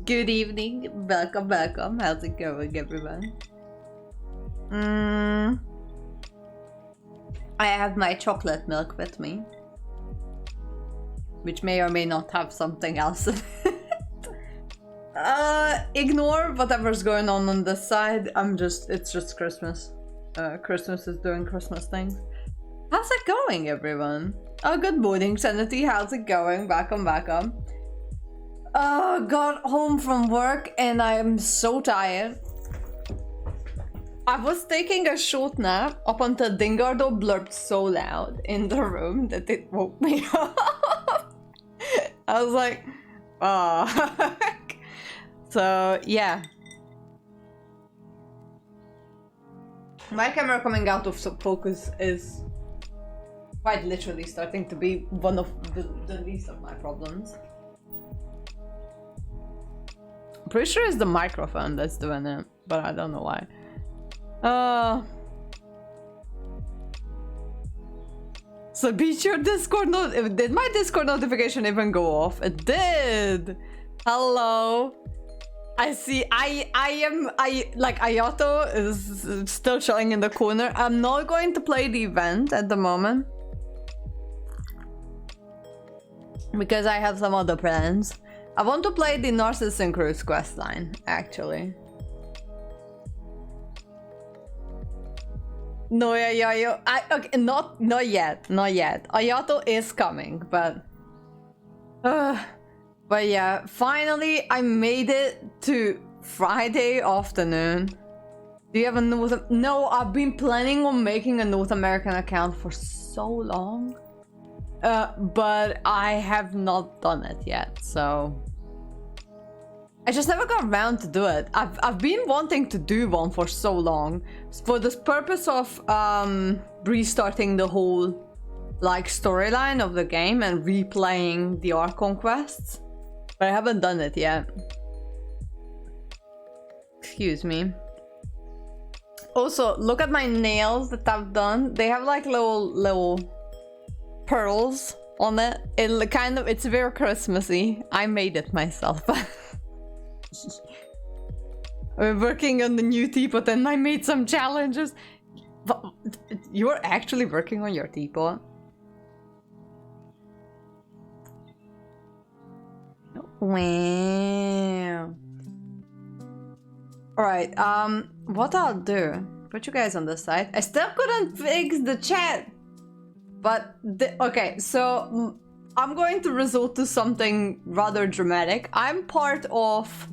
Good evening, welcome. How's it going, everyone? I have my chocolate milk with me, which may or may not have something else in it. Ignore whatever's going on this side. It's just Christmas. Christmas is doing Christmas things. How's it going, everyone? Oh, good morning, Sanity. How's it going? Welcome. Got home from work and I am so tired. I was taking a short nap up until Dingardo blurped so loud in the room that it woke me up. I was like, oh. So, yeah. My camera coming out of focus is quite literally starting to be one of the least of my problems. Pretty sure it's the microphone that's doing it, but I don't know why. So beat your Discord did my Discord notification even go off? It did! Hello! I see, like Ayato is still chilling in the corner. I'm not going to play the event at the moment, because I have some other plans. I want to play the Narzissenkreuz questline, actually. No, yeah. Okay, not yet. Ayato is coming, but yeah, finally I made it to Friday afternoon. Do you have a No, I've been planning on making a North American account for so long. But I have not done it yet, so I just never got around to do it. I've been wanting to do one for so long, for the purpose of restarting the whole like storyline of the game and replaying the Archon quests, but I haven't done it yet. Excuse me. Also, look at my nails that I've done. They have like little pearls on it. It's very Christmassy. I made it myself. I'm working on the new teapot and I made some challenges. You're actually working on your teapot? Wow. Alright, what I'll do, put you guys on this side. I still couldn't fix the chat. But, okay, so I'm going to resort to something rather dramatic. I'm part of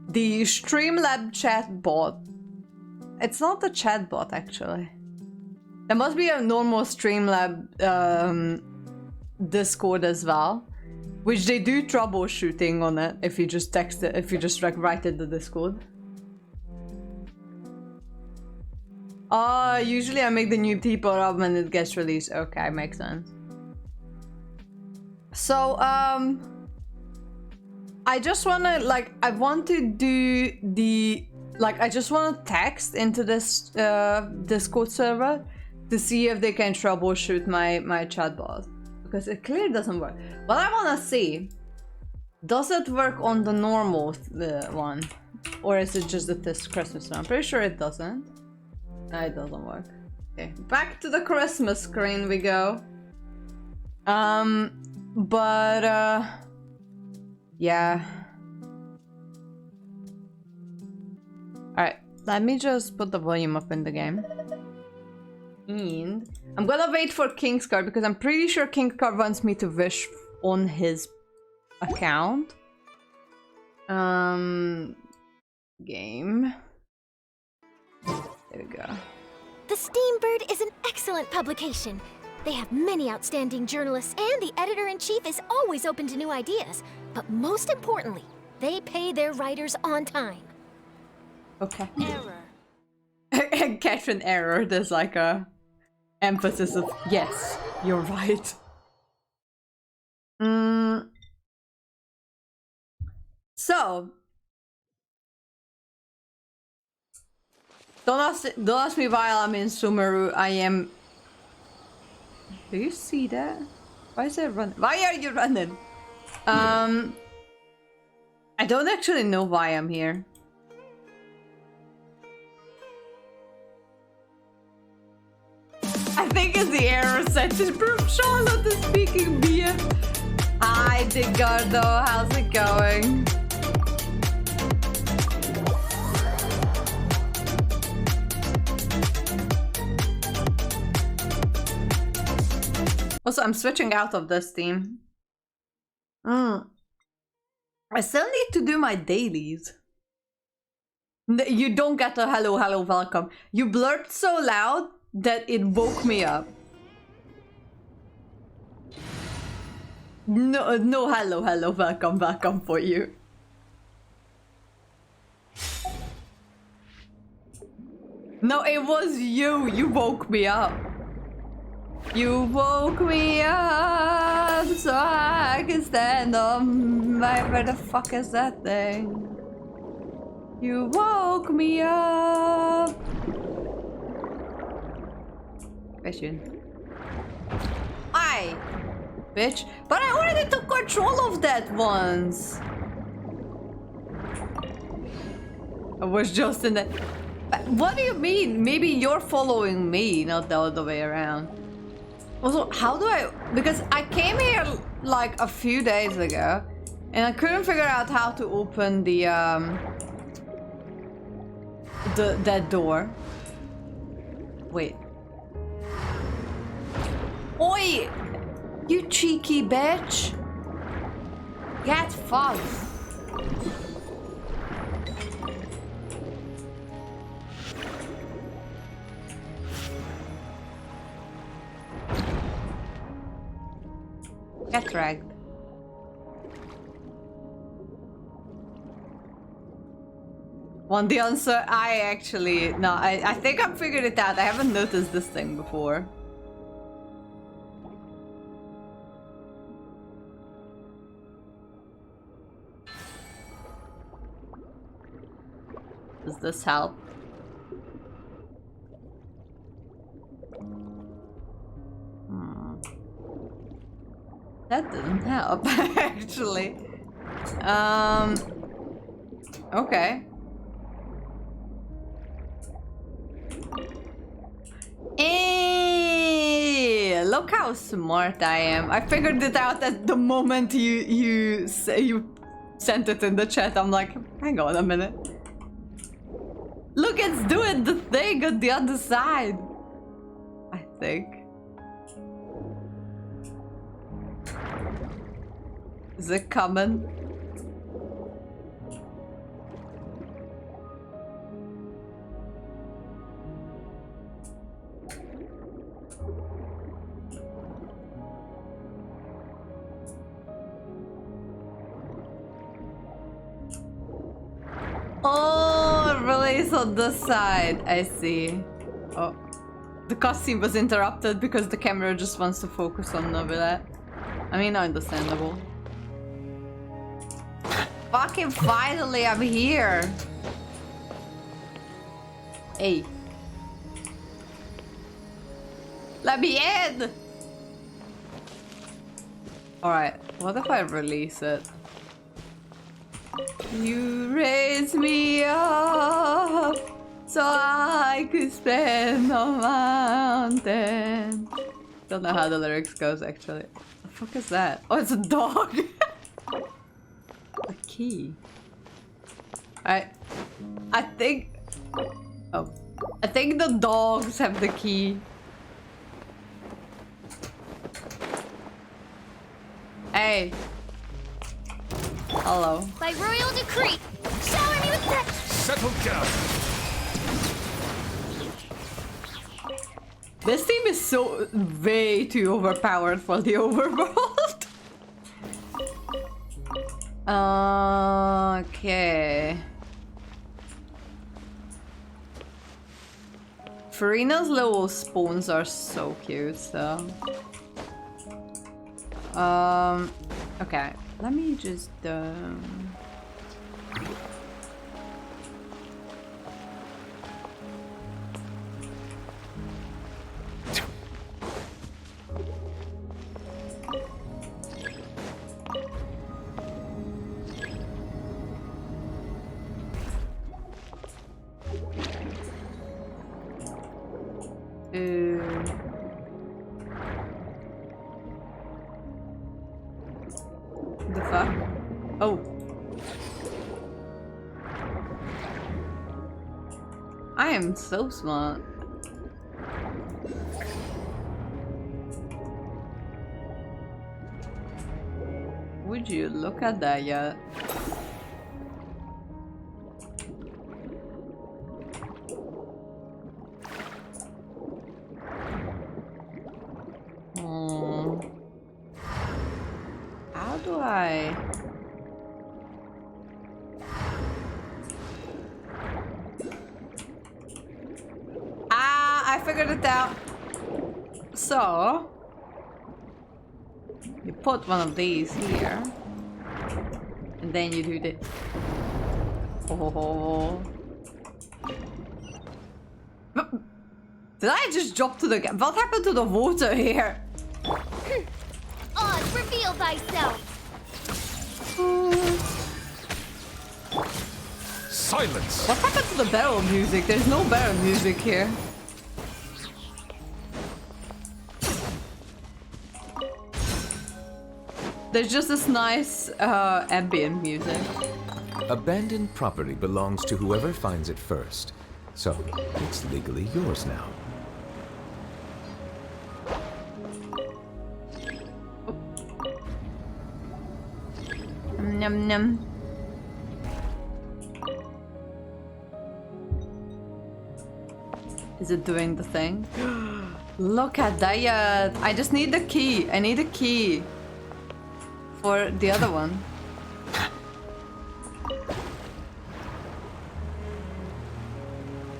the Streamlab chat bot. It's not a chat bot, actually. There must be a normal Streamlab Discord as well, which they do troubleshooting on it if you just text it, if you just like write it in the Discord. Usually I make the new teapot up when it gets released. Okay, makes sense. So, I just wanna, like, I want to do the, like, I just wanna text into this Discord server to see if they can troubleshoot my chatbot, because it clearly doesn't work. What I wanna see, does it work on the normal one, or is it just this Christmas one? I'm pretty sure it doesn't. No, it doesn't work. Okay, back to the Christmas screen we go. Yeah. Alright, let me just put the volume up in the game. mean, I'm gonna wait for Kingsguard because I'm pretty sure Kingsguard wants me to wish on his account. Game. There we go. The Steambird is an excellent publication. They have many outstanding journalists, and the editor-in-chief is always open to new ideas. But most importantly, they pay their writers on time. Okay. Error. Catch an error. There's like a emphasis of yes, you're right. So don't ask me why I'm in Sumeru. I am. Do you see that? Why is it running? Why are you running? I don't actually know why I'm here. I think it's the error sentence proof. Charlotte is speaking beer. Hi, Digardo. How's it going? Also, I'm switching out of this team. I still need to do my dailies. You don't get a hello, hello, welcome. You blurred so loud that it woke me up. No, no hello, hello, welcome, welcome for you. No, it was you. You woke me up. You woke me up so I can stand on my... Where the fuck is that thing? You woke me up. Question. Hi, bitch. But I already took control of that once. I was just in the... What do you mean? Maybe you're following me, not the other way around. Also, how do I... Because I came here like a few days ago and I couldn't figure out how to open the that door. Wait. Oi! You cheeky bitch! Get fucked! Get dragged. Want the answer? I actually... No, I think I figured it out. I haven't noticed this thing before. Does this help? That didn't help, actually. Okay. Hey, look how smart I am. I figured it out at the moment you sent it in the chat. I'm like, hang on a minute. Look, it's doing the thing on the other side. I think. Is it coming? Oh, release on this side. I see. Oh. The cutscene was interrupted because the camera just wants to focus on Novilla. I mean, understandable. Fucking finally, I'm here. Hey. Let me in! Alright, what if I release it? You raise me up so I could stand on mountain. Don't know how the lyrics goes actually. The fuck is that? Oh, it's a dog! A key. I think... Oh. I think the dogs have the key. Hey. Hello. By royal decree, shower me with that. Settle down. This team is so way too overpowered for the overworld. Okay. Farina's little spoons are so cute, so. Okay. Let me just the fuck? Oh. I am so smart. Would you look at that yet? How do I? I figured it out. So you put one of these here, and then you do this. Oh. Did I just drop to the gap? What happened to the water here? Oz, reveal thyself. Silence. What happened to the barrel music? There's no barrel music here. There's just this nice ambient music. Abandoned property belongs to whoever finds it first. So, it's legally yours now. Num num. Is it doing the thing? Look at that! I just need the key. I need a key for the other one.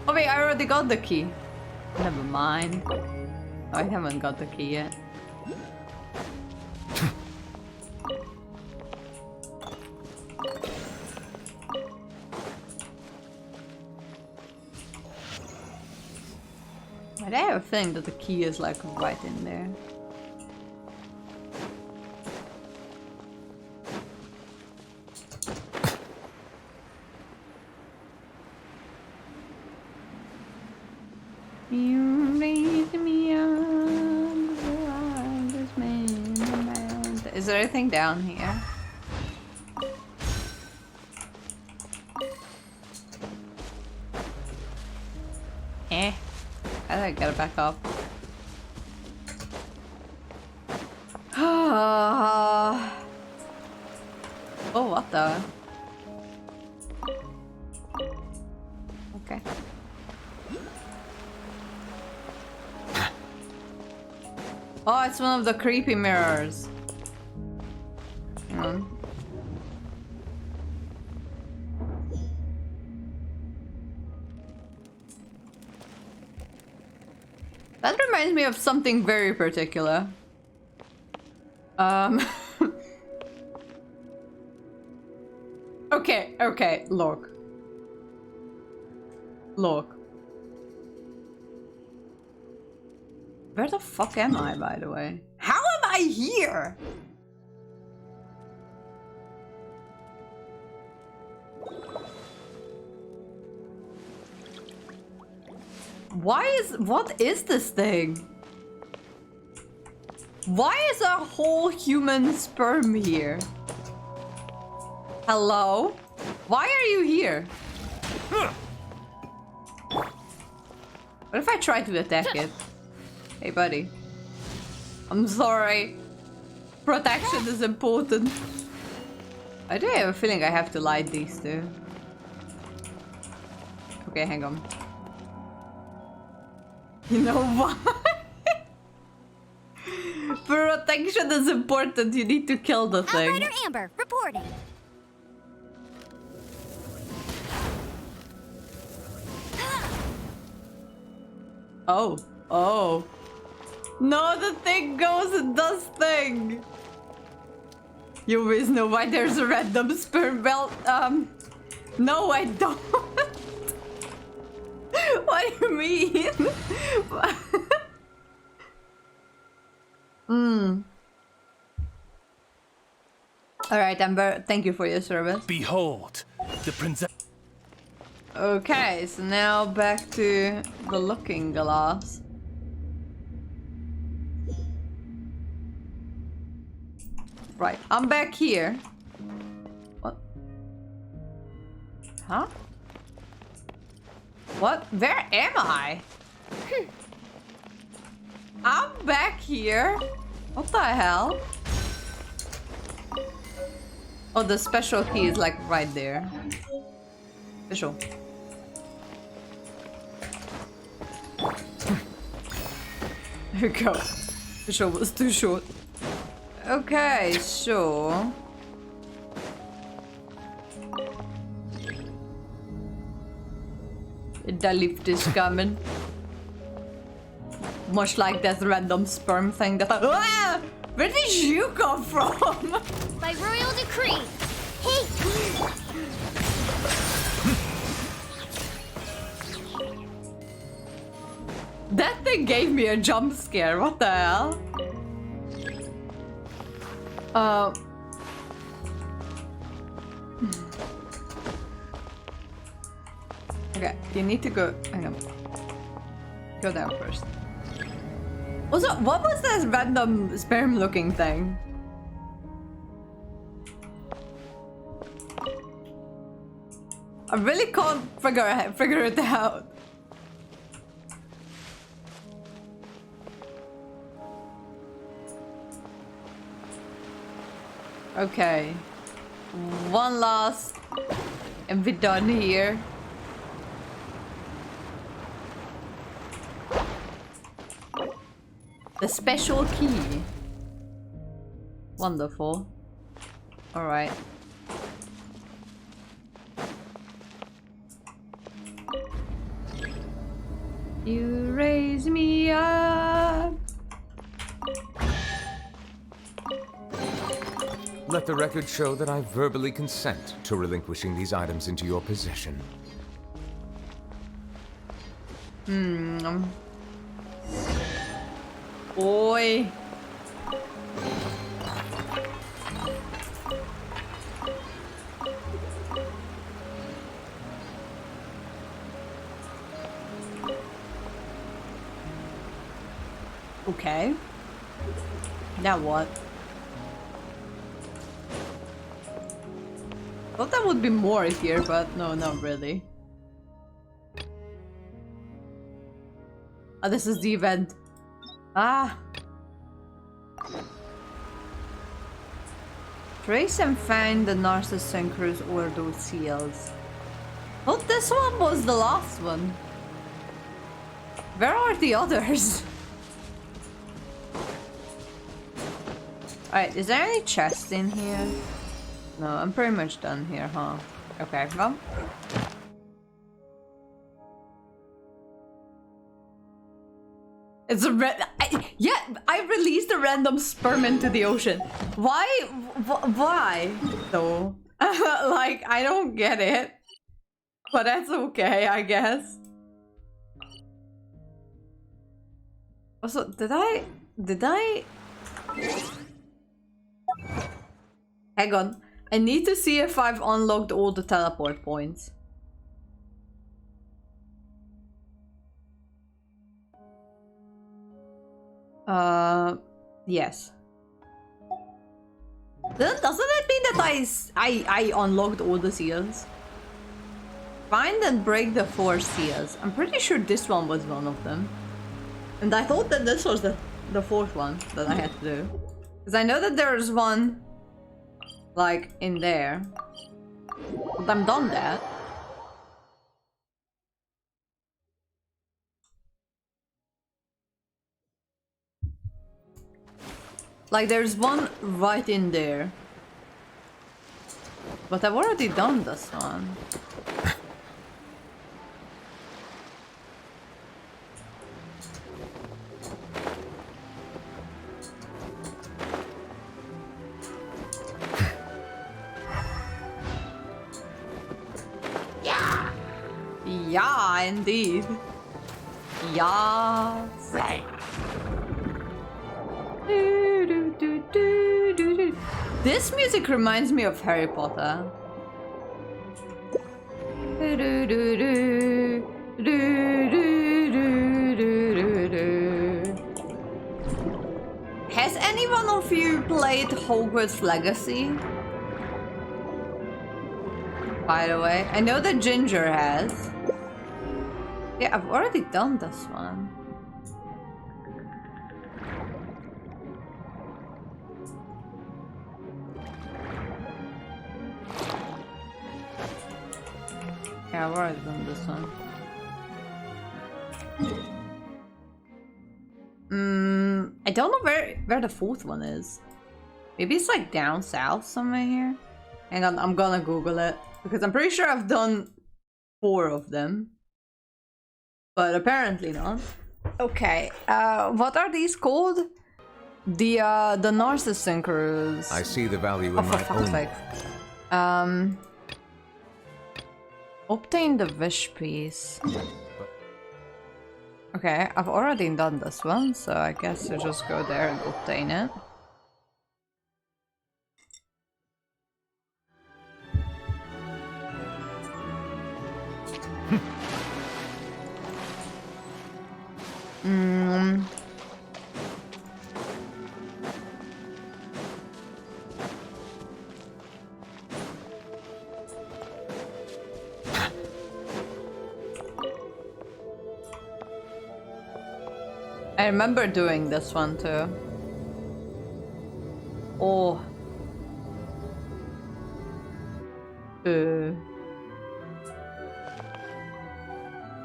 Oh wait, I already got the key. Never mind. I haven't got the key yet. I have a feeling that the key is like right in there. You raise me up, this man. Is there anything down here? Eh. I gotta back up. Oh, what the? Okay. Oh, it's one of the creepy mirrors. Hang on. That reminds me of something very particular. Okay, look. Look. Where the fuck am I, by the way? How am I here? What is this thing? Why is a whole human sperm here? Hello? Why are you here? What if I try to attack it? Hey, buddy. I'm sorry. Protection is important. I do have a feeling I have to light these two. Okay, hang on. You know what? Protection is important. You need to kill the thing. Outrider Amber, reporting. Oh, oh. No, the thing goes and does thing. You always know why there's a random sperm belt. No, I don't. What do you mean? Alright, Amber, thank you for your service. Behold, the princess. Okay, so now back to the looking glass. Right, I'm back here. What? Huh? What? Where am I? I'm back here. What the hell? Oh, the special key is like right there. Special. There we go. Special was too short. Okay, so... The lift is coming. Much like that random sperm thing that Ah! Where did you come from? By royal decree. Hey! That thing gave me a jump scare. What the hell? Okay, you need to go. Hang on. Go down first. Also, what was this random sperm-looking thing? I really can't figure it out. Okay. One last and we're done here. The special key. Wonderful. Alright. You raise me up. Let the record show that I verbally consent to relinquishing these items into your possession. Boy. Okay. Now what? Thought there would be more here, but no, not really. Oh, this is the event. Ah. Trace and find the Narzissenkreuz or those seals. Well, this one was the last one. Where are the others? Alright, is there any chest in here? No, I'm pretty much done here, huh? Okay, well. It's a I released a random sperm into the ocean. Why? Why? Though? Like, I don't get it. But that's okay, I guess. Also, did I... Hang on. I need to see if I've unlocked all the teleport points. Yes. Doesn't it mean that I unlocked all the seals? Find and break the 4 seals. I'm pretty sure this one was one of them. And I thought that this was the 4th one that I had to do. Because I know that there's one, like, in there. But I'm done that. Like, there's one right in there. But I've already done this one. Yeah, indeed. Yeah. Right. This music reminds me of Harry Potter. Has any one of you played Hogwarts Legacy? By the way, I know that Ginger has. Yeah, I've already done this one. Yeah, I've already done this one. I don't know where the fourth one is. Maybe it's like down south somewhere here. Hang on, I'm gonna Google it. Because I'm pretty sure I've done 4 of them. But apparently not. Okay, what are these called? The Narzissenkreuz. I see the value in Oh, for my fuck's own. sake. Obtain the wish piece. Okay, I've already done this one, so I guess you just go there and obtain it. I remember doing this one too. Oh.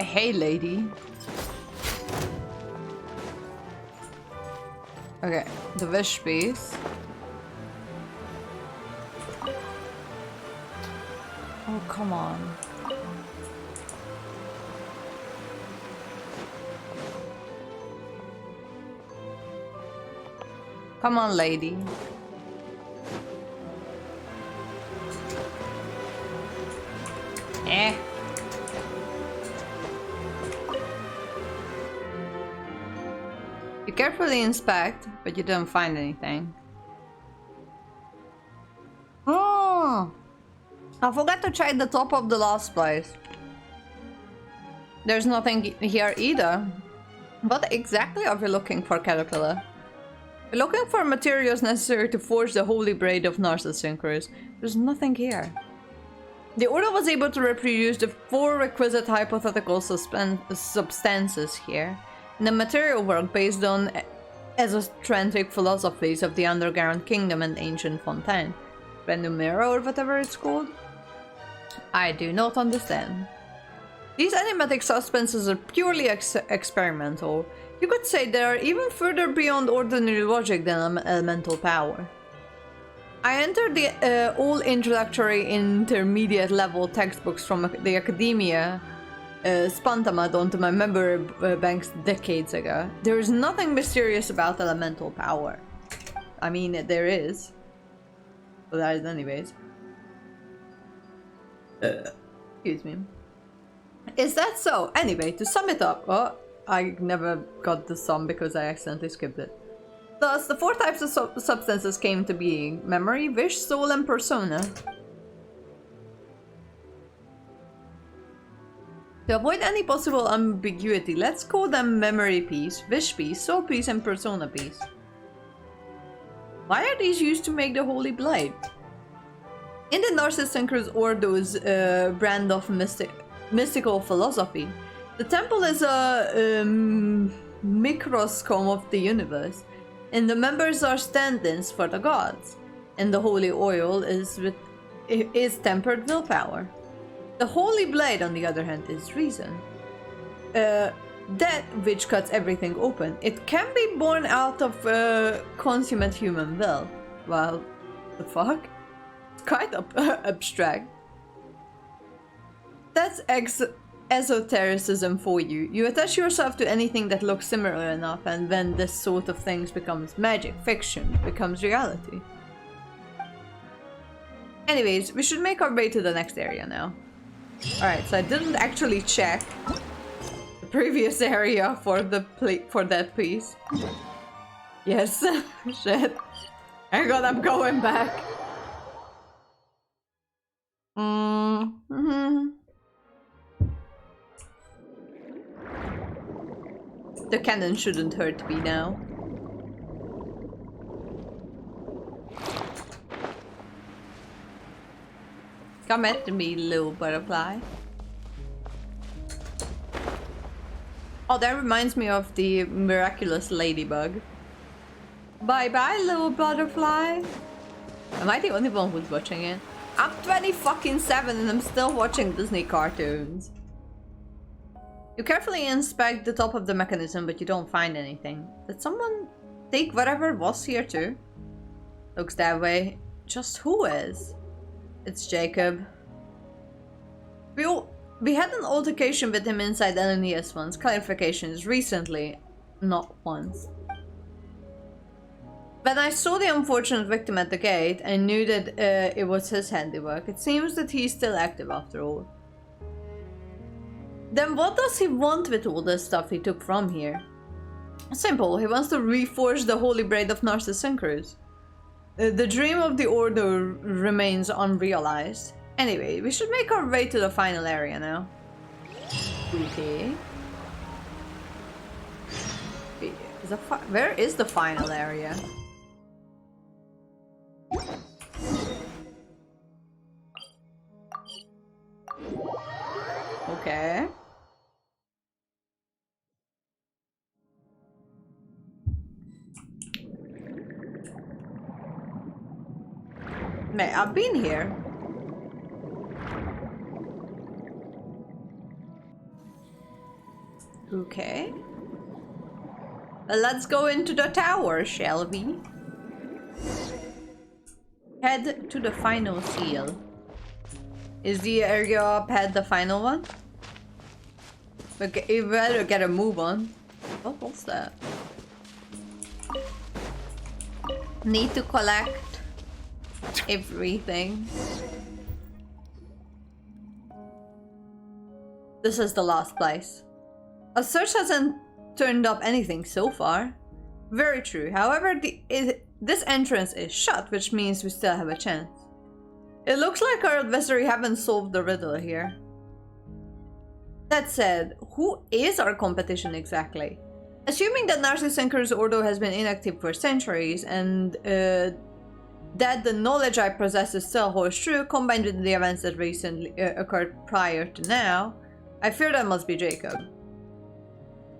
Hey, lady. Okay, the wish piece. Oh, come on. Come on, lady. Eh. You carefully inspect, but you don't find anything. Oh! I forgot to check the top of the last place. There's nothing here either. What exactly are we looking for, Caterpillar? We're looking for materials necessary to forge the holy braid of Narzissenkreuz. There's nothing here. The Order was able to reproduce the 4 requisite hypothetical substances here in the material work based on esoteric philosophies of the Underground Kingdom and Ancient Fontaine. Renumera or whatever it's called? I do not understand. These enigmatic substances are purely experimental. You could say they are even further beyond ordinary logic than elemental power. I entered the all introductory intermediate level textbooks from the academia Spantamad onto my memory banks decades ago. There is nothing mysterious about elemental power. I mean, there is. But that is anyways. Excuse me. Is that so? Anyway, to sum it up, I never got the sum because I accidentally skipped it. Thus, the 4 types of substances came to being: memory, wish, soul, and persona. To avoid any possible ambiguity, let's call them memory piece, wish piece, soul piece, and persona piece. Why are these used to make the holy blade? In the Narzissenkreuz Ordo's brand of mystical philosophy, the temple is a microscope of the universe. and the members are stand-ins for the gods, and the holy oil is tempered willpower. The holy blade, on the other hand, is reason. That which cuts everything open. It can be born out of consummate human will. Well, the fuck? It's quite abstract. That's esotericism for you. You attach yourself to anything that looks similar enough, and when this sort of things becomes magic, fiction becomes reality. Anyways, we should make our way to the next area now. Alright, so I didn't actually check the previous area for that piece. Yes, shit. Hang on, I'm going back. The cannon shouldn't hurt me now. Come at me, little butterfly. Oh, that reminds me of the miraculous ladybug. Bye-bye, little butterfly. Am I the only one who's watching it? I'm 20-fucking-7 and I'm still watching Disney cartoons. You carefully inspect the top of the mechanism, but you don't find anything. Did someone take whatever was here too? Looks that way. Just who is? It's Jacob. We had an altercation with him inside LNES once. Clarifications recently, not once. When I saw the unfortunate victim at the gate, I knew that it was his handiwork. It seems that he's still active after all. Then what does he want with all this stuff he took from here? Simple, he wants to reforge the holy blade of Narzissenkreuz. The dream of the Order remains unrealized. Anyway, we should make our way to the final area now. Okay. Where is the final area? Okay. Mate, I've been here. Okay. Let's go into the tower, shall we? Head to the final seal. Is the area up ahead the final one? Okay, you better get a move on. Oh, what's that? Need to collect everything. This is the last place. A search hasn't turned up anything so far. Very true. However, this entrance is shut, which means we still have a chance. It looks like our adversary haven't solved the riddle here. That said, who is our competition exactly? Assuming that Narzissenkreuz Ordo has been inactive for centuries and that the knowledge I possess is still holds true, combined with the events that recently occurred prior to now, I fear that must be Jacob.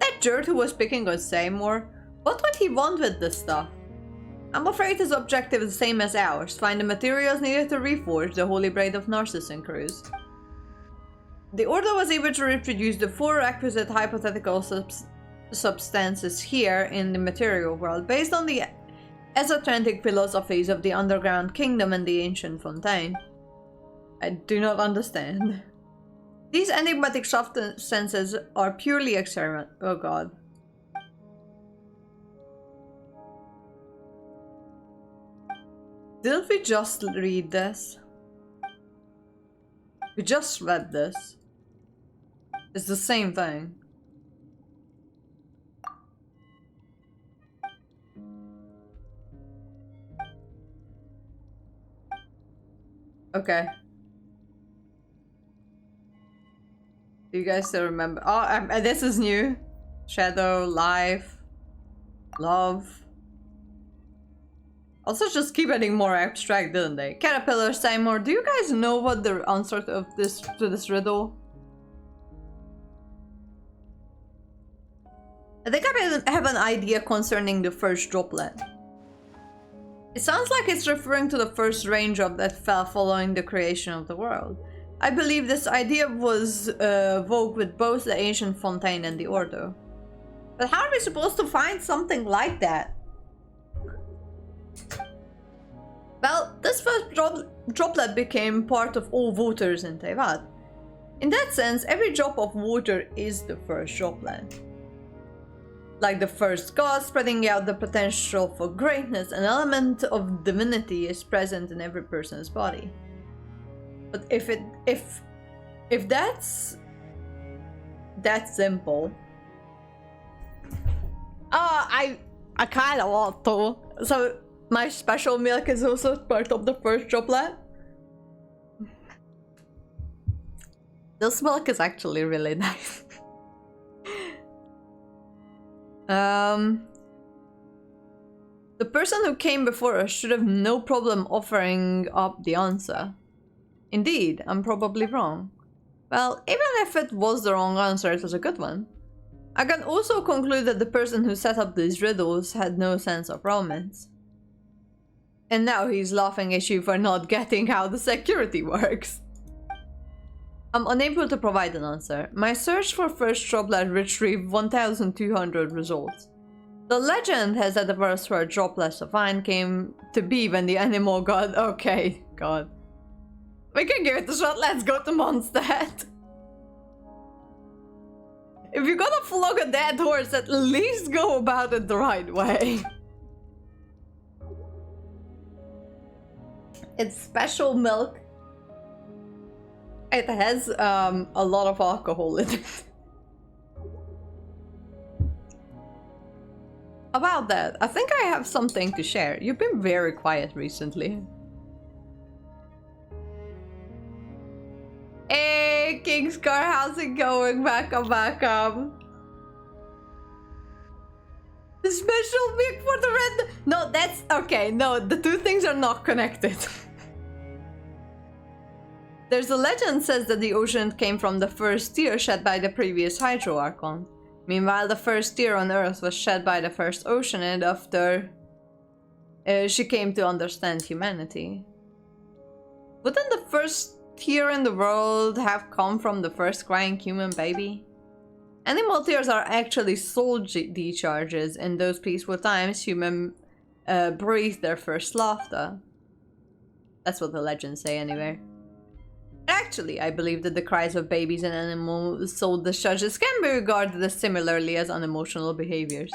That jerk who was picking on Seymour, what would he want with this stuff? I'm afraid his objective is the same as ours, find the materials needed to reforge the holy blade of Narzissenkreuz. The Order was able to reproduce the 4 requisite hypothetical substances here in the material world based on the esoteric philosophies of the underground kingdom and the ancient fontaine. I do not understand. These enigmatic substances are purely experiment. Oh god. Didn't we just read this? We just read this. It's the same thing. Okay. Do you guys still remember? Oh, this is new. Shadow, life, love. Also just keep getting more abstract, didn't they? Caterpillar, Seymour, do you guys know what the answer of this riddle? I think I have an idea concerning the first droplet. It sounds like it's referring to the first raindrop that fell following the creation of the world. I believe this idea was evoked with both the ancient fontaine and the Ordo. But how are we supposed to find something like that? Well, this first droplet became part of all waters in Teyvat. In that sense, every drop of water is the first droplet. Like the first god spreading out the potential for greatness, an element of divinity is present in every person's body. But if that's that simple, I kind of want to. So my special milk is also part of the first droplet. This milk is actually really nice. The person who came before us should have no problem offering up the answer. Indeed, I'm probably wrong. Well, even if it was the wrong answer, it was a good one. I can also conclude that the person who set up these riddles had no sense of romance. And now he's laughing at you for not getting how the security works. I'm unable to provide an answer. My search for first droplet retrieved 1,200 results. The legend has that the first word droplet of wine came to be when the animal got... Okay, God. We can give it a shot. Let's go to Mondstadt. If you're gonna flog a dead horse, at least go about it the right way. It's special milk. It has a lot of alcohol in it. About that, I think I have something to share. You've been very quiet recently. Hey, Kingscar, how's it going? Back up. The special week for the red... No, that's... Okay, no, the two things are not connected. There's a legend says that the ocean came from the first tear shed by the previous Hydro Archon. Meanwhile, the first tear on Earth was shed by the first ocean, and after she came to understand humanity. Wouldn't the first tear in the world have come from the first crying human baby? Animal tears are actually soul discharges. In those peaceful times, humans breathed their first laughter. That's what the legends say anyway. Actually, I believe that the cries of babies and animal soul discharges can be regarded as similarly as unemotional behaviors.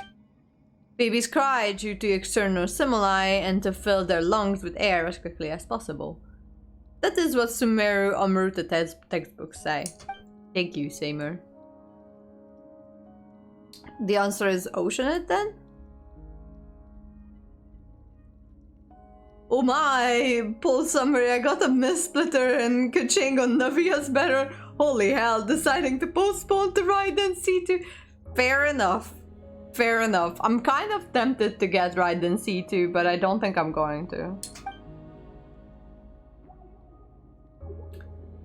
Babies cry due to external stimuli and to fill their lungs with air as quickly as possible. That is what Sumeru Amruta textbooks say. Thank you, Seymour. The answer is Oceanid then? Oh my, Paul Summary, I got a Mistsplitter and Kaching on Navia's better. Holy hell, deciding to postpone to Raiden C2. Fair enough. Fair enough. I'm kind of tempted to get Raiden C2, but I don't think I'm going to.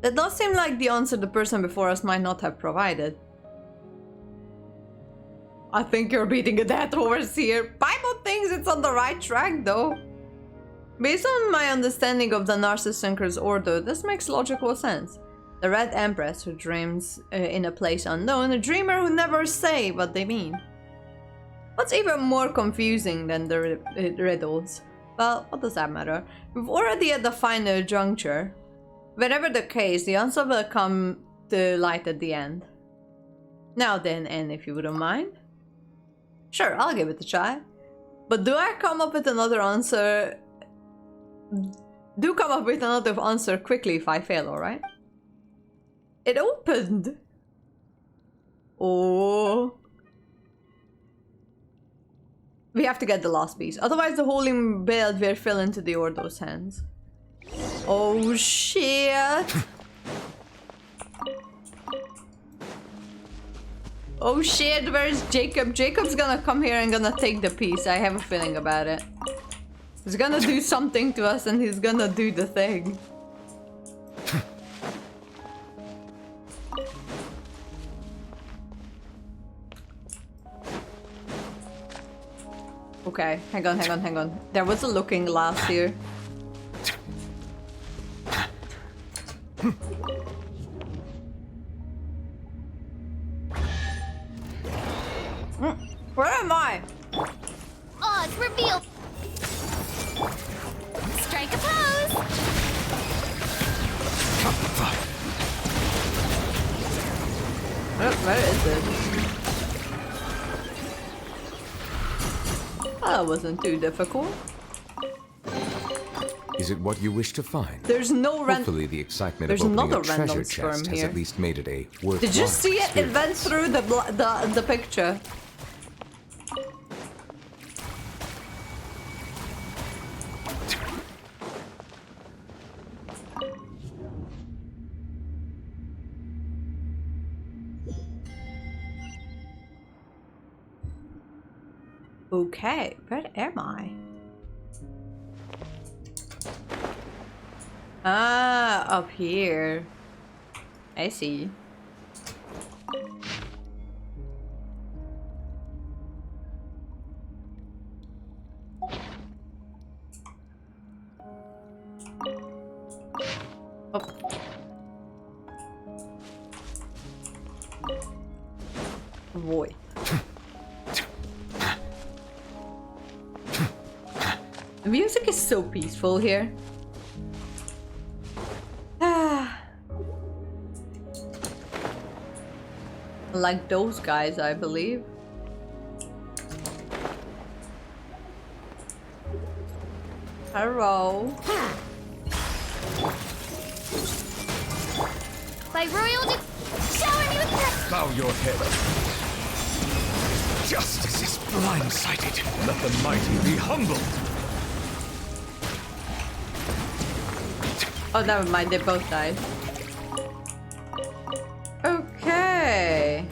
That does seem like the answer the person before us might not have provided. I think you're beating a dead horse here. Bible thinks it's on the right track though. Based on my understanding of the Narzissenkreuz Order, this makes logical sense. The Red Empress who dreams in a place unknown, a dreamer who never say what they mean. What's even more confusing than the riddles? Well, what does that matter? We've already at the final juncture. Whatever the case, the answer will come to light at the end. Now then, Anne, if you wouldn't mind. Sure, I'll give it a try. But do I come up with another answer? Do come up with another answer quickly if I fail, alright? It opened! Oh. We have to get the last piece. Otherwise the holy belt will fall into the Ordo's hands. Oh shit! Oh shit, where's Jacob? Jacob's gonna come here and gonna take the piece. I have a feeling about it. He's gonna do something to us and he's gonna do the thing. Okay, hang on. There was a looking glass here. Where am I? Oz, reveal! Strike a pose! Where is it? That wasn't too difficult. Is it what you wish to find? There's no random. Hopefully the excitement There's of opening another a treasure random chest sperm has here. at least made it a worthwhile Did you see it? It went experience. through the picture. Okay, where am I? Ah, up here. I see. Oh. Boy. The music is so peaceful here. Like those guys, I believe. Hello. By royal shower me with praise! Bow your head. Justice is blindsided. Let the mighty be humbled. Oh, never mind. They both died. Okay.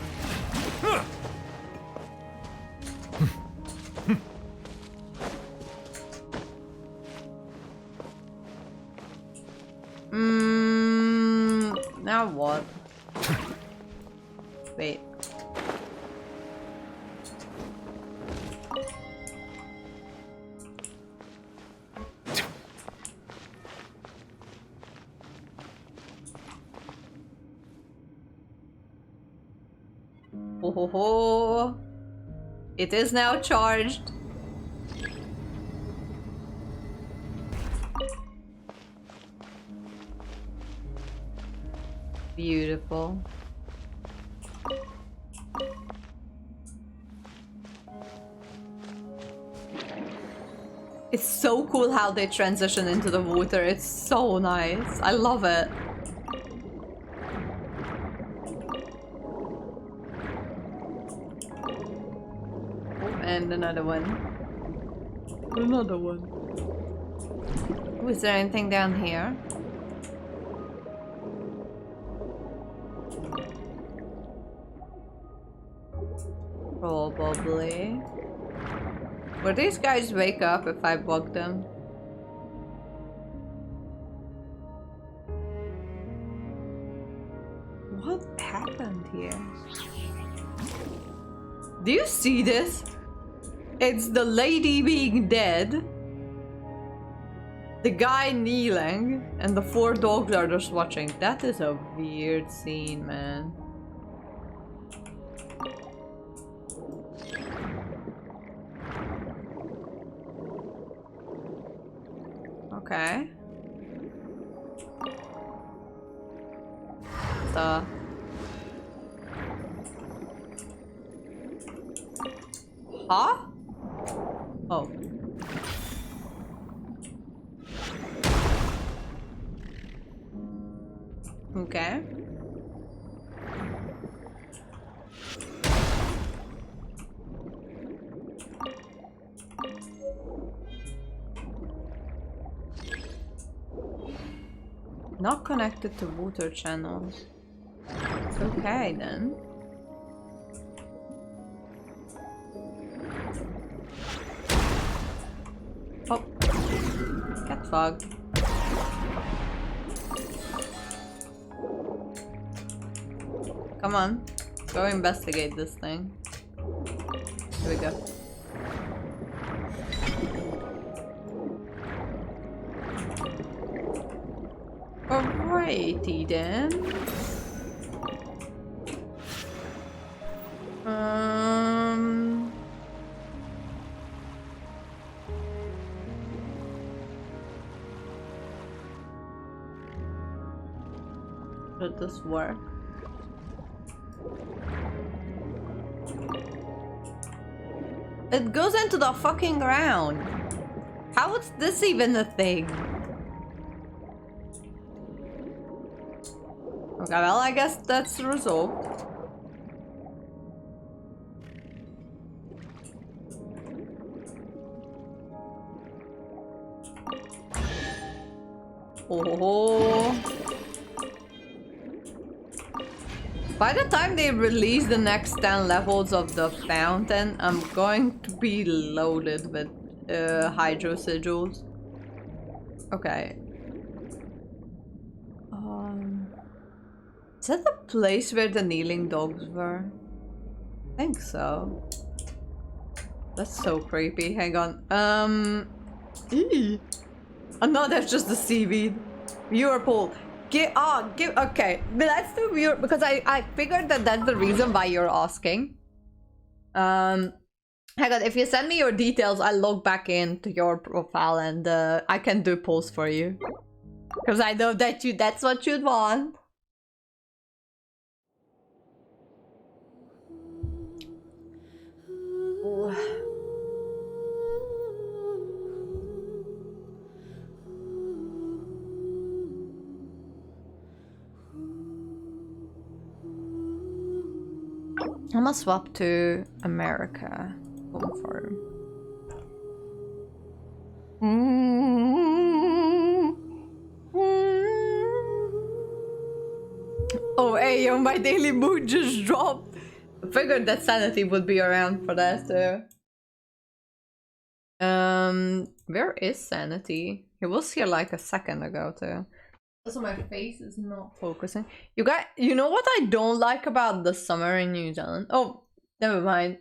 Now what? Wait. Ho ho ho. It is now charged. Beautiful. It's so cool how they transition into the water. It's so nice. I love it. And another one. Another one. Oh, is there anything down here? Probably. Will these guys wake up if I bug them? What happened here? Do you see this? It's the lady being dead, the guy kneeling, and the 4 dogs are just watching. That is a weird scene, man. Okay. So. Huh? Oh. Okay. Not connected to water channels. Okay then. Oh. Get fucked. Come on. Go investigate this thing. Here we go. Alrighty then. Should this work? It goes into the fucking ground. How is this even a thing? Okay, well, I guess that's the result. Oh. By the time they release the next 10 levels of the fountain, I'm going to be loaded with hydro sigils. Okay. Is that the place where the kneeling dogs were? I think so. That's so creepy. Hang on. Eee. Oh no, that's just the seaweed. Viewer pool. Okay. But let's do viewer because I figured that that's the reason why you're asking. Hang on. If you send me your details, I'll log back into your profile and I can do polls for you. Because I know that that's what you'd want. Ooh. I'm gonna swap to America. Confirm. Oh, hey, yo, my daily mood just dropped. I figured that sanity would be around for that too. Where is sanity? He was here like a second ago too. Also, my face is not focusing. You know what I don't like about the summer in New Zealand? Oh, never mind.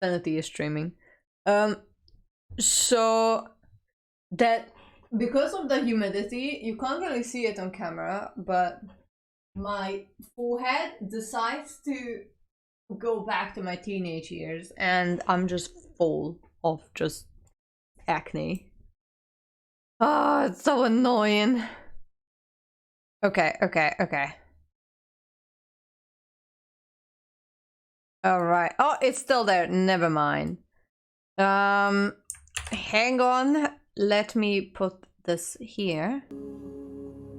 Sanity is streaming. So that because of the humidity, you can't really see it on camera, but my forehead decides to go back to my teenage years, and I'm just full of just acne. Oh, it's so annoying. Okay. Alright. Oh, it's still there. Never mind. Hang on. Let me put this here.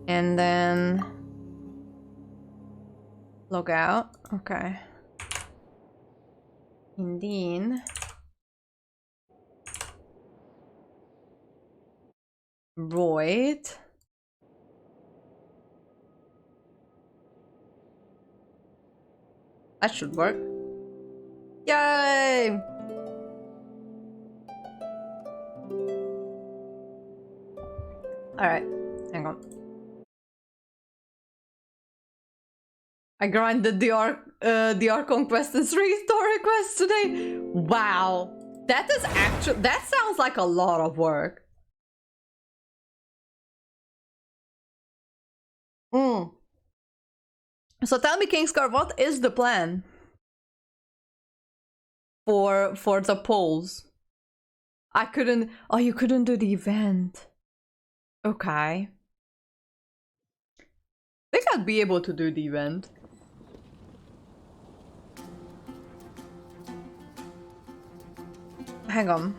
And then log out. Okay. Indeed. Right. That should work. Yay! Alright, hang on. I grinded the Archon quest and 3 story quests today. Wow. That sounds like a lot of work. So tell me, Kingscar, what is the plan for the polls? Oh, you couldn't do the event. Okay. I think I'd be able to do the event. Hang on.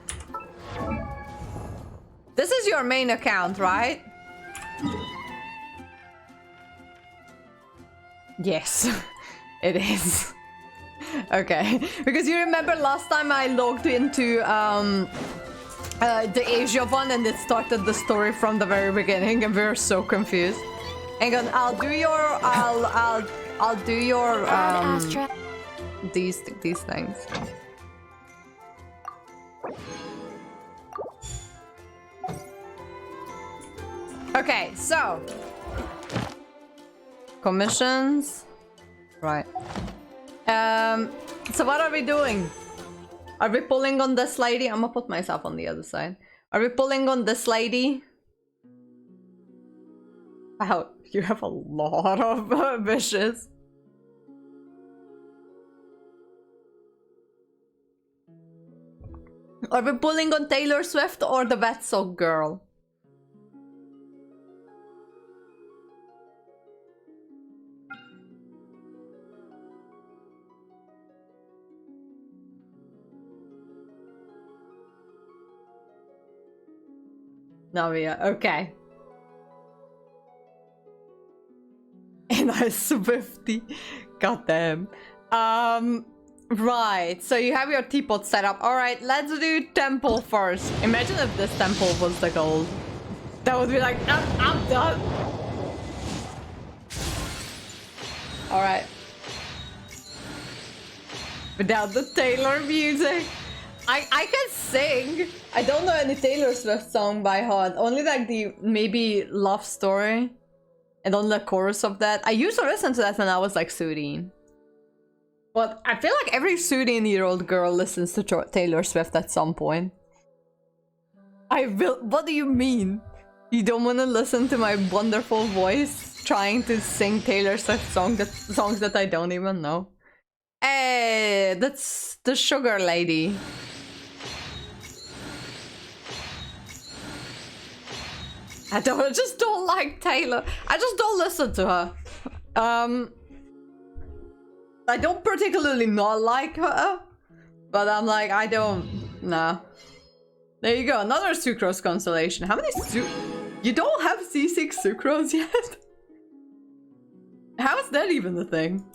This is your main account, right? Yes, it is. Okay, because you remember last time I logged into the Asia one and it started the story from the very beginning and we were so confused. Hang on, I'll do your these things. Okay, so commissions, right? So what are we doing? Are we pulling on this lady? I'm gonna put myself on the other side. Are we pulling on this lady? Wow, you have a lot of wishes. Are we pulling on Taylor Swift or the Wet Sock Girl? No, yeah, okay. And I Swifty. Goddamn. Right, so you have your teapot set up. Alright, let's do temple first. Imagine if this temple was the gold. That would be like, I'm done. Alright. Without the Taylor music. I can sing. I don't know any Taylor Swift song by heart. Only like the maybe Love Story. And on the chorus of that. I used to listen to that when I was like 13. But I feel like every 13-year-old girl listens to Taylor Swift at some point. I will. What do you mean? You don't want to listen to my wonderful voice trying to sing Taylor Swift songs that I don't even know? Hey, that's the sugar lady. I just don't like Taylor. I just don't listen to her. I don't particularly not like her, but I'm like, I don't, nah. There you go, another sucrose constellation. How many you don't have C6 sucrose yet? How is that even a thing?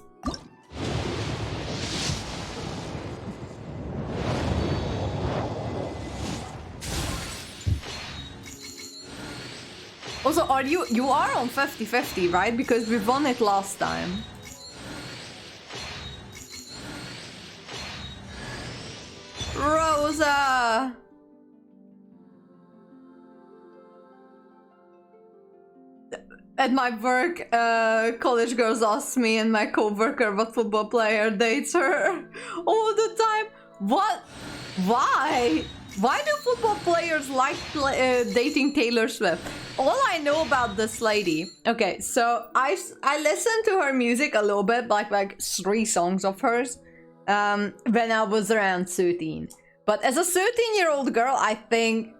Also, are you are on 50-50, right? Because we won it last time. Rosa! At my work, college girls ask me and my co-worker what football player dates her all the time. What? Why? Why do football players like dating Taylor Swift? All I know about this lady... Okay, so I listened to her music a little bit, like 3 songs of hers, when I was around 13. But as a 13-year-old girl, I think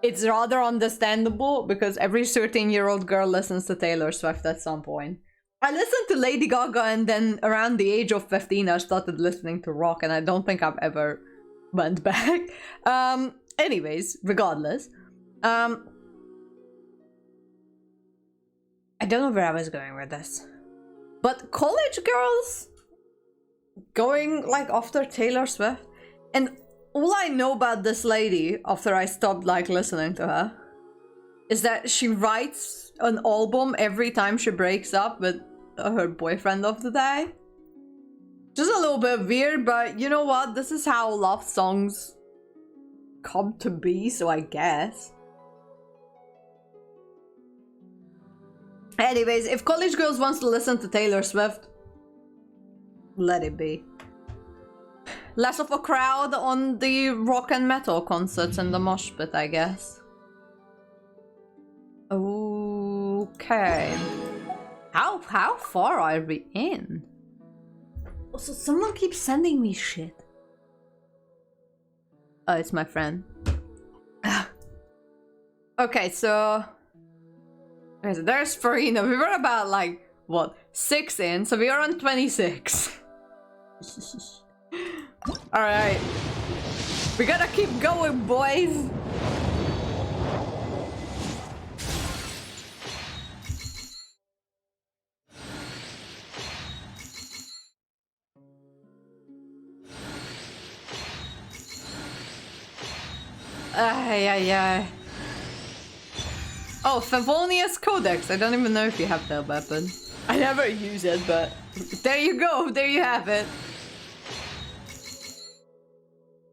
it's rather understandable because every 13-year-old girl listens to Taylor Swift at some point. I listened to Lady Gaga and then around the age of 15 I started listening to rock and I don't think I've ever went back. Anyways, regardless. I don't know where I was going with this. But college girls going like after Taylor Swift, and all I know about this lady after I stopped like listening to her is that she writes an album every time she breaks up with her boyfriend of the day. Just a little bit weird, but you know what? This is how love songs come to be, so I guess. Anyways, if college girls wants to listen to Taylor Swift, let it be. Less of a crowd on the rock and metal concerts and the mosh pit, I guess. Okay. How far are we in? Also, someone keeps sending me shit. Oh, it's my friend. Okay, so... There's Farina. We were about like, what, 6 in, so we are on 26. Alright. We gotta keep going, boys. Ay. Oh, Favonius Codex. I don't even know if you have that weapon. I never use it, but there you go. There you have it.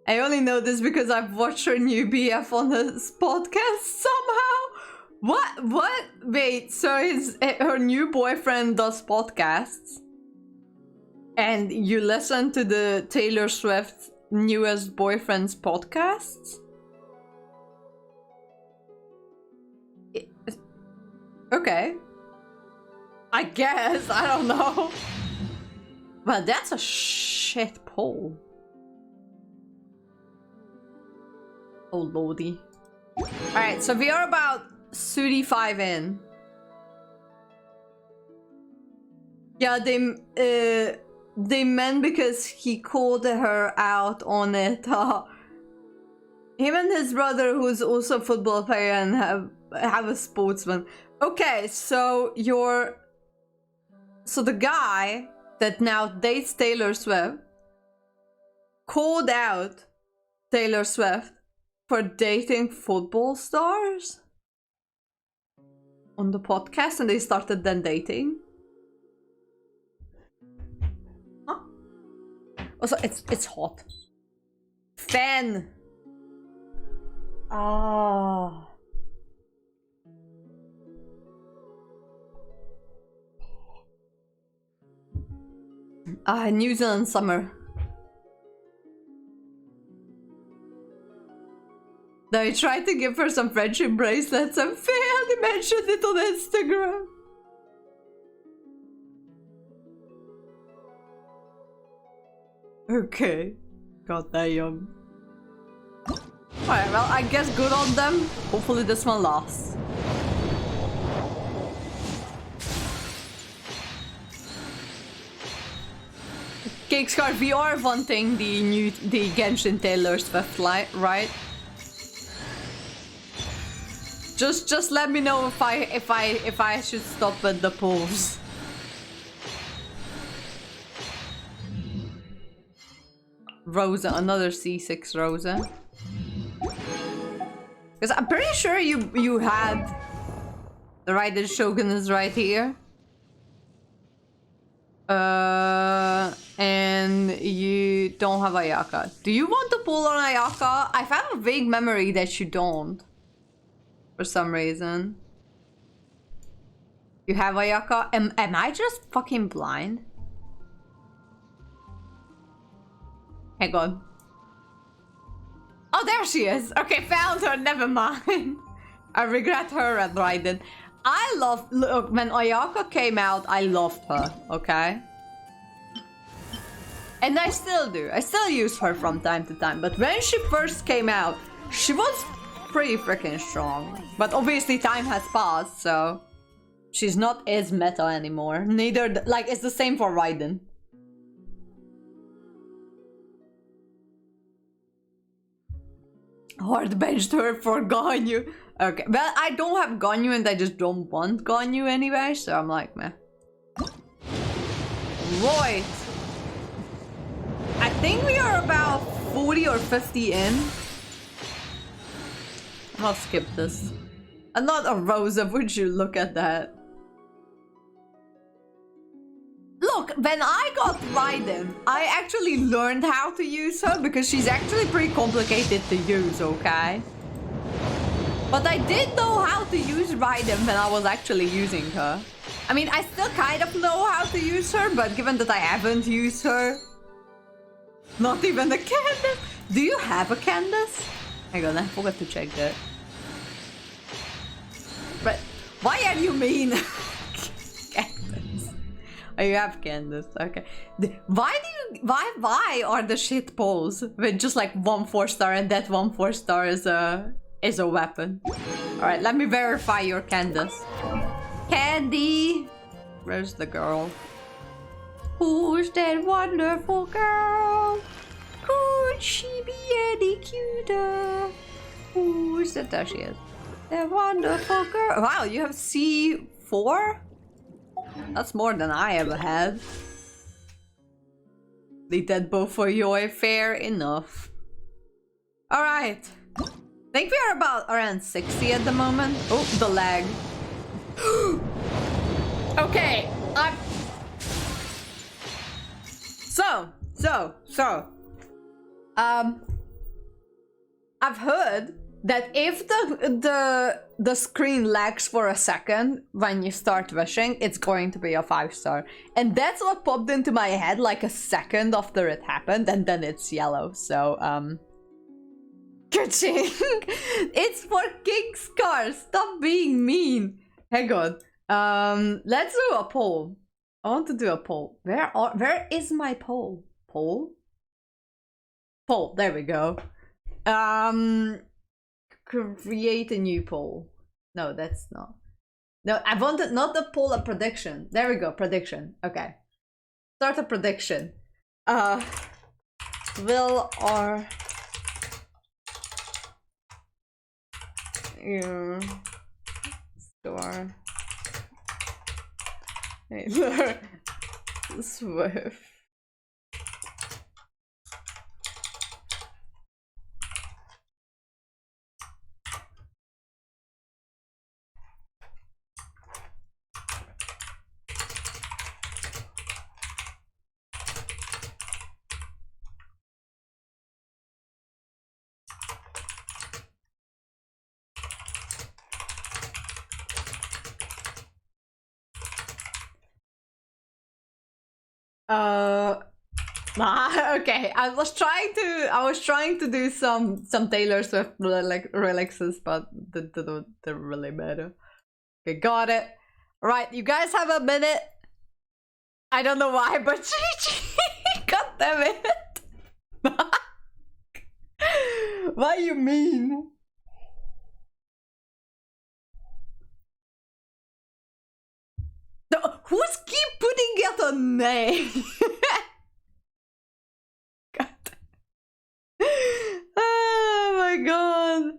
I only know this because I've watched her new BF on this podcast somehow. What? Wait, so her new boyfriend does podcasts? And you listen to the Taylor Swift newest boyfriend's podcasts? Okay. I guess, I don't know. Well, that's a shit poll. Oh lordy. Alright, so we are about 35 in. Yeah, they meant because he called her out on it. Him and his brother, who's also a football player and have a sportsman. Okay, so so the guy that now dates Taylor Swift called out Taylor Swift for dating football stars on the podcast, and they started then dating. Huh? Also, it's hot. Fan. Ah. New Zealand summer. They tried to give her some friendship bracelets and failed. They mentioned it on Instagram. Okay. God damn. Alright, well, I guess good on them. Hopefully this one lasts. Cakescard, we are wanting the Genshin Taylor Swift light, right? Just let me know if I should stop with the polls. Rosa, another C6 Rosa. Because I'm pretty sure you had the Raiden Shogun is right here. And you don't have Ayaka. Do you want to pull on Ayaka? I have a vague memory that you don't. For some reason. You have Ayaka? Am I just fucking blind? Hang on. Oh, there she is. Okay, found her. Never mind. I regret her at Raiden. Look, when Ayaka came out, I loved her, okay? And I still do. I still use her from time to time. But when she first came out, she was pretty freaking strong. But obviously time has passed, so she's not as meta anymore. Neither, like, it's the same for Raiden. Hard benched her for Ganyu. Okay, well, I don't have Ganyu and I just don't want Ganyu anyway, so I'm like, meh. Right. I think we are about 40 or 50 in. I'll skip this. Another Rosa, would you look at that? Look, when I got Raiden, I actually learned how to use her because she's actually pretty complicated to use, okay? But I did know how to use Raiden when I was actually using her. I mean, I still kind of know how to use her, but given that I haven't used her... Not even a Candace! Do you have a Candace? Hang on, I forgot to check that. But why are you mean? Candace. Oh, you have Candace, okay. Why are the shit polls with just like 1 4-star and that 1 4-star is a weapon? Alright, let me verify your Candace. Candy! Where's the girl? Who's that wonderful girl? Could she be any cuter? Who's that? There she is. That wonderful girl. Wow, you have C4? That's more than I ever had. Leave that both for your fair enough. Alright. I think we are about around 60 at the moment. Oh, the lag. Okay, I've heard that if the screen lags for a second when you start wishing, it's going to be a 5-star. And that's what popped into my head like a second after it happened, and then it's yellow, so, Ka-ching! It's for Kingscar! Stop being mean! Hang on. Let's do a poll. I want to do a poll. Where is my poll? Poll? Poll, there we go. Create a new poll. No, that's not. No, I wanted not a poll, a prediction. There we go, prediction. Okay. Start a prediction. Will our store Taylor Swift okay, I was trying to do some Taylor Swift like relaxes, but they're really better. Okay, got it. Right, you guys have a minute. I don't know why, but god damn it. What you mean? No, who's keep putting it on name? God. Oh my god.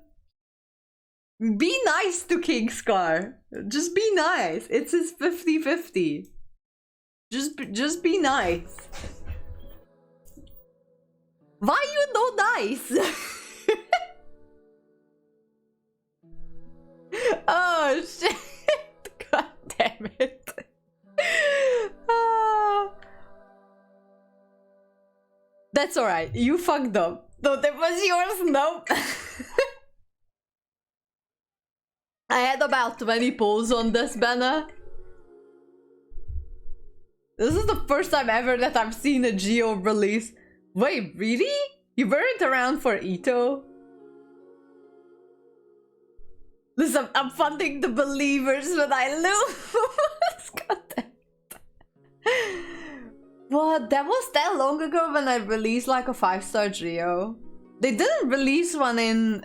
Be nice to King Scar. Just be nice. It's his 50-50. Just be nice. Why you no nice? Oh shit. God damn it. That's alright. You fucked up. No, that was yours. Nope. I had about 20 polls on this banner. This is the first time ever that I've seen a Geo release. Wait, really? You weren't around for Ito? Listen, I'm funding the believers when I lose. God damn it. What? That was that long ago when I released like a 5-star Geo. They didn't release one in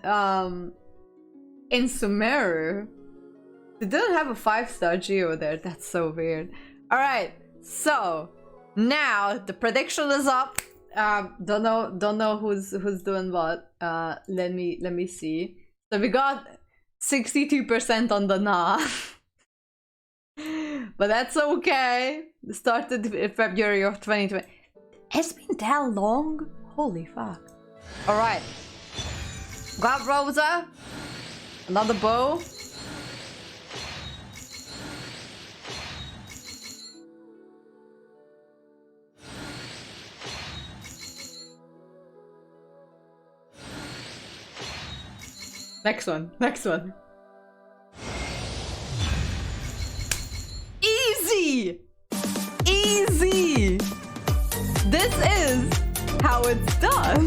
Sumeru. They didn't have a 5-star Geo there. That's so weird. Alright, so now the prediction is up. Don't know who's doing what. Let me see. So we got 62% on the nah. But that's okay. It started in February of 2020. It's been that long? Holy fuck. Alright. Got Rosa. Another bow. Next one. Easy! Easy! This is how it's done.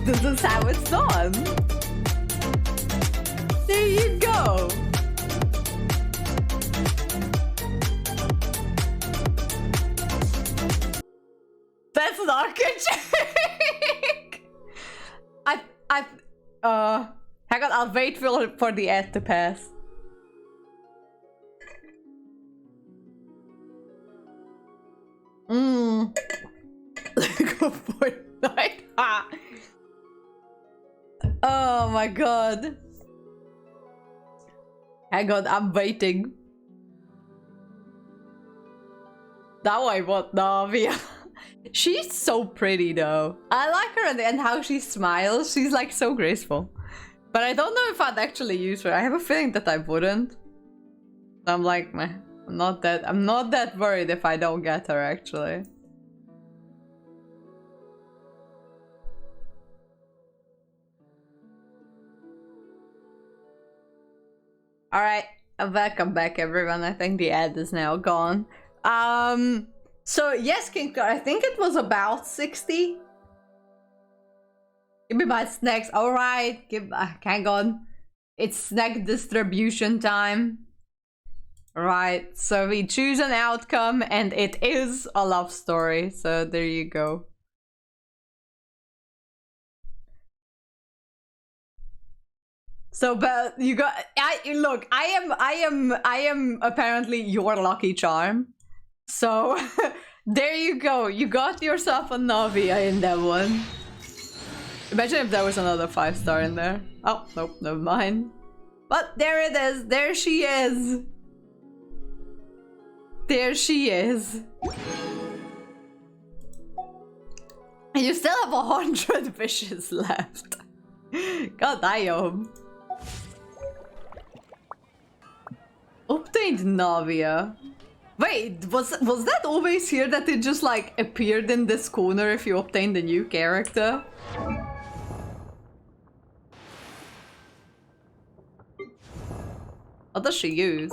This is how it's done. There you go. That's not good. Hang on, I'll wait for the ad to pass. Go Fortnite. Oh my god. Hang on, I'm waiting. Now I want Navia. She's so pretty though. I like her and how she smiles. She's like so graceful. But I don't know if I'd actually use her. I have a feeling that I wouldn't. I'm like, meh. I'm not that worried if I don't get her actually. Alright, welcome back everyone. I think the ad is now gone. So yes, King Car, I think it was about 60. Give me my snacks. Alright, hang on. It's snack distribution time. Right, so we choose an outcome and it is a love story. So there you go. So, but you got, look, I am apparently your lucky charm. So there you go. You got yourself a Navia in that one. Imagine if there was another 5-star in there. Oh, nope, never mind. But there it is. There she is. There she is. And you still have 100 wishes left. God damn. Obtained Navia. Wait, was that always here that it just like appeared in this corner if you obtained a new character? What does she use?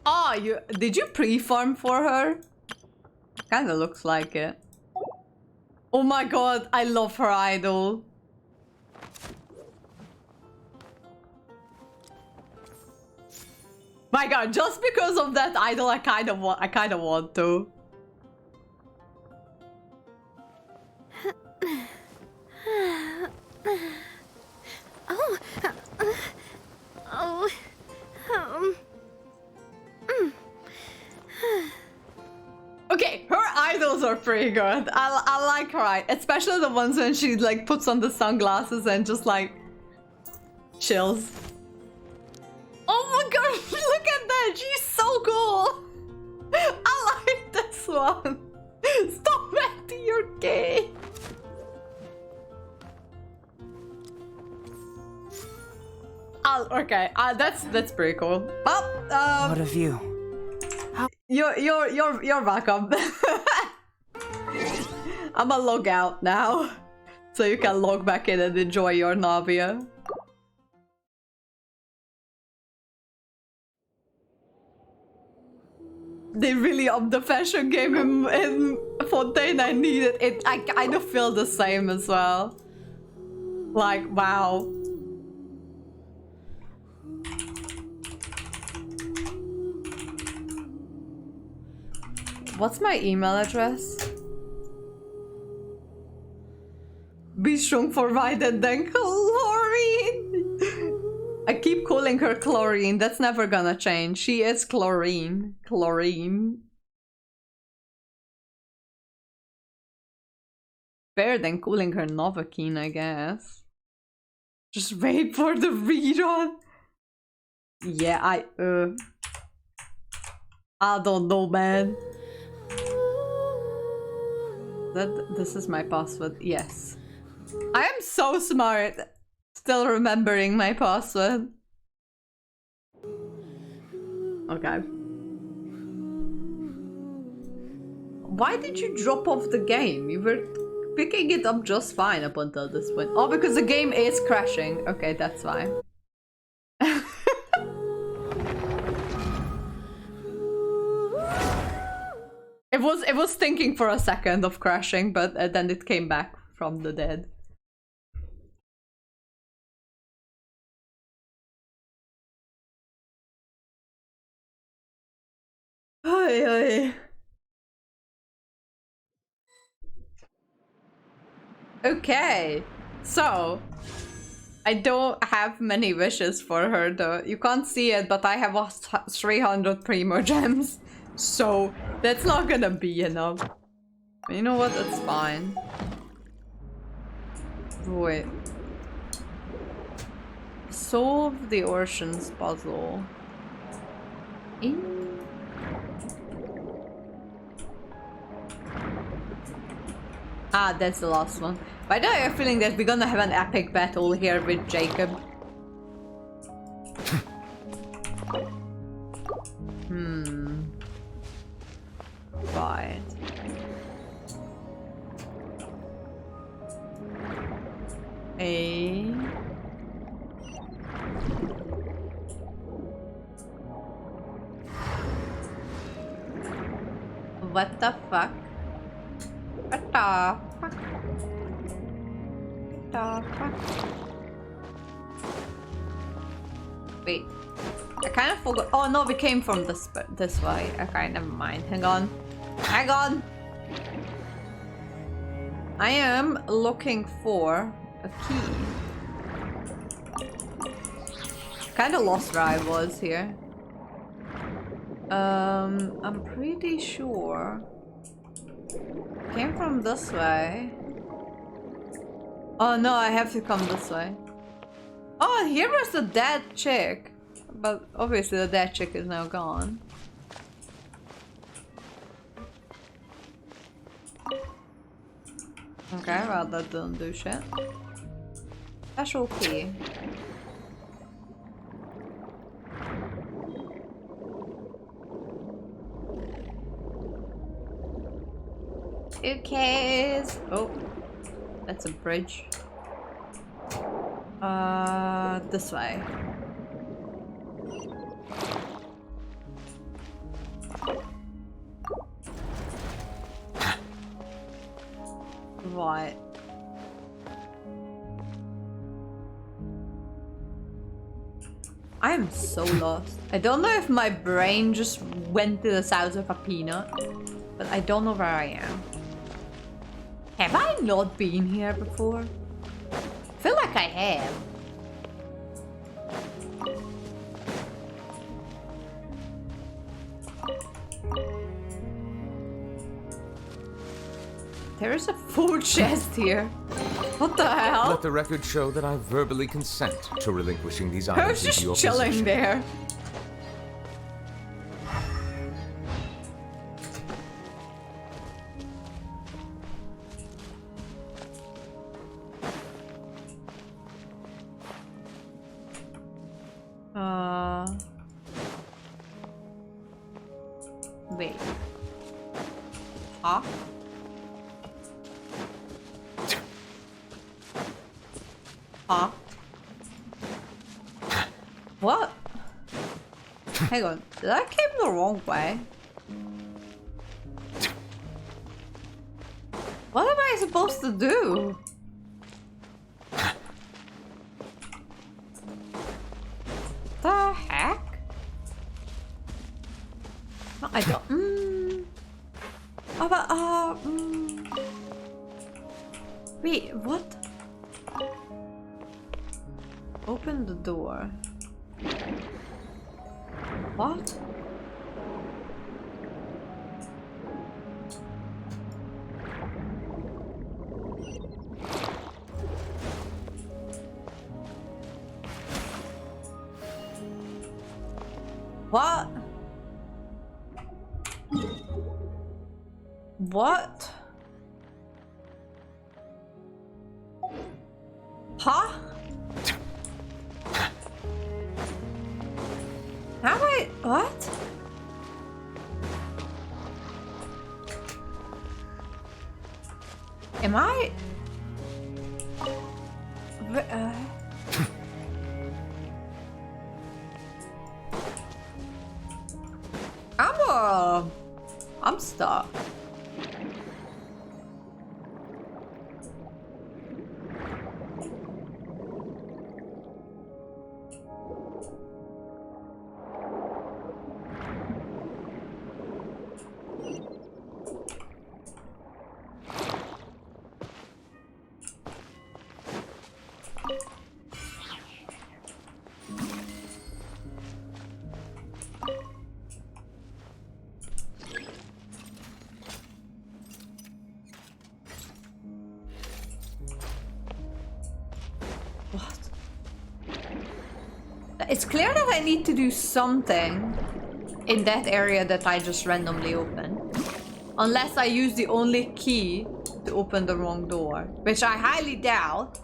Ah, did you pre-farm for her? Kinda looks like it. Oh my god, I love her idol. My god, just because of that idol, I kind of want to. Okay, her idols are pretty good. I like her, especially the ones when she like puts on the sunglasses and just like chills. Oh my god, look at that! She's so cool! I like this one! Stop acting, you're gay! Okay, that's pretty cool. Well, What of you? You're welcome. I'ma log out now, so you can log back in and enjoy your Navia. They really upped the fashion game in Fontaine. I need it. I kind of feel the same as well. Like, wow. What's my email address? Be strong for right and then chlorine. I keep calling her Chlorine. That's never gonna change. She is Chlorine. Chlorine. Better than calling her Novocaine, I guess. Just wait for the rerun. Yeah, I don't know, man. This is my password. Yes. I am so smart. Still remembering my password. Okay. Why did you drop off the game? You were picking it up just fine up until this point. Oh, because the game is crashing. Okay, that's fine. It was thinking for a second of crashing, but then it came back from the dead. Ay, ay. Okay, so I don't have many wishes for her though. You can't see it, but I have 300 Primo Gems, so that's not gonna be enough. You know what? That's fine. Wait. Solve the Oceans puzzle. Ah, that's the last one. But I have a feeling that we're gonna have an epic battle here with Jacob. Right. What the fuck? What the fuck? What the fuck? Wait. I kind of forgot. Oh no, we came from this way. Okay, never mind. Hang on. Hang on. I am looking for a key. Kind of lost where I was here. I'm pretty sure. Came from this way. Oh no, I have to come this way. Oh, here was the dead chick. But obviously the dead chick is now gone. Okay, well that doesn't do shit. Special key. Suitcase. Oh, that's a bridge. This way. What? I am so lost. I don't know if my brain just went to the size of a peanut, but I don't know where I am. Have I not been here before? I feel like I have. There is a full chest here. What the hell? Let the record show that I verbally consent to relinquishing these items Who's into your just chilling possession. there? Wait. Huh? Huh? What? Hang on, did I came the wrong way? What am I supposed to do? The heck? No, I don't. Oh, but, wait, what? Open the door. What? What? What? Huh? How am I? What? Am I? I'm stuck. It's clear that I need to do something in that area that I just randomly opened. Unless I use the only key to open the wrong door, which I highly doubt.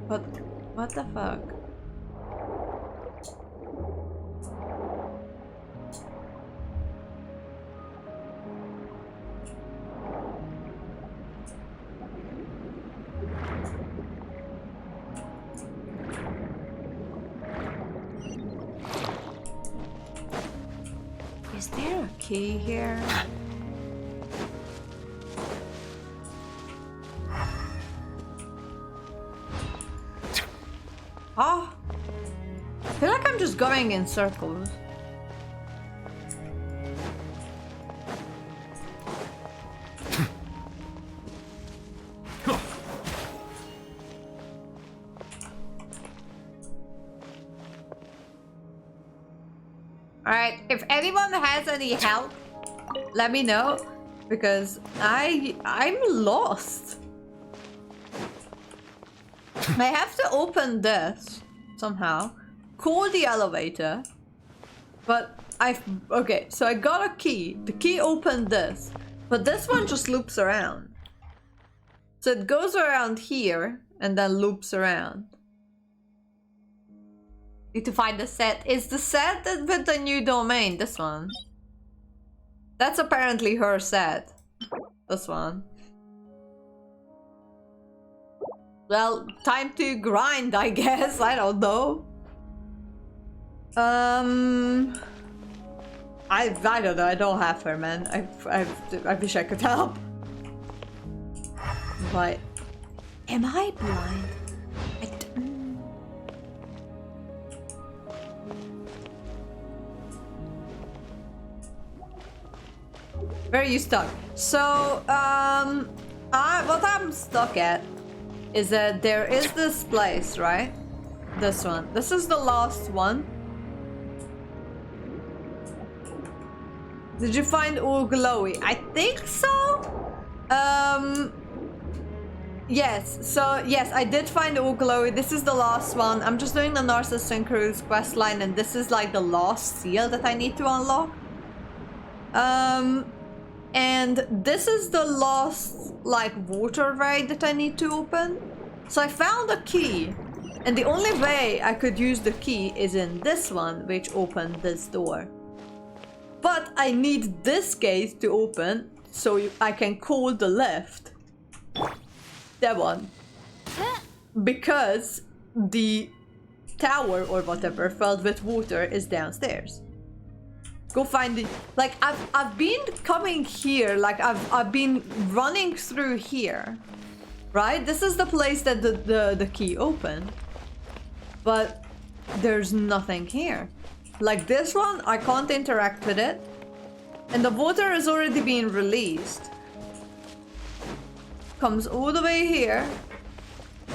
But what the fuck? Is there a key here? just going in circles. Alright, if anyone has any help, let me know, because I'm lost. I have to open this somehow, call the elevator, but okay, so I got a key. The key opened this, but this one just loops around. So it goes around here and then loops around. Need to find the set. Is the set with the new domain? This one. That's apparently her set. This one. Well, time to grind, I guess. I don't know. I don't know. I don't have her, man. I wish I could help. But am I blind? Where are you stuck? So, what I'm stuck at is that there is this place, right? This one. This is the last one. Did you find all glowy? I think so. Yes. So yes, I did find all glowy. This is the last one. I'm just doing the Narzissenkreuz questline, and this is like the last seal that I need to unlock. And this is the last, like, water raid that I need to open. So I found a key. And the only way I could use the key is in this one, which opened this door. But I need this gate to open, so I can call the lift. That one. Because the tower, or whatever, filled with water is downstairs. Go find it. Like, I've been coming here, like I've been running through here, right? This is the place that the key opened, but there's nothing here. Like this one, I can't interact with it, and the water is already being released. Comes all the way here,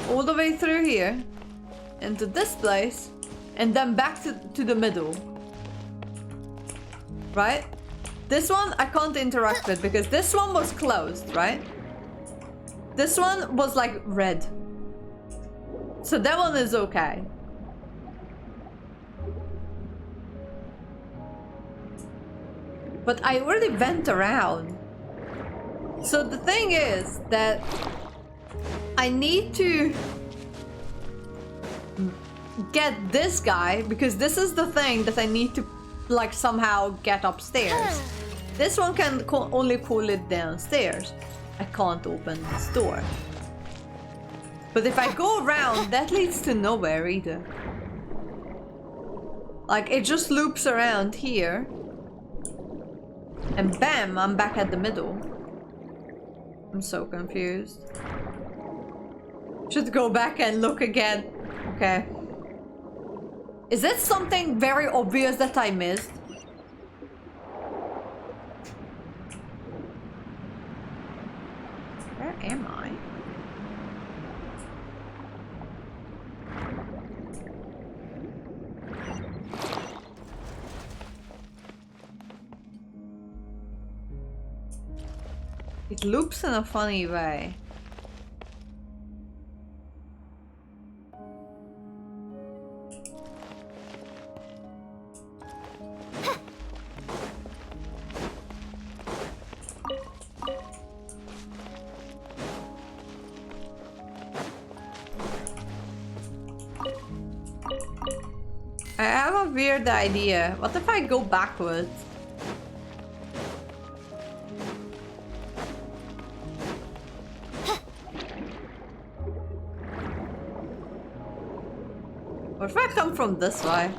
all the way through here, into this place, and then back to the middle. Right? This one I can't interact with because this one was closed, right? This one was like red. So that one is okay. But I already went around. So the thing is that I need to get this guy, because this is the thing that I need to, like, somehow get upstairs. This one can only pull it downstairs. I can't open this door. But if I go around, that leads to nowhere either. Like, it just loops around here. And bam, I'm back at the middle. I'm so confused. Should go back and look again. Okay. Is it something very obvious that I missed? Where am I? It loops in a funny way. I have a weird idea. What if I go backwards? What if I come from this way,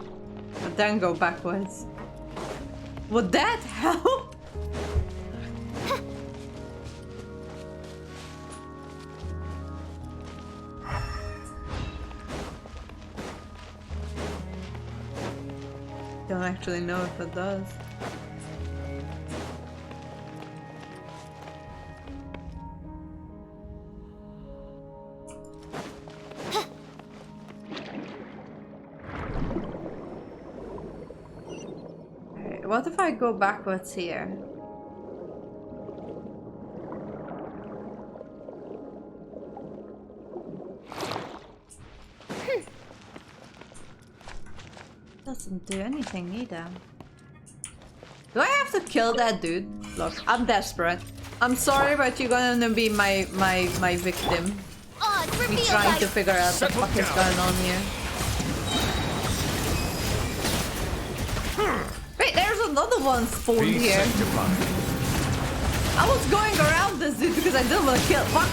but then go backwards? Would that help? don't actually know if it does. Okay, what if I go backwards here? Doesn't do anything either. Do I have to kill that dude? Look, I'm desperate. I'm sorry, but you're gonna be my victim. Me trying to figure out what the fuck is going on here. Wait, there's another one spawned here. I was going around this dude because I didn't want to kill. Fuck!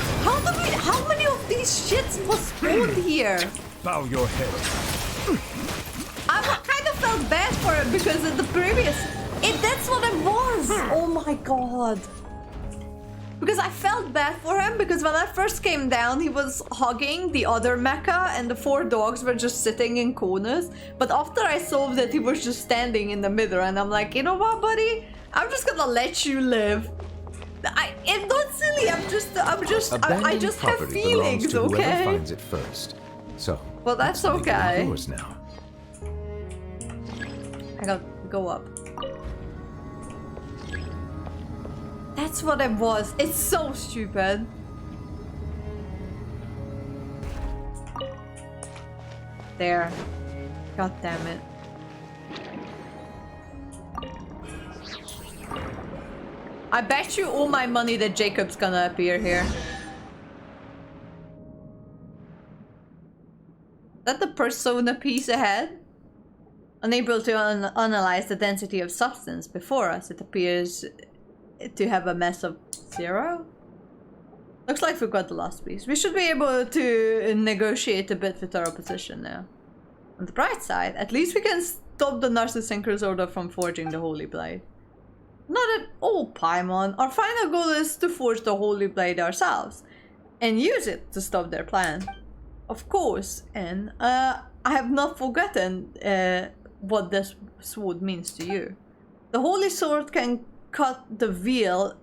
How many of these shits was spawned here? Bow your head. I kind of felt bad for it because in the previous... that's what it was! Oh my god. Because I felt bad for him because when I first came down, he was hugging the other mecha and the 4 dogs were just sitting in corners. But after I solved it, he was just standing in the middle and I'm like, you know what, buddy? I'm just gonna let you live. It's not silly, I just have feelings, to okay? Whoever finds it first. So, well, that's it's legally okay. yours now. I gotta go up. That's what it was. It's so stupid. There. God damn it. I bet you all my money that Jacob's gonna appear here. Is that the persona piece ahead? Unable to analyze the density of substance before us, it appears to have a mass of 0. Looks like we've got the last piece. We should be able to negotiate a bit with our opposition now. On the bright side, at least we can stop the Narzissenkreuz order from forging the Holy Blade. Not at all, Paimon. Our final goal is to forge the Holy Blade ourselves and use it to stop their plan. Of course, and I have not forgotten what this sword means to you. The Holy Sword can cut the veil.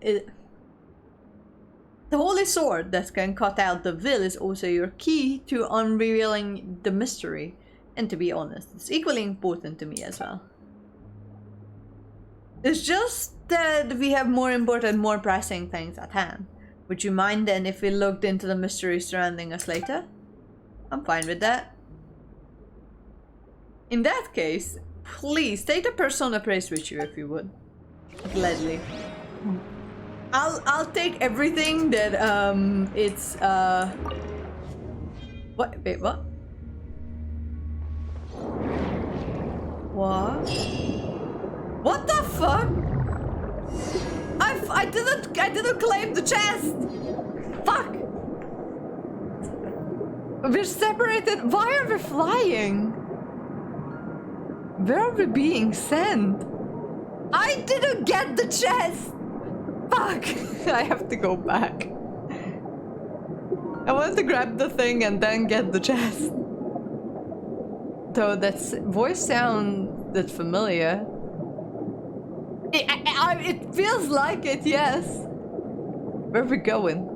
The Holy Sword that can cut out the veil is also your key to unrevealing the mystery. And to be honest, it's equally important to me as well. It's just that we have more important, more pressing things at hand. Would you mind then if we looked into the mystery surrounding us later? I'm fine with that. In that case, please take the persona praise with you if you would. Gladly. I'll take everything that it's what? Wait, what? What? What the fuck? I didn't claim the chest. Fuck. We're separated. Why are we flying? Where are we being sent? I didn't get the chest. Fuck. I have to go back. I wanted to grab the thing and then get the chest. Though that voice sounded familiar. It feels like it, yes. Where are we going?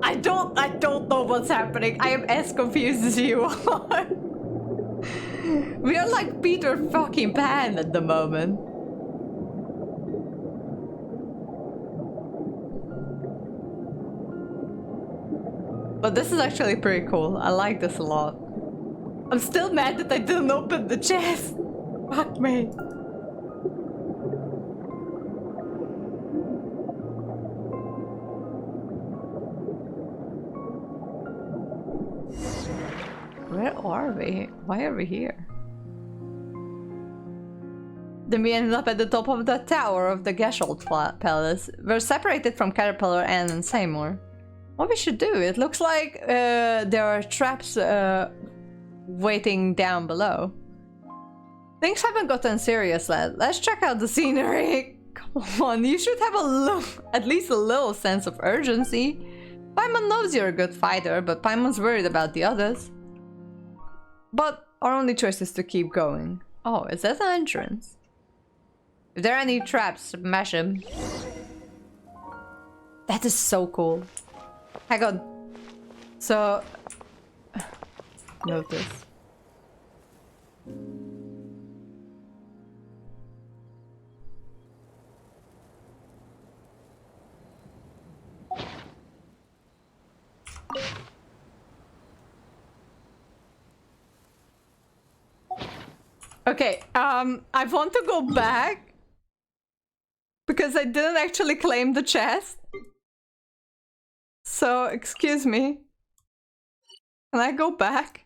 I don't know what's happening. I am as confused as you are. We are like Peter fucking Pan at the moment. But this is actually pretty cool. I like this a lot. I'm still mad that I didn't open the chest. Fuck me. Where are we? Why are we here? Then we ended up at the top of the tower of the Geshold Palace. We're separated from Caterpillar, Anne, and Seymour. What we should do? It looks like there are traps waiting down below. Things haven't gotten serious, lad. Let's check out the scenery. Come on, you should have at least a little sense of urgency. Paimon knows you're a good fighter, but Paimon's worried about the others. But our only choice is to keep going. Oh, is that an entrance? If there are any traps, smash them. That is so cool. Hang on. So... Notice. Okay, I want to go back because I didn't actually claim the chest. So, excuse me. Can I go back?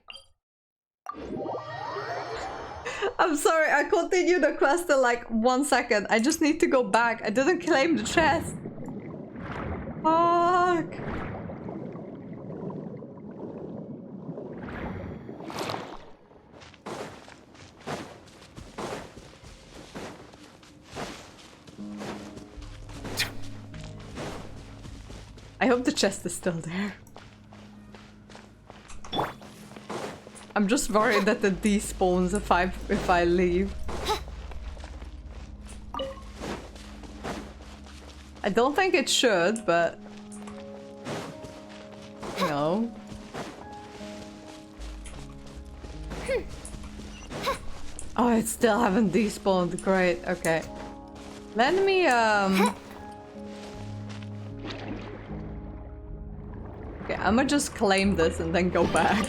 I'm sorry, I continued the quest in like 1 second. I just need to go back. I didn't claim the chest. Fuck. I hope the chest is still there. I'm just worried that it despawns if I leave. I don't think it should, but no. Oh, it still haven't despawned. Great. Okay. Let me Okay, I'ma just claim this and then go back.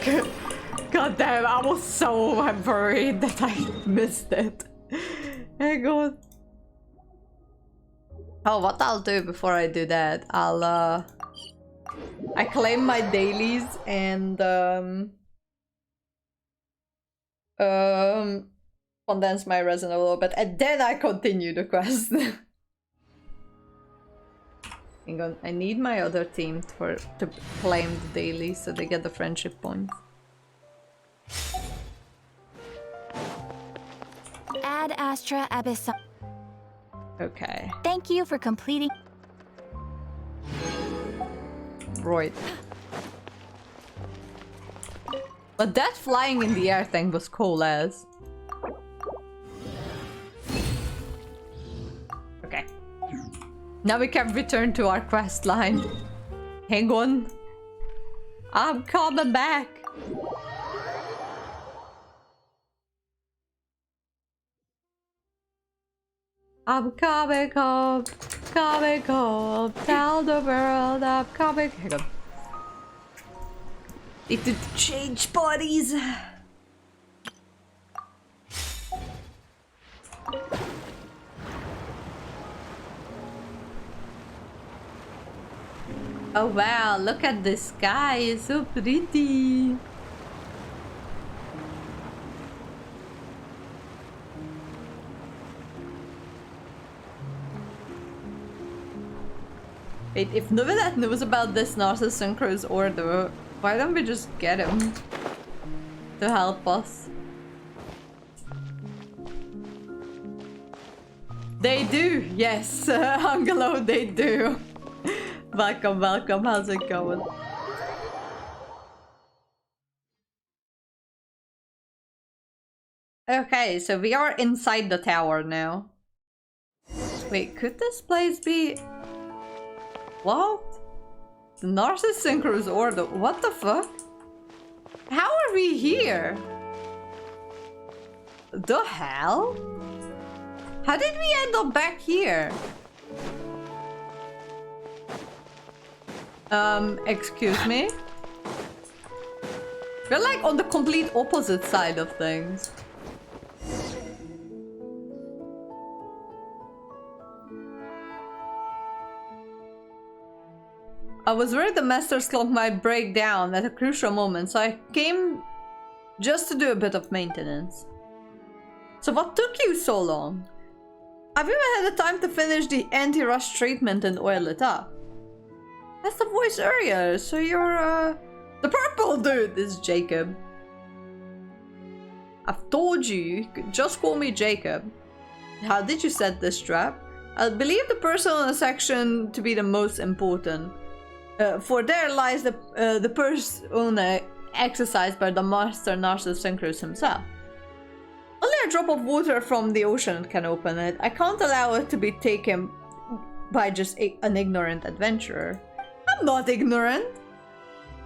God damn, I was so worried that I missed it. Hang on. Oh, what I'll do before I do that, I claim my dailies and condense my resin a little bit, and then I continue the quest. Hang on, I need my other team to claim the daily so they get the friendship points. Ad Astra Abyss. Okay. Thank you for completing. Right. But that flying in the air thing was cool as. Okay. Now we can return to our quest line. Hang on. I'm coming back. I'm coming home, tell the world I'm coming. Hang on. Need to change bodies. Oh wow, look at the sky, it's so pretty. Wait, if Novelet knows about this Narzissenkreuz order, why don't we just get him to help us? They do, yes, Angelo, they do. Welcome, welcome, how's it going? Okay, so we are inside the tower now. Wait, could this place be... What? The Narzissenkreuz order, what the fuck? How are we here? The hell? How did we end up back here? Excuse me? We're like on the complete opposite side of things. I was worried the master's clock might break down at a crucial moment, so I came just to do a bit of maintenance. So what took you so long? I've even had the time to finish the anti-rust treatment and oil it up. That's the voice earlier, so you're, the purple dude is Jacob. I've told you, you could just call me Jacob. How did you set this trap? I believe the personal section to be the most important. For there lies the persona exercised by the master Narzissenkreuz himself. Earlier drop of water from the ocean can open it. I can't allow it to be taken by just an ignorant adventurer. I'm not ignorant.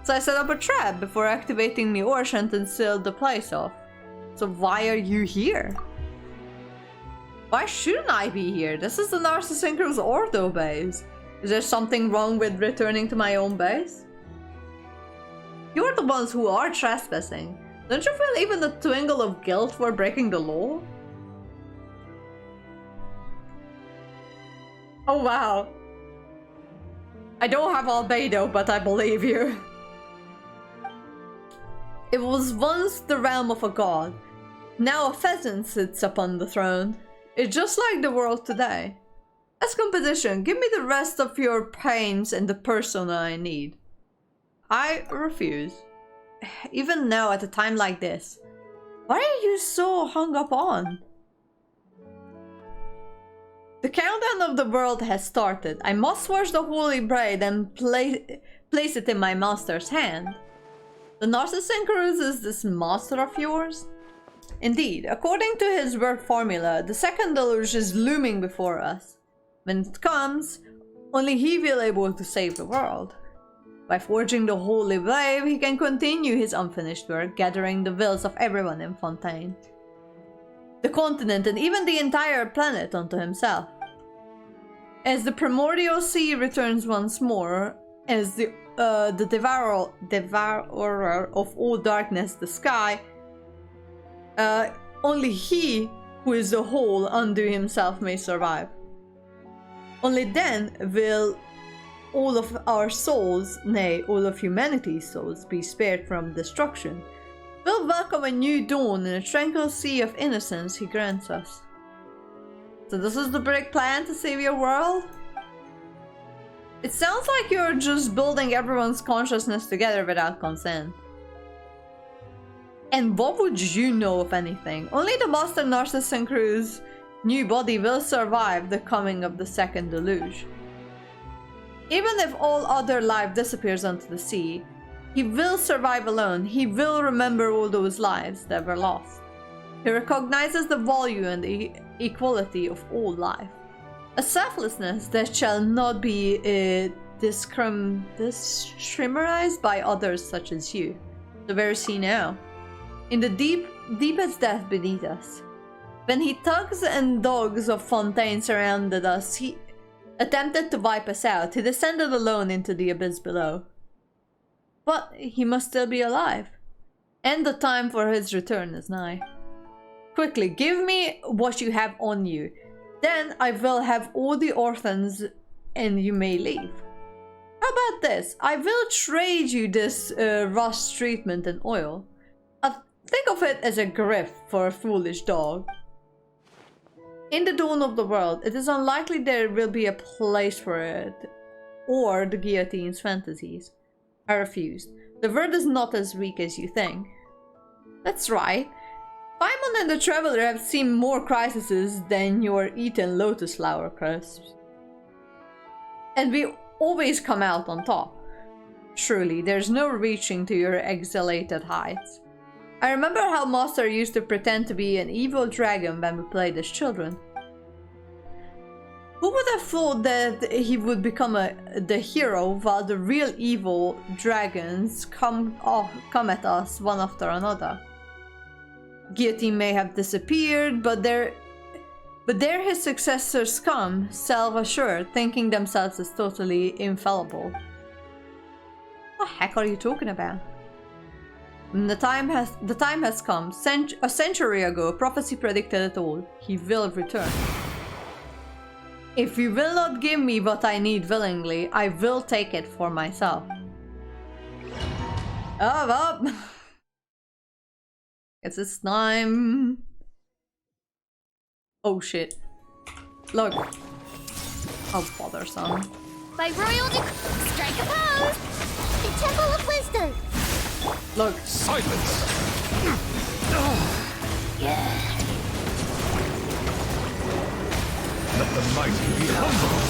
So I set up a trap before activating the ocean and sealed the place off. So why are you here? Why shouldn't I be here? This is the Narzissenkreuz Ordo base. Is there something wrong with returning to my own base? You're the ones who are trespassing. Don't you feel even a twinkle of guilt for breaking the law? Oh wow. I don't have albedo, but I believe you. It was once the realm of a god. Now a pheasant sits upon the throne. It's just like the world today. As competition, give me the rest of your pains and the persona I need. I refuse. Even now, at a time like this. What are you so hung up on? The countdown of the world has started. I must wash the holy braid and place it in my master's hand. The Narzissenkreuz is this master of yours? Indeed, according to his word formula, the second deluge is looming before us. When it comes, only he will be able to save the world. By forging the holy blade, he can continue his unfinished work, gathering the wills of everyone in Fontaine, the continent, and even the entire planet onto himself. As the primordial sea returns once more, as the devourer of all darkness, the sky, only he who is the whole unto himself may survive. Only then will all of our souls, nay, all of humanity's souls, be spared from destruction. We'll welcome a new dawn in a tranquil sea of innocence he grants us. So this is the big plan to save your world? It sounds like you're just building everyone's consciousness together without consent. And what would you know of anything? Only the Master Narzissenkreuz's new body will survive the coming of the second deluge. Even if all other life disappears onto the sea, he will survive alone. He will remember all those lives that were lost. He recognizes the value and the equality of all life. A selflessness that shall not be discriminated by others such as you. The very sea now. In the deepest depth beneath us. When he tugs and dogs of Fontaine surrounded us, he attempted to wipe us out. He descended alone into the abyss below. But he must still be alive. And the time for his return is nigh. Quickly, give me what you have on you. Then I will have all the orphans and you may leave. How about this? I will trade you this rust treatment and oil. Think of it as a gift for a foolish dog. In the dawn of the world, it is unlikely there will be a place for it, or the guillotine's fantasies. I refused. The word is not as weak as you think. That's right. Paimon and the Traveler have seen more crises than your eaten lotus flower crisps. And we always come out on top. Surely, there's no reaching to your exhalated heights. I remember how Master used to pretend to be an evil dragon when we played as children. Who would have thought that he would become the hero while the real evil dragons come at us one after another? Guillotine may have disappeared, but there his successors come, self-assured, thinking themselves as totally infallible. What the heck are you talking about? The time has come. A century ago, prophecy predicted it all. He will return. If you will not give me what I need willingly, I will take it for myself. Up! Guess it's time. Oh shit. Look. How bothersome. By royal strike a pose! The Temple of Wisdom! Look. Silence! Let the mighty be humble!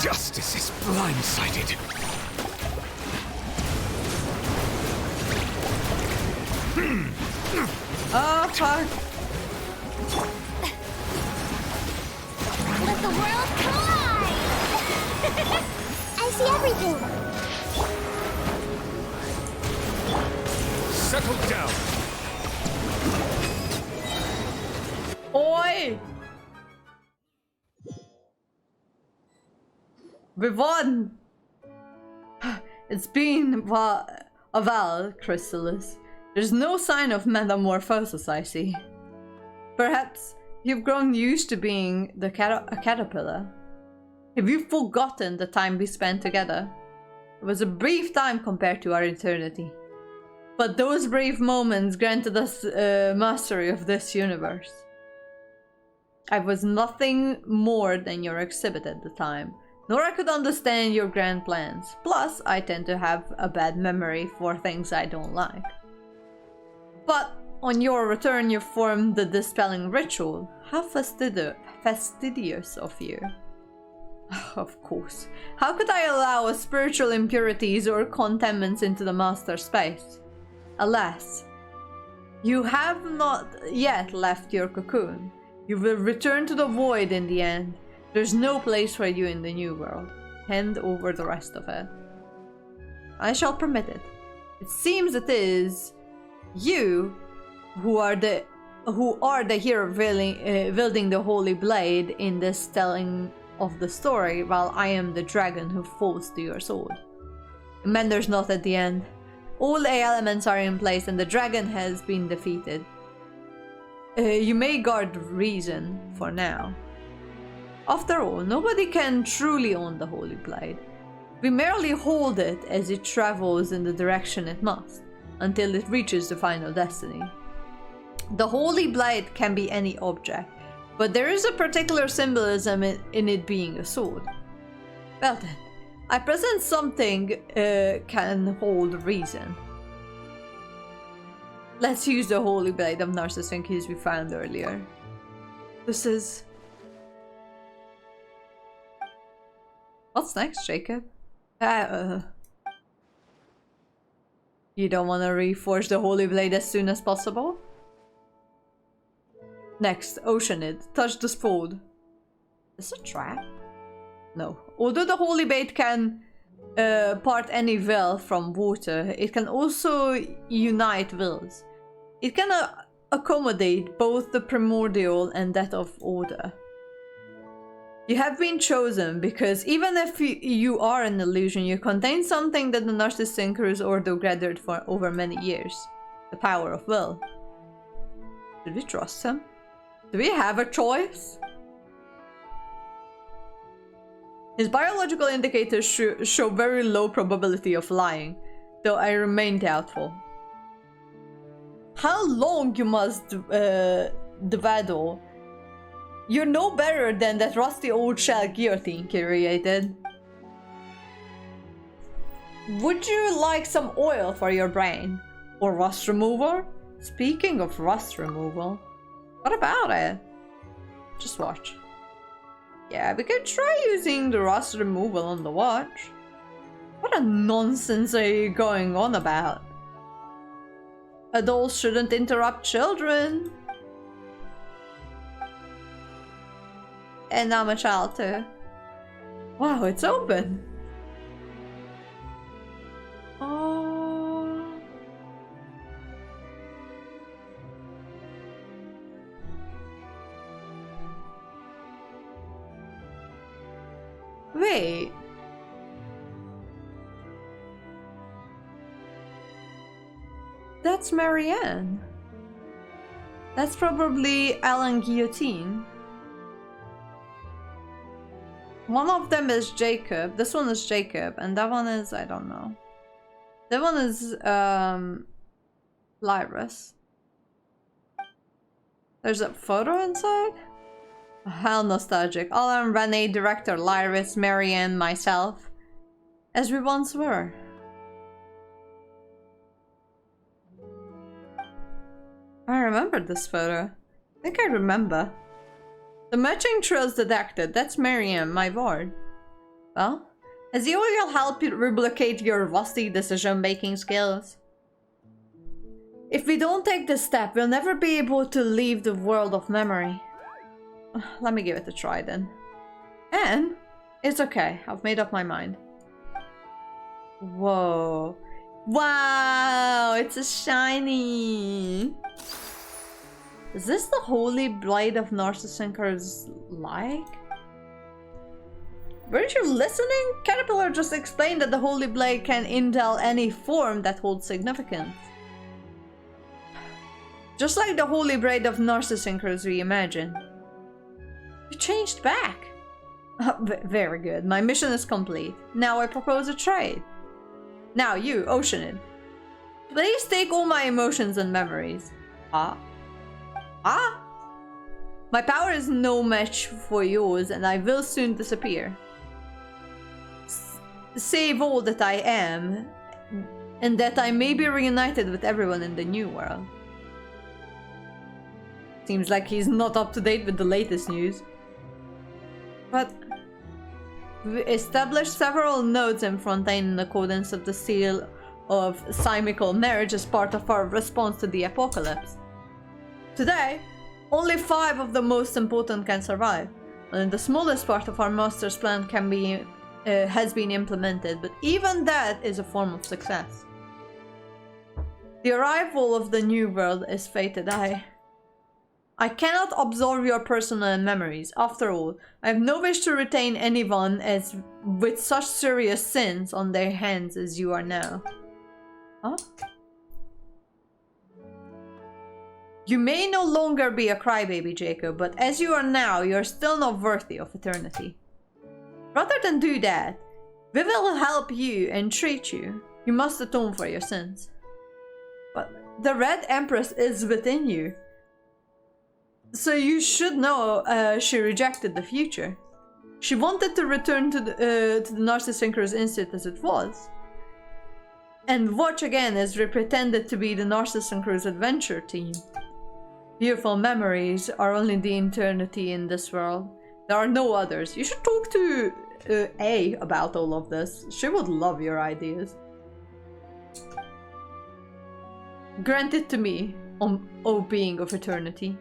Justice is blindsided. Oh, fuck. Let the world collide! I see everything. Settle down. Oi! We won! It's been a while, Chrysalis. There's no sign of metamorphosis, I see. Perhaps you've grown used to being a caterpillar. Have you forgotten the time we spent together? It was a brief time compared to our eternity. But those brief moments granted us mastery of this universe. I was nothing more than your exhibit at the time, nor I could understand your grand plans. Plus, I tend to have a bad memory for things I don't like. But on your return, you formed the dispelling ritual. How fastidious of you. Of course. How could I allow spiritual impurities or contaminants into the master space? Alas, you have not yet left your cocoon. You will return to the void in the end. There's no place for you in the new world. Hand over the rest of it. I shall permit it. It seems it is you who are the hero wielding the holy blade in this telling of the story, while I am the dragon who falls to your sword. Mender's not at the end. All the elements are in place and the dragon has been defeated. You may guard reason for now. After all, nobody can truly own the Holy Blade. We merely hold it as it travels in the direction it must, until it reaches the final destiny. The Holy Blade can be any object, but there is a particular symbolism in it being a sword. Well then, I present something can hold reason. Let's use the Holy Blade of Narzissenkreuz we found earlier. This is... What's next, Jacob? You don't want to reforge the Holy Blade as soon as possible? Next, Oceanid. Touch the sword. Is this a trap? No. Although the Holy Blade can part any will from water, it can also unite wills. It can accommodate both the primordial and that of order. You have been chosen because even if you are an illusion, you contain something that the Narzissenkreuz Ordo gathered for over many years. The power of will. Should we trust him? Do we have a choice? His biological indicators show very low probability of lying, though I remain doubtful. How long you must dawdle? You're no better than that rusty old shell guillotine created. Would you like some oil for your brain? Or rust remover? Speaking of rust removal, what about it? Just watch. Yeah, we could try using the rust removal on the watch. What a nonsense are you going on about? Adults shouldn't interrupt children. And I'm a child too. Wow, it's open. Oh. Wait. That's Marianne. That's probably Alan Guillotine. One of them is Jacob. This one is Jacob, and that one is, I don't know. That one is Lyris. There's a photo inside? How nostalgic. Alan, Renee, director, Lyris, Marianne, myself. As we once were. I remember this photo. I think I remember. The matching trails detected. That's Marianne, my ward. Well, has the oil helped you replicate your rusty decision-making skills? If we don't take this step, we'll never be able to leave the world of memory. Let me give it a try then. And it's okay, I've made up my mind. Whoa. Wow, it's a shiny. Is this the holy blade of Narzissenkreuz like? Weren't you listening? Caterpillar just explained that the holy blade can indel any form that holds significance. Just like the holy blade of Narzissenkreuz we imagine. You changed back. Very good. My mission is complete. Now I propose a trade. Now you, Oceanid. Please take all my emotions and memories. Ah? My power is no match for yours and I will soon disappear. Save all that I am, and that I may be reunited with everyone in the new world. Seems like he's not up to date with the latest news. But we established several nodes in Fontaine in accordance with the seal of Simical marriage as part of our response to the apocalypse. Today, only 5 of the most important can survive, and the smallest part of our master's plan can be has been implemented, but even that is a form of success. The arrival of the new world is fated. I cannot absorb your personal memories. After all, I have no wish to retain anyone as with such serious sins on their hands as you are now. Huh? You may no longer be a crybaby, Jacob, but as you are now, you are still not worthy of eternity. Rather than do that, we will help you and treat you. You must atone for your sins. But the Red Empress is within you. So you should know she rejected the future. She wanted to return to the Narzissenkreuz Institute as it was. And watch again as we pretended to be the Narzissenkreuz adventure team. Beautiful memories are only the eternity in this world. There are no others. You should talk to A about all of this. She would love your ideas. Grant it to me, O being of eternity.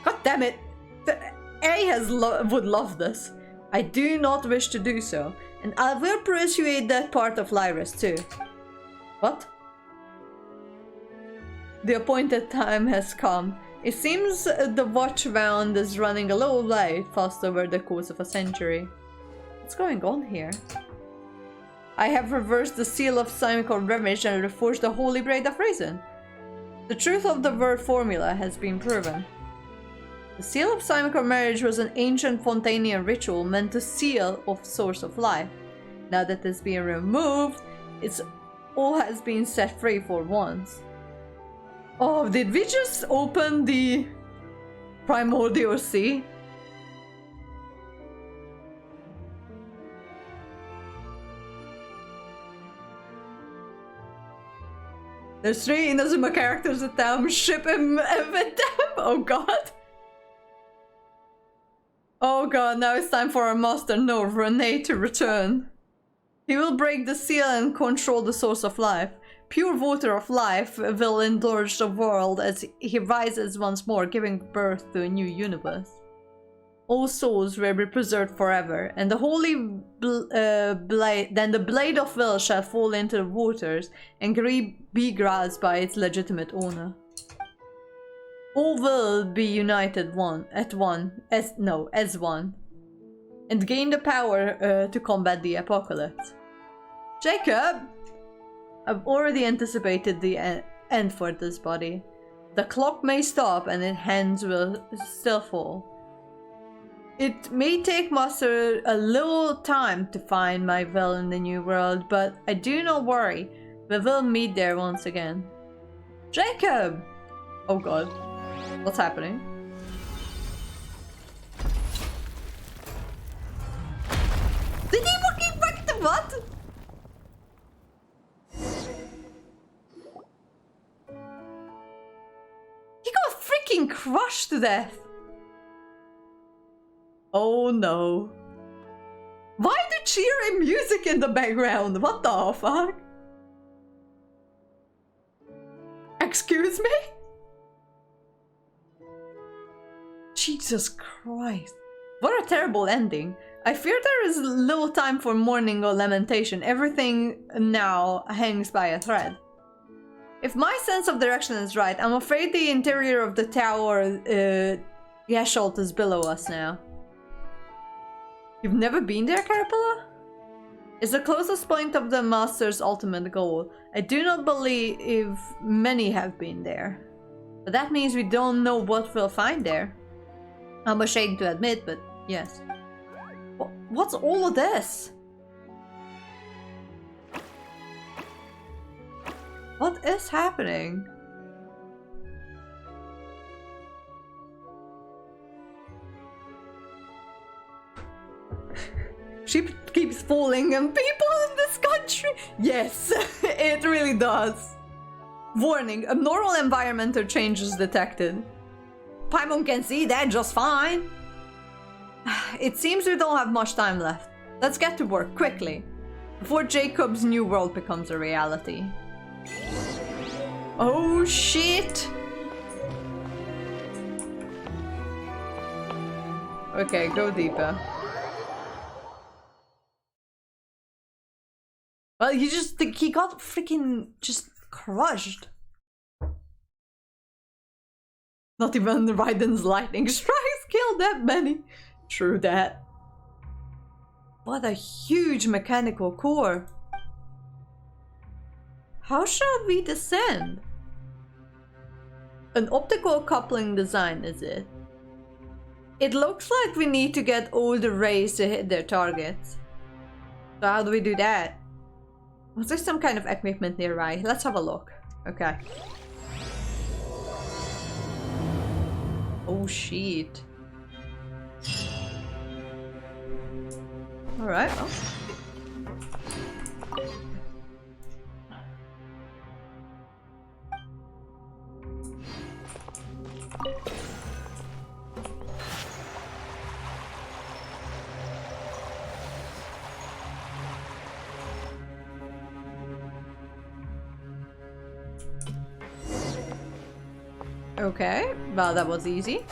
God damn it! A would love this. I do not wish to do so, and I will persuade that part of Lyris too. What? The appointed time has come. It seems the watch round is running a little late, fast over the course of a century. What's going on here? I have reversed the seal of Simical revenge and reforged the holy blade of reason. The truth of the word formula has been proven. The seal of Simical marriage was an ancient Fontanian ritual meant to seal of source of life. Now that it's been removed, it's all has been set free for once. Oh, did we just open the Primordial Sea? There's 3 Inazuma characters at them. Ship him with them. Oh god. Oh god, now it's time for our master Nov, Renee, to return. He will break the seal and control the source of life. Pure water of life will indulge the world as he rises once more, giving birth to a new universe. All souls will be preserved forever, and the holy blade, then the blade of will shall fall into the waters and be grasped by its legitimate owner. All will be united as one, and gain the power to combat the apocalypse. Jacob! I've already anticipated the end for this body. The clock may stop and its hands will still fall. It may take Master a little time to find my will in the new world, but I do not worry. We will meet there once again. Jacob! Oh god. What's happening? Did he fucking break the what? He got freaking crushed to death. Oh no. Why the cheery music in the background? What the fuck? Excuse me? Jesus Christ. What a terrible ending. I fear there is little time for mourning or lamentation. Everything now hangs by a thread. If my sense of direction is right, I'm afraid the interior of the tower, Yasholt is below us now. You've never been there, Carapella? It's the closest point of the Master's ultimate goal. I do not believe many have been there. But that means we don't know what we'll find there. I'm ashamed to admit, but yes. What's all of this? What is happening? She keeps falling and people in this country. Yes, it really does. Warning, abnormal environmental changes detected. Paimon can see that just fine. It seems we don't have much time left. Let's get to work quickly, before Jacob's new world becomes a reality. Oh shit! Okay, go deeper. Well, he got freaking just crushed. Not even Raiden's lightning strikes killed that many. True that. What a huge mechanical core. How shall we descend? An optical coupling design, is it? It looks like we need to get all the rays to hit their targets. So how do we do that? Was there some kind of equipment nearby? Let's have a look. Okay. Oh shit. Alright, well. Okay, well that was easy.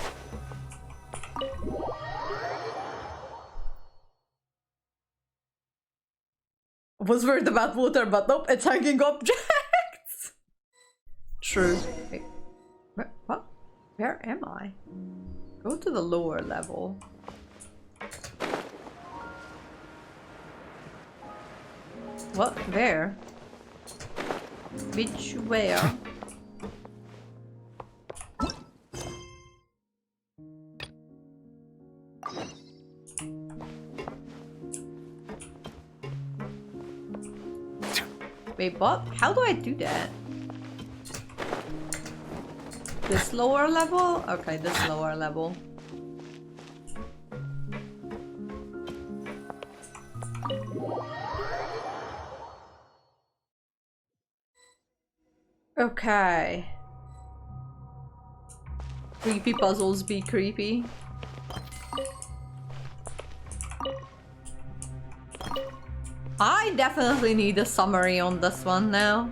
I was worried about water, but nope, it's hanging objects! True. Wait, what? Where am I? Go to the lower level. What? Where? Which where? Wait, what? How do I do that? This lower level? Okay, this lower level. Okay. Creepy puzzles be creepy. I definitely need a summary on this one now.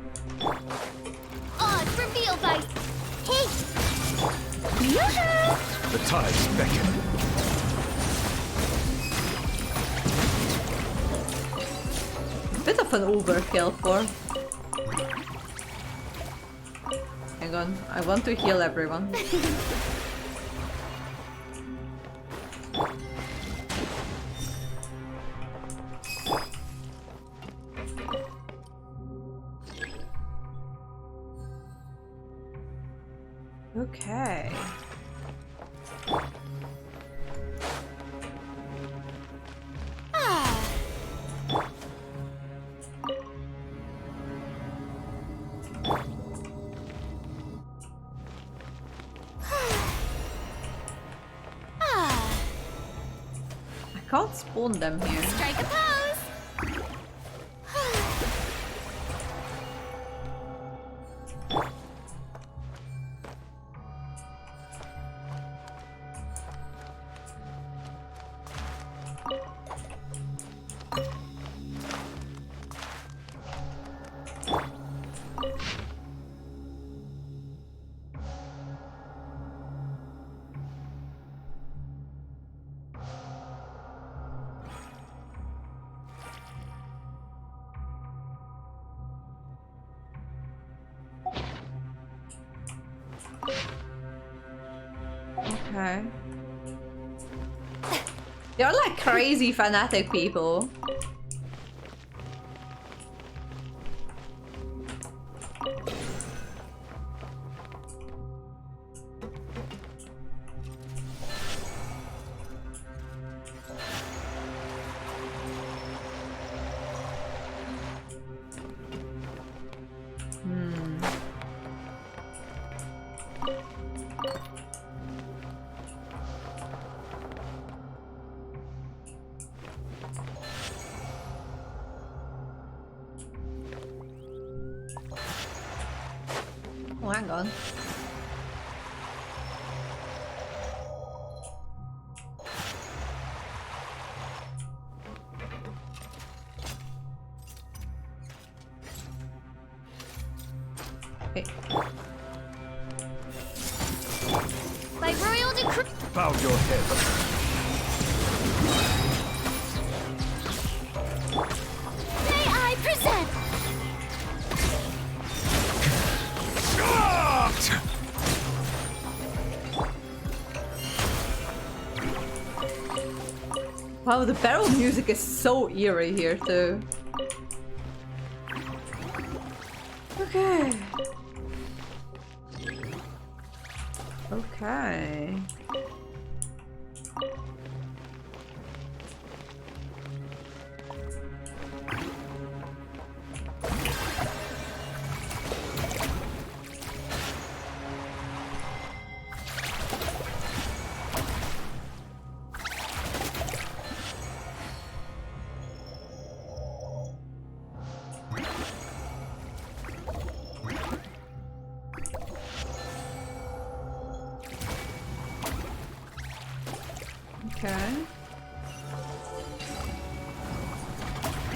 Odds revealed by haste. The tides beckon. Bit of an overkill for. Hang on, I want to heal everyone. Okay. I can't spawn them here. Strike a pose. They're like crazy fanatic people. Oh, hang on. Okay. By royal decree. Bow your head. May I present? Wow, the barrel music is so eerie here too. Okay. Okay. Okay.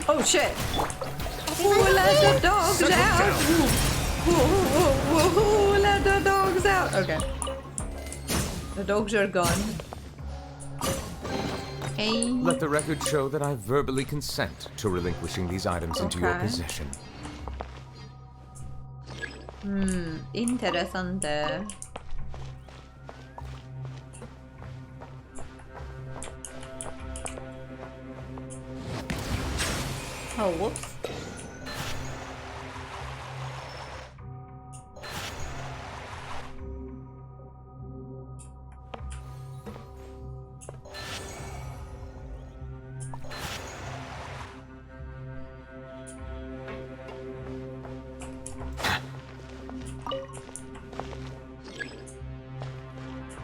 Oh shit! Ooh, let the dogs out! Ooh, let the dogs out! Okay. The dogs are gone. Hey. Let the record show that I verbally consent to relinquishing these items into your Okay. possession. Interessante. Oh, whoops.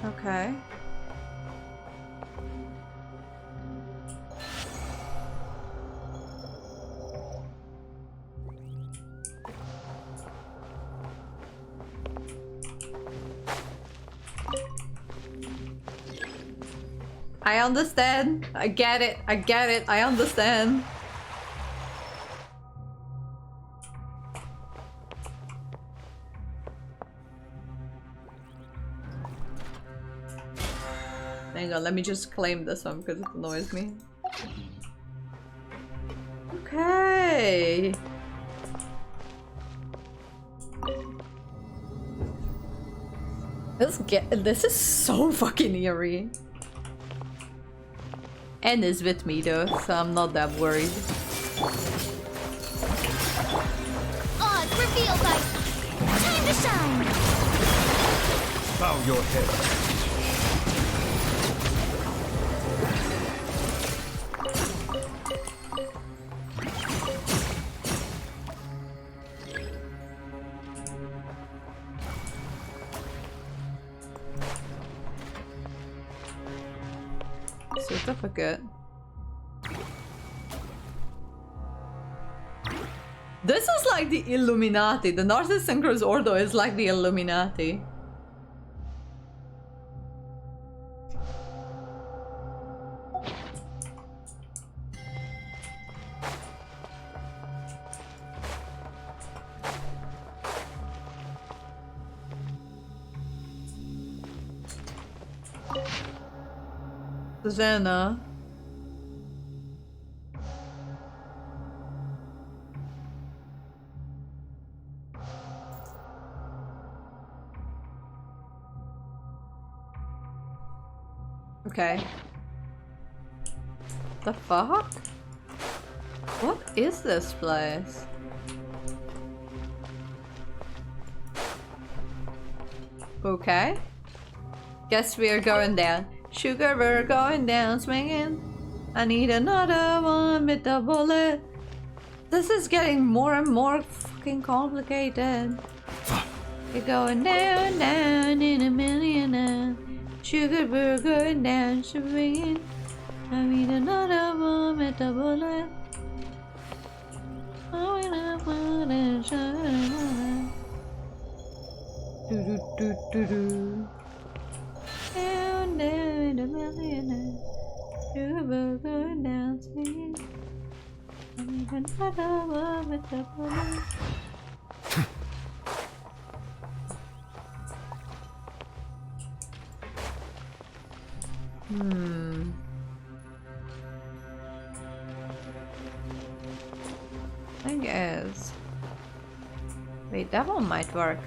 Okay. I understand. I get it. I get it. I understand. Hang on, let me just claim this one because it annoys me. Okay. This is so fucking eerie. N is with me though, so I'm not that worried. Odds revealed by time to shine. Bow your head. Certificate. This is like the Illuminati. The Narzissenkreuz Ordo is like the Illuminati. Susanna. Okay. The fuck? What is this place? Okay. Guess we are going down. Sugar, we're going down swinging. I need another one with the bullet. This is getting more and more fucking complicated. You're going down, down in a million now. Sugar, we're going down swinging. I need another one with the bullet. Do do do do do. Down, down, a millionaire. Sugar going down, singing. I need another one with the bullet. I guess. Wait, that one might work.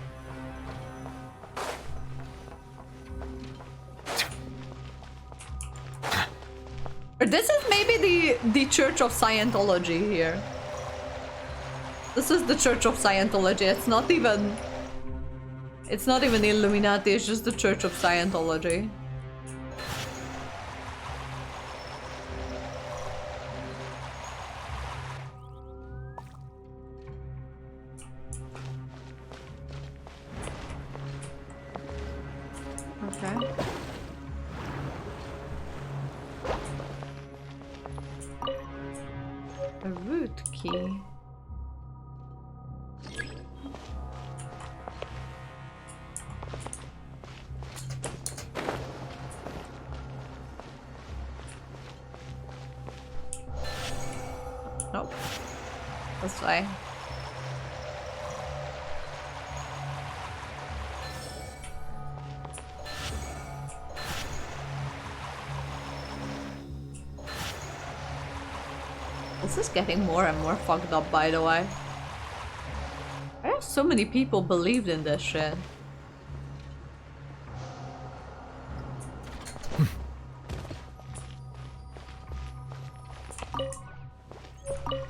Or this is maybe the Church of Scientology here. This is the Church of Scientology. It's not even the Illuminati, it's just the Church of Scientology. Okay. A root key. Nope. This way. This is getting more and more fucked up, by the way. Why have so many people believed in this shit?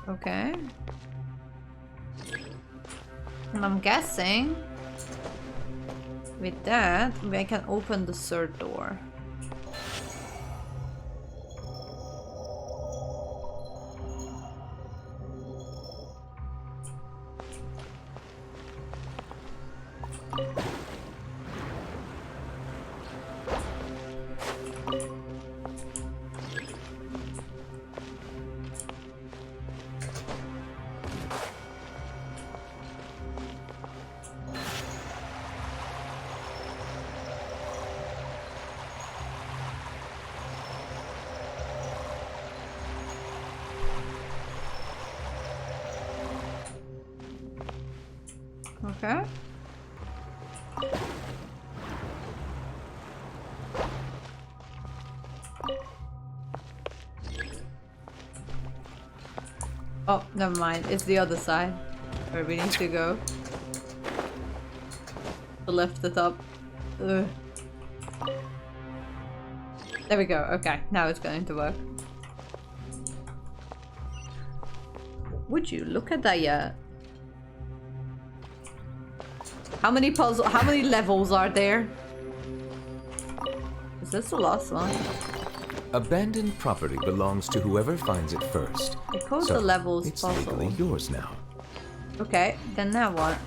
Okay. And I'm guessing with that we can open the third door. Okay. Oh, never mind. It's the other side where we need to go. To lift it up. Ugh. There we go. Okay, now it's going to work. Would you look at that yet? How many levels are there? Is this the last one? Abandoned property belongs to whoever finds it first. Because so the levels it's puzzle. legally yours now. Okay, then now what?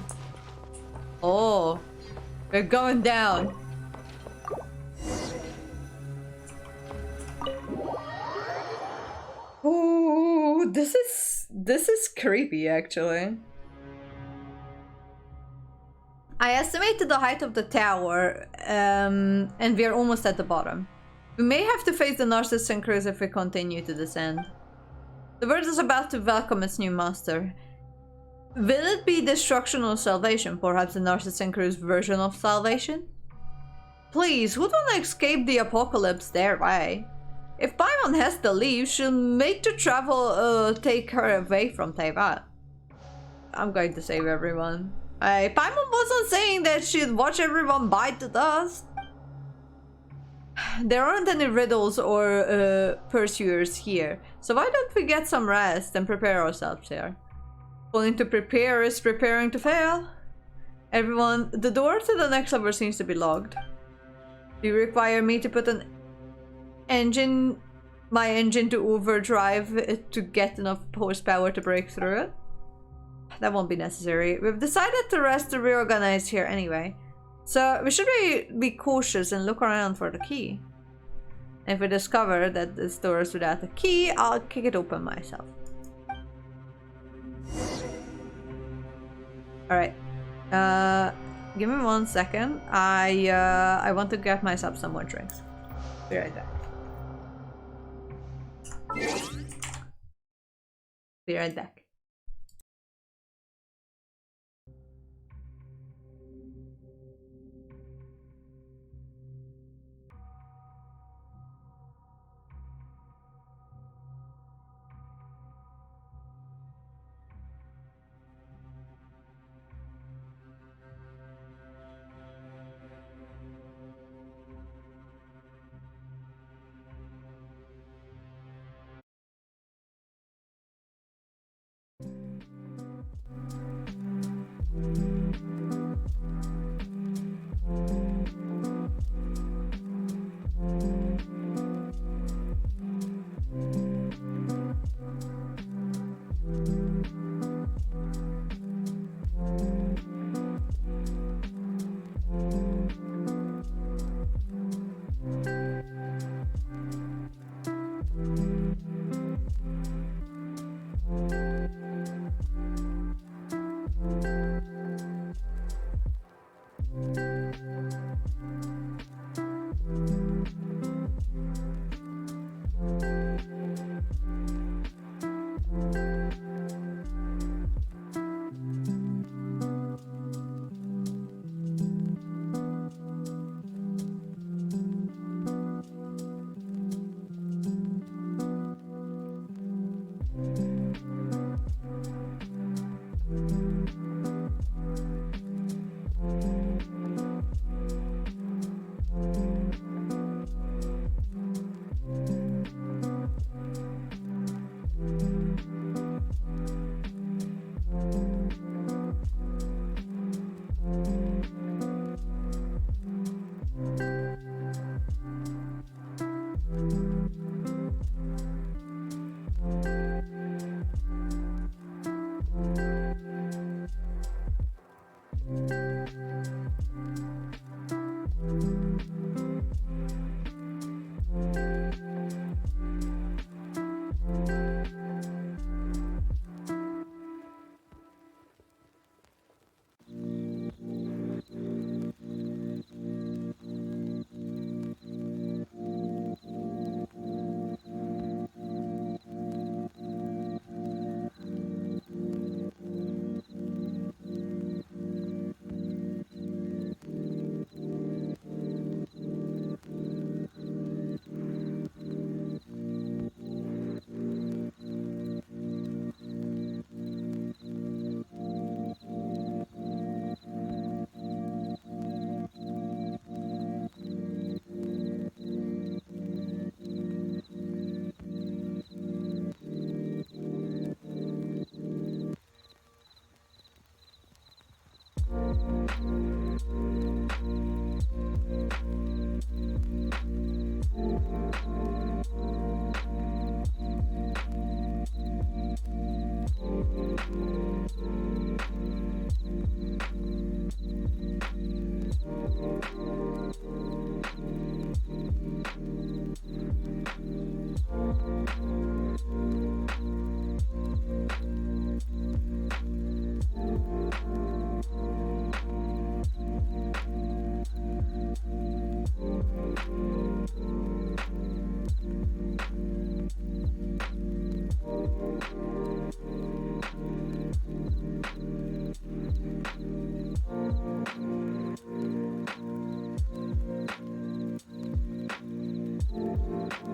Oh, we're going down. Ooh, this is creepy actually. I estimated the height of the tower, and we are almost at the bottom. We may have to face the Narzissenkreuz if we continue to descend. The world is about to welcome its new master. Will it be destruction or salvation? Perhaps the Narzissenkreuz version of salvation? Please, who don't escape the apocalypse their way? If Paimon has to leave, she'll make the travel take her away from Teyvat. I'm going to save everyone. Paimon wasn't saying that she'd watch everyone bite the dust. there aren't any riddles or pursuers here. So why don't we get some rest and prepare ourselves here? Going to prepare is preparing to fail. Everyone, the door to the next level seems to be locked. Do you require me to put my engine to overdrive it to get enough horsepower to break through it? That won't be necessary. We've decided to rest to reorganize here anyway. So we should be cautious and look around for the key. If we discover that this door is without a key, I'll kick it open myself. Alright. Give me 1 second. I want to get myself some more drinks. Be right back. Be right back.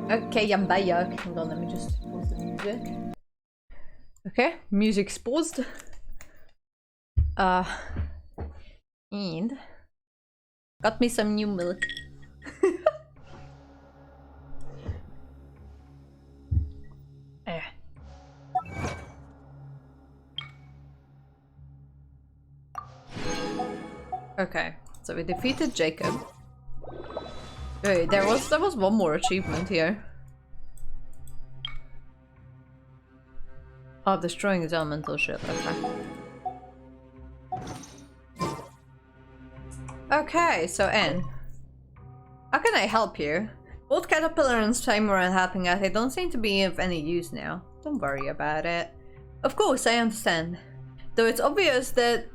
Okay, I'm back. Hold on, let me just pause the music. Okay, music's paused. And got me some new milk. Okay, so we defeated Jacob. Wait, there was one more achievement here. Oh, destroying his elemental ship. Okay. Okay, so N. How can I help you? Both Caterpillar and Seymour are helping out. They don't seem to be of any use now. Don't worry about it. Of course, I understand. Though it's obvious that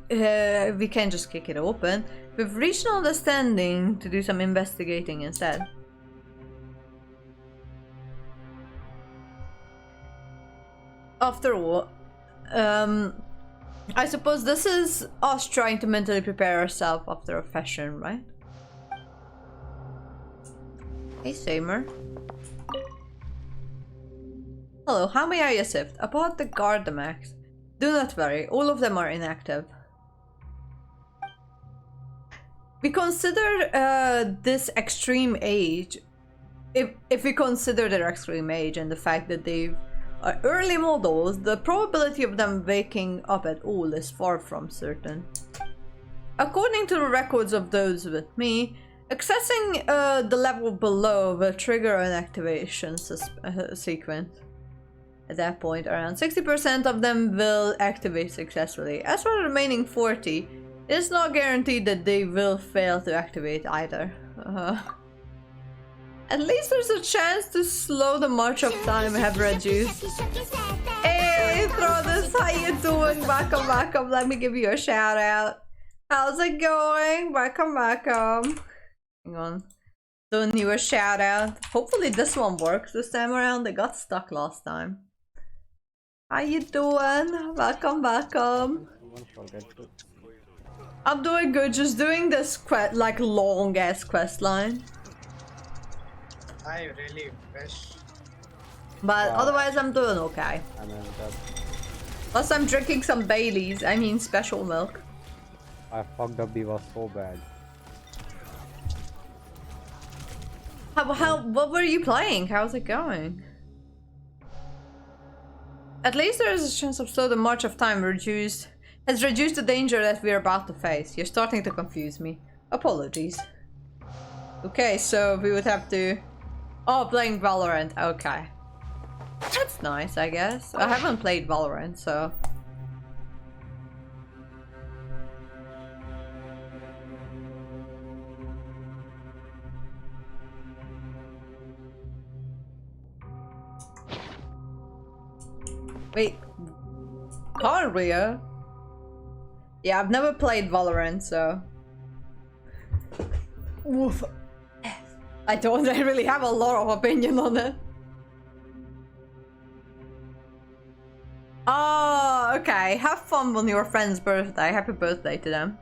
we can't just kick it open, we've reached an understanding to do some investigating instead. After all, I suppose this is us trying to mentally prepare ourselves after a fashion, right? Hey, Seymour. Hello, how may I assist? About the Gardamax. Do not worry, all of them are inactive. We consider this extreme age, if we consider their extreme age and the fact that they are early models, the probability of them waking up at all is far from certain. According to the records of those with me, accessing the level below will trigger an activation sequence. At that point, around 60% of them will activate successfully. As for the remaining 40, it is not guaranteed that they will fail to activate either. At least there's a chance to slow the march of time have reduced. Hey, Throdus, how you doing? Welcome, welcome. Let me give you a shout out. How's it going? Welcome, welcome. Hang on. Doing you a shout out. Hopefully this one works this time around. They got stuck last time. How you doing? Welcome, welcome. I'm doing good. Just doing this like long ass quest line. I really wish. But otherwise I'm doing okay. Plus I'm drinking some Baileys. I mean special milk. I fucked up the was so bad. What were you playing? How's it going? At least there is a chance of slow the march of time has reduced the danger that we're about to face. You're starting to confuse me. Apologies. Okay, so we would have to... Oh, playing Valorant. Okay. That's nice, I guess. I haven't played Valorant, so... Wait, Conria? Yeah, I've never played Valorant, so... Oof. I don't really have a lot of opinion on it. Oh, okay. Have fun on your friend's birthday. Happy birthday to them.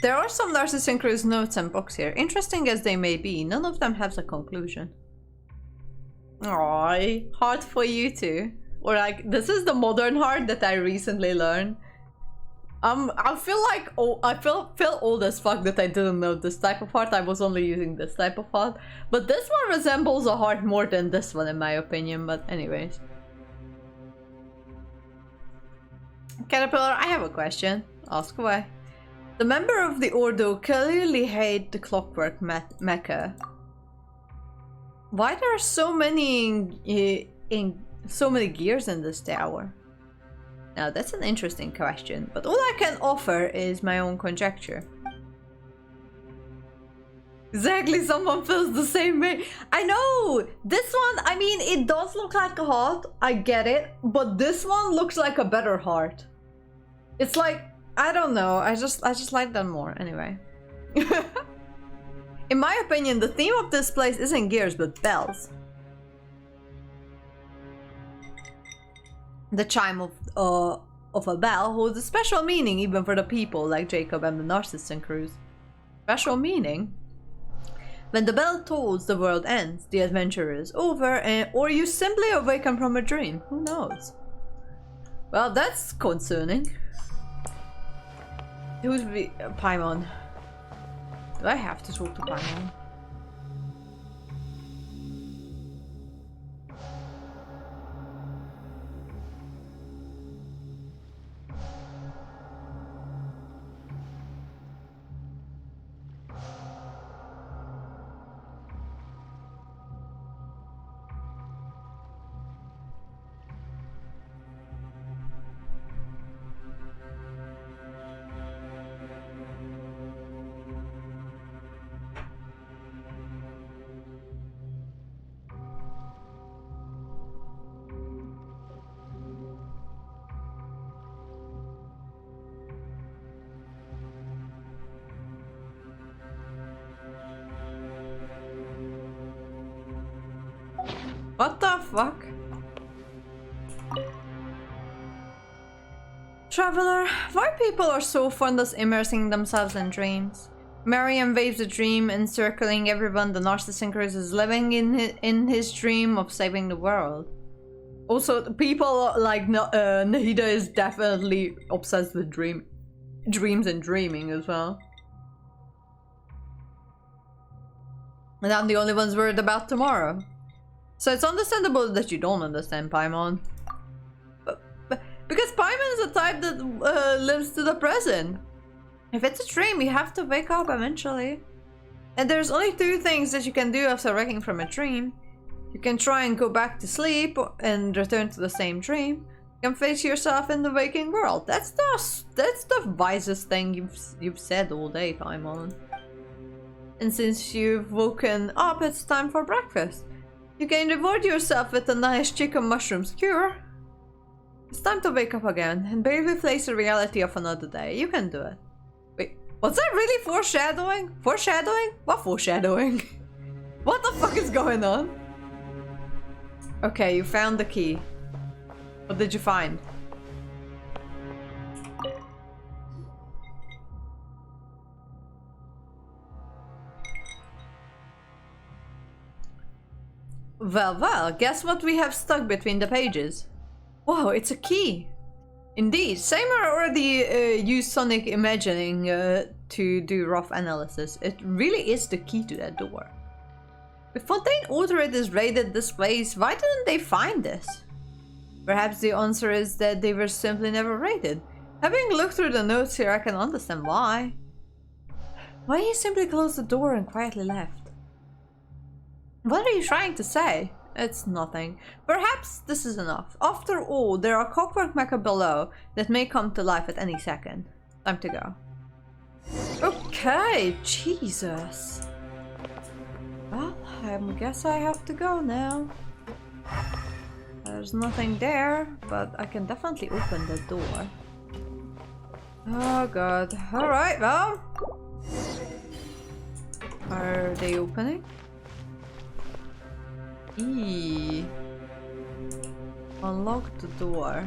There are some Narzissenkreuz notes and books here. Interesting as they may be, none of them has a conclusion. Aww, hard for you too. Or like, this is the modern heart that I recently learned. I feel like I feel old as fuck that I didn't know this type of heart. I was only using this type of heart. But this one resembles a heart more than this one in my opinion, but anyways. Caterpillar, I have a question. Ask away. The member of the Ordo clearly hate the clockwork mecha. Why there are so many so many gears in this tower? Now that's an interesting question, but all I can offer is my own conjecture. Exactly, someone feels the same way. I know! This one, I mean, it does look like a heart, I get it, but this one looks like a better heart. It's like, I don't know, I just like them more, anyway. In my opinion, the theme of this place isn't gears, but bells. The chime of a bell holds a special meaning even for the people like Jacob and the Narzissenkreuz. Special meaning? When the bell tolls, the world ends, the adventure is over, or you simply awaken from a dream. Who knows? Well, that's concerning. Who's Paimon? Do I have to talk to Paimon? What the fuck? Traveler, why people are so fond of immersing themselves in dreams? Mariam waves a dream, encircling everyone the Narzissenkreuz is living in his dream of saving the world. Also, people like Nahida is definitely obsessed with dreams and dreaming as well. And I'm the only one's worried about tomorrow. So it's understandable that you don't understand Paimon. Because Paimon is a type that lives to the present. If it's a dream, you have to wake up eventually. And there's only two things that you can do after waking from a dream. You can try and go back to sleep and return to the same dream. You can face yourself in the waking world. That's the wisest thing you've said all day, Paimon. And since you've woken up, it's time for breakfast. You can reward yourself with a nice chicken mushroom skewer. It's time to wake up again and bravely face the reality of another day. You can do it. Wait, was that really foreshadowing? Foreshadowing? What foreshadowing? What the fuck is going on? Okay, you found the key. What did you find? Well, guess what we have stuck between the pages? Wow, it's a key! Indeed, Seymour already used sonic imagining to do rough analysis. It really is the key to that door. If Fontaine authorities raided this place, why didn't they find this? Perhaps the answer is that they were simply never raided. Having looked through the notes here, I can understand why. Why he simply closed the door and quietly left? What are you trying to say? It's nothing. Perhaps this is enough. After all, there are clockwork mecha below that may come to life at any second. Time to go. Okay, Jesus. Well, I guess I have to go now. There's nothing there, but I can definitely open the door. Oh god. Alright, well. Are they opening? Eee. Unlock the door.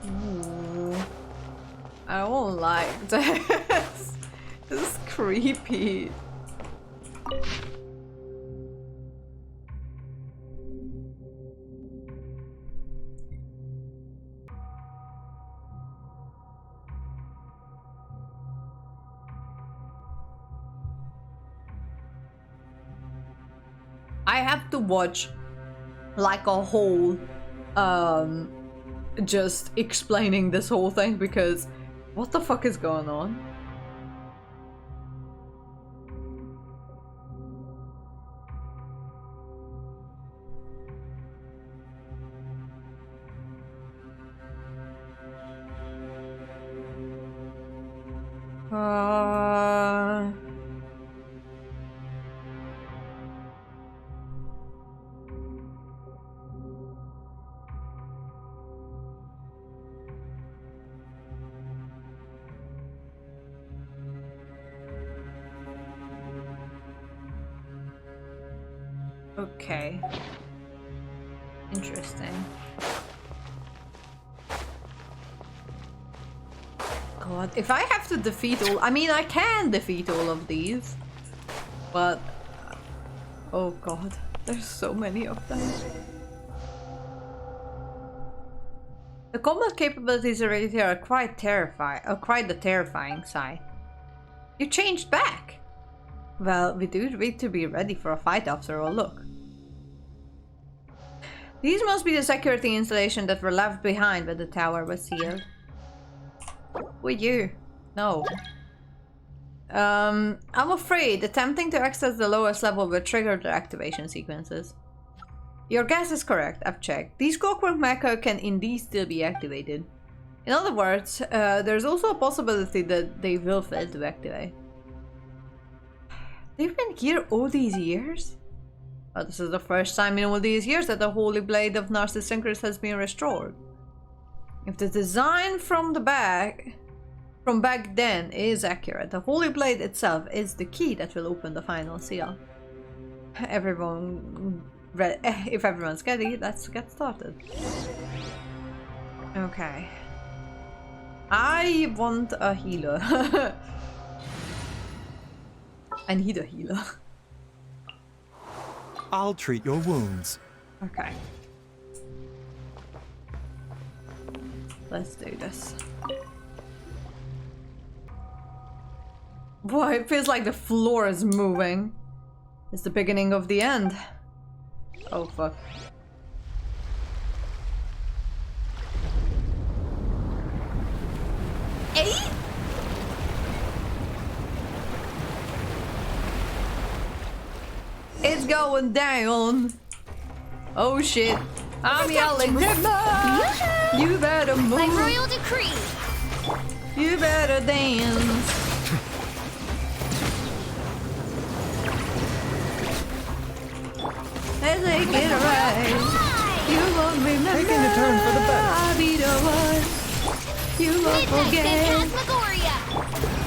Ooh. I don't like this. This is creepy. I have to watch like a whole just explaining this whole thing because what the fuck is going on? Okay. Interesting. God, if I have to defeat all... I mean, I can defeat all of these. But... oh god, there's so many of them. The combat capabilities already here are quite terrifying, quite the terrifying sight. You changed back! Well, we do need to be ready for a fight after all, look. These must be the security installation that were left behind when the tower was sealed. Who are you? No. I'm afraid attempting to access the lowest level will trigger the activation sequences. Your guess is correct, I've checked. These clockwork mecha can indeed still be activated. In other words, there's also a possibility that they will fail to activate. They've been here all these years? Oh, this is the first time in all these years that the Holy Blade of Narzissenkreuz has been restored. If the design from the back from back then is accurate. The Holy Blade itself is the key that will open the final seal. If everyone's ready, let's get started. Okay. I want a healer. I need a healer. I'll treat your wounds. Okay. Let's do this. Boy, it feels like the floor is moving. It's the beginning of the end. Oh fuck. Eight? It's going down. Oh shit. I'm yelling timber. You better move. By royal decree. You better dance. Let's take it right. You won't remember. Taking a turn for the better. I'll be the one. You won't forget. Phantasmagoria.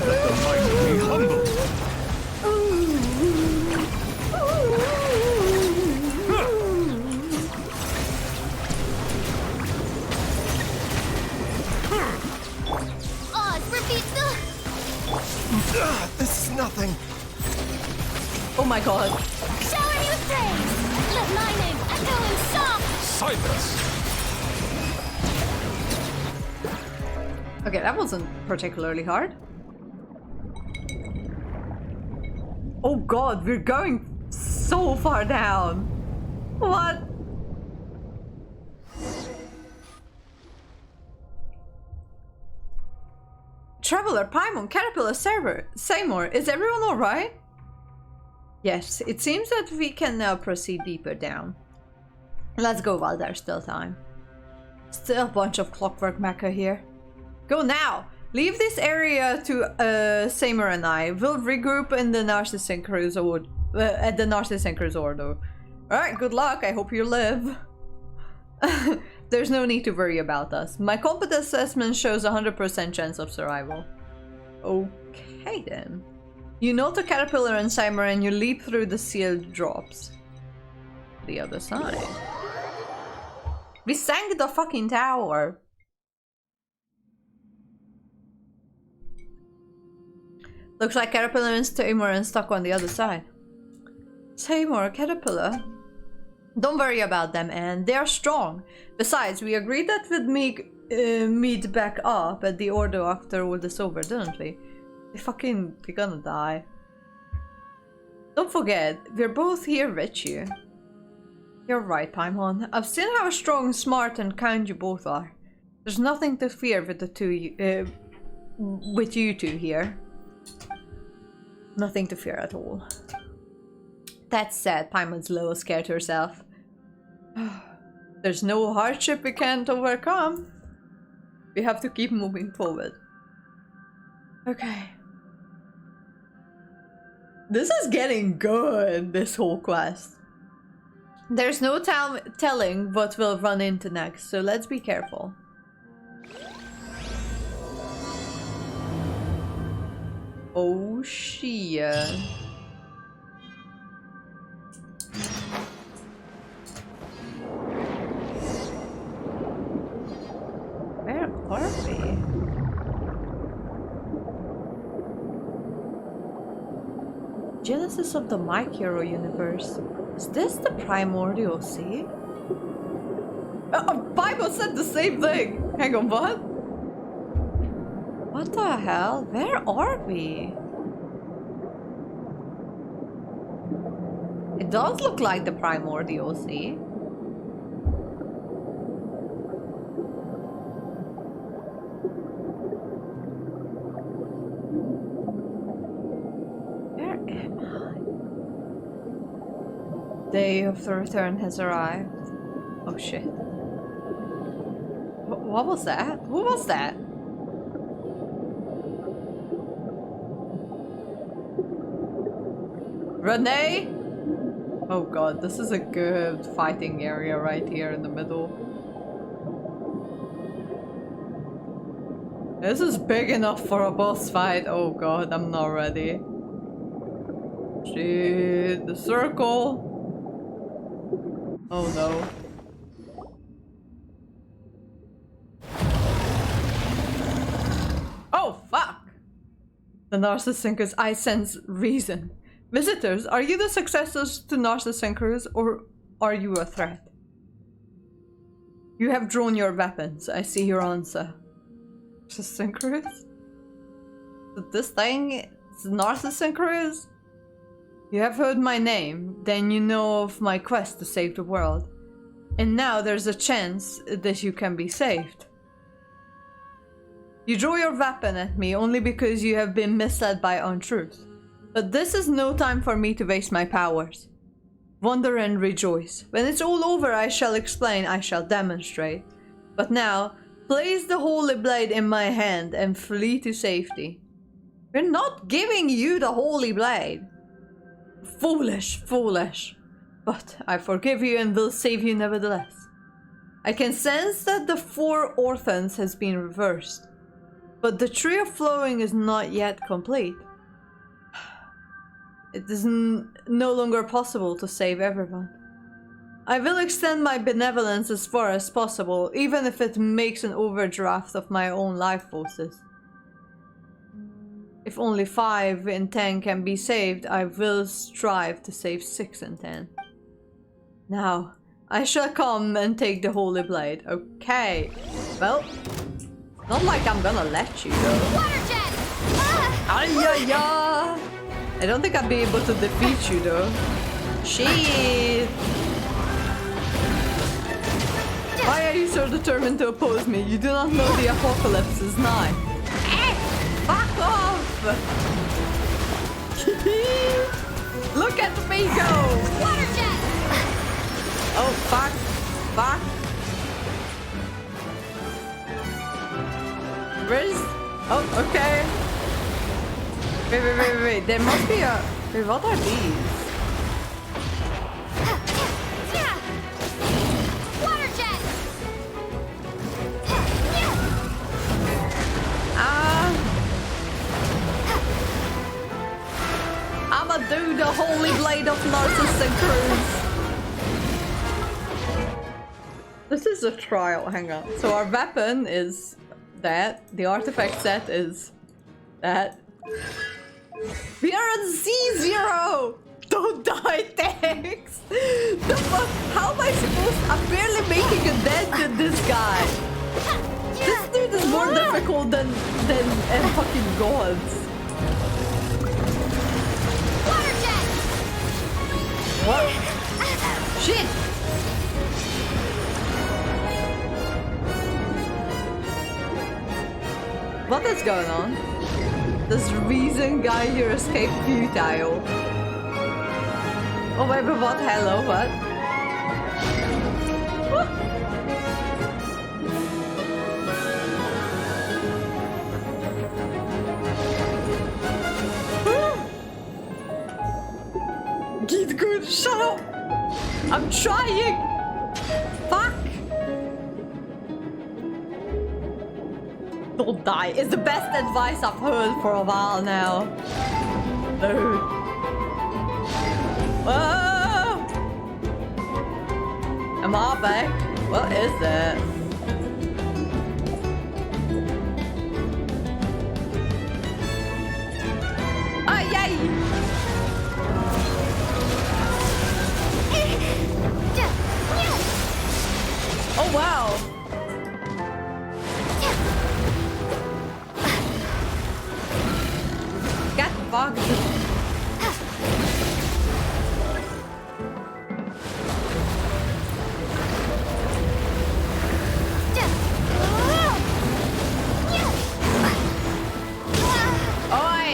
Let the mighty be humbled. Oz repeats the... This is nothing. Oh my god. Shower me with praise. Let my name echo in song. Silence. Okay, that wasn't particularly hard. Oh god, we're going so far down. What? Traveler, Paimon, Caterpillar, Seymour, is everyone alright? Yes, it seems that we can now proceed deeper down. Let's go while there's still time. Still a bunch of clockwork mecha here. Go now! Leave this area to Seymour and I. We'll regroup in the Narzissenkreuz at the Narzissenkreuz Ordo. Alright, good luck. I hope you live. There's no need to worry about us. My competence assessment shows 100% chance of survival. Okay then. You note the caterpillar and Seymour and you leap through the sealed drops. The other side. We sank the fucking tower. Looks like Caterpillar and Seymour are stuck on the other side. Seymour, Caterpillar? Don't worry about them, Anne. They are strong. Besides, we agreed that we'd meet back up at the Ordo after all this over, didn't we? We're gonna die. Don't forget, we're both here with you. You're right, Paimon. I've seen how strong, smart, and kind you both are. There's nothing to fear with with you two here. Nothing to fear at all. That said, Paimon's a little scared herself. There's no hardship we can't overcome. We have to keep moving forward. Okay. This is getting good, this whole quest. There's no telling what we'll run into next, so let's be careful. Oh shit. Where are we? Genesis of the My Hero universe. Is this the primordial sea? Bible said the same thing! Hang on, what? What the hell? Where are we? It does look like the primordial sea. Where am I? Day of the return has arrived. Oh shit. What was that? Who was that? Renee? Oh god, this is a good fighting area right here in the middle. This is big enough for a boss fight. Oh god, I'm not ready. Shit, the circle. Oh no. Oh fuck! The Narzissenkreuz, I sense reason. Visitors, are you the successors to Narzissenkreuz or are you a threat? You have drawn your weapons. I see your answer. Narzissenkreuz? This thing is Narzissenkreuz? You have heard my name, then you know of my quest to save the world. And now there's a chance that you can be saved. You draw your weapon at me only because you have been misled by untruth. But this is no time for me to waste my powers. Wonder and rejoice. When it's all over, I shall explain, I shall demonstrate. But now, place the holy blade in my hand and flee to safety. We're not giving you the holy blade. Foolish, foolish. But I forgive you and will save you nevertheless. I can sense that the 4 orphans has been reversed. But the tree of flowing is not yet complete. It is no longer possible to save everyone. I will extend my benevolence as far as possible, even if it makes an overdraft of my own life forces. If only 5 in 10 can be saved, I will strive to save 6 in 10. Now, I shall come and take the holy blade. Okay. Well, not like I'm gonna let you though. Water jet! Ay-ya-ya! I don't think I'll be able to defeat you though. Shit! Why are you so determined to oppose me? You do not know the apocalypse is nigh. Fuck off! Look at me go! Water jet! Oh fuck! Fuck! Where's... Oh, okay. Wait. There must be a... Wait, what are these? Water jet! I'ma do the holy blade of Narzissenkreuz. This is a trial, hang on. So our weapon is that. The artifact set is that. We are at Z0! Don't die, thanks! The fuck? How am I supposed... I'm barely making a dent in this guy. This dude is more difficult than fucking gods. Water jet! What? Shit! What is going on? Does reason guide your escape futile? Oh wait, but what? Hello, what? Get good, shut up! I'm trying! Fuck! Don't die. It's the best advice I've heard for a while now. Dude. Whoa! Am I back? What is that? Oh, yay! Oh, wow! Get fucked. Oi!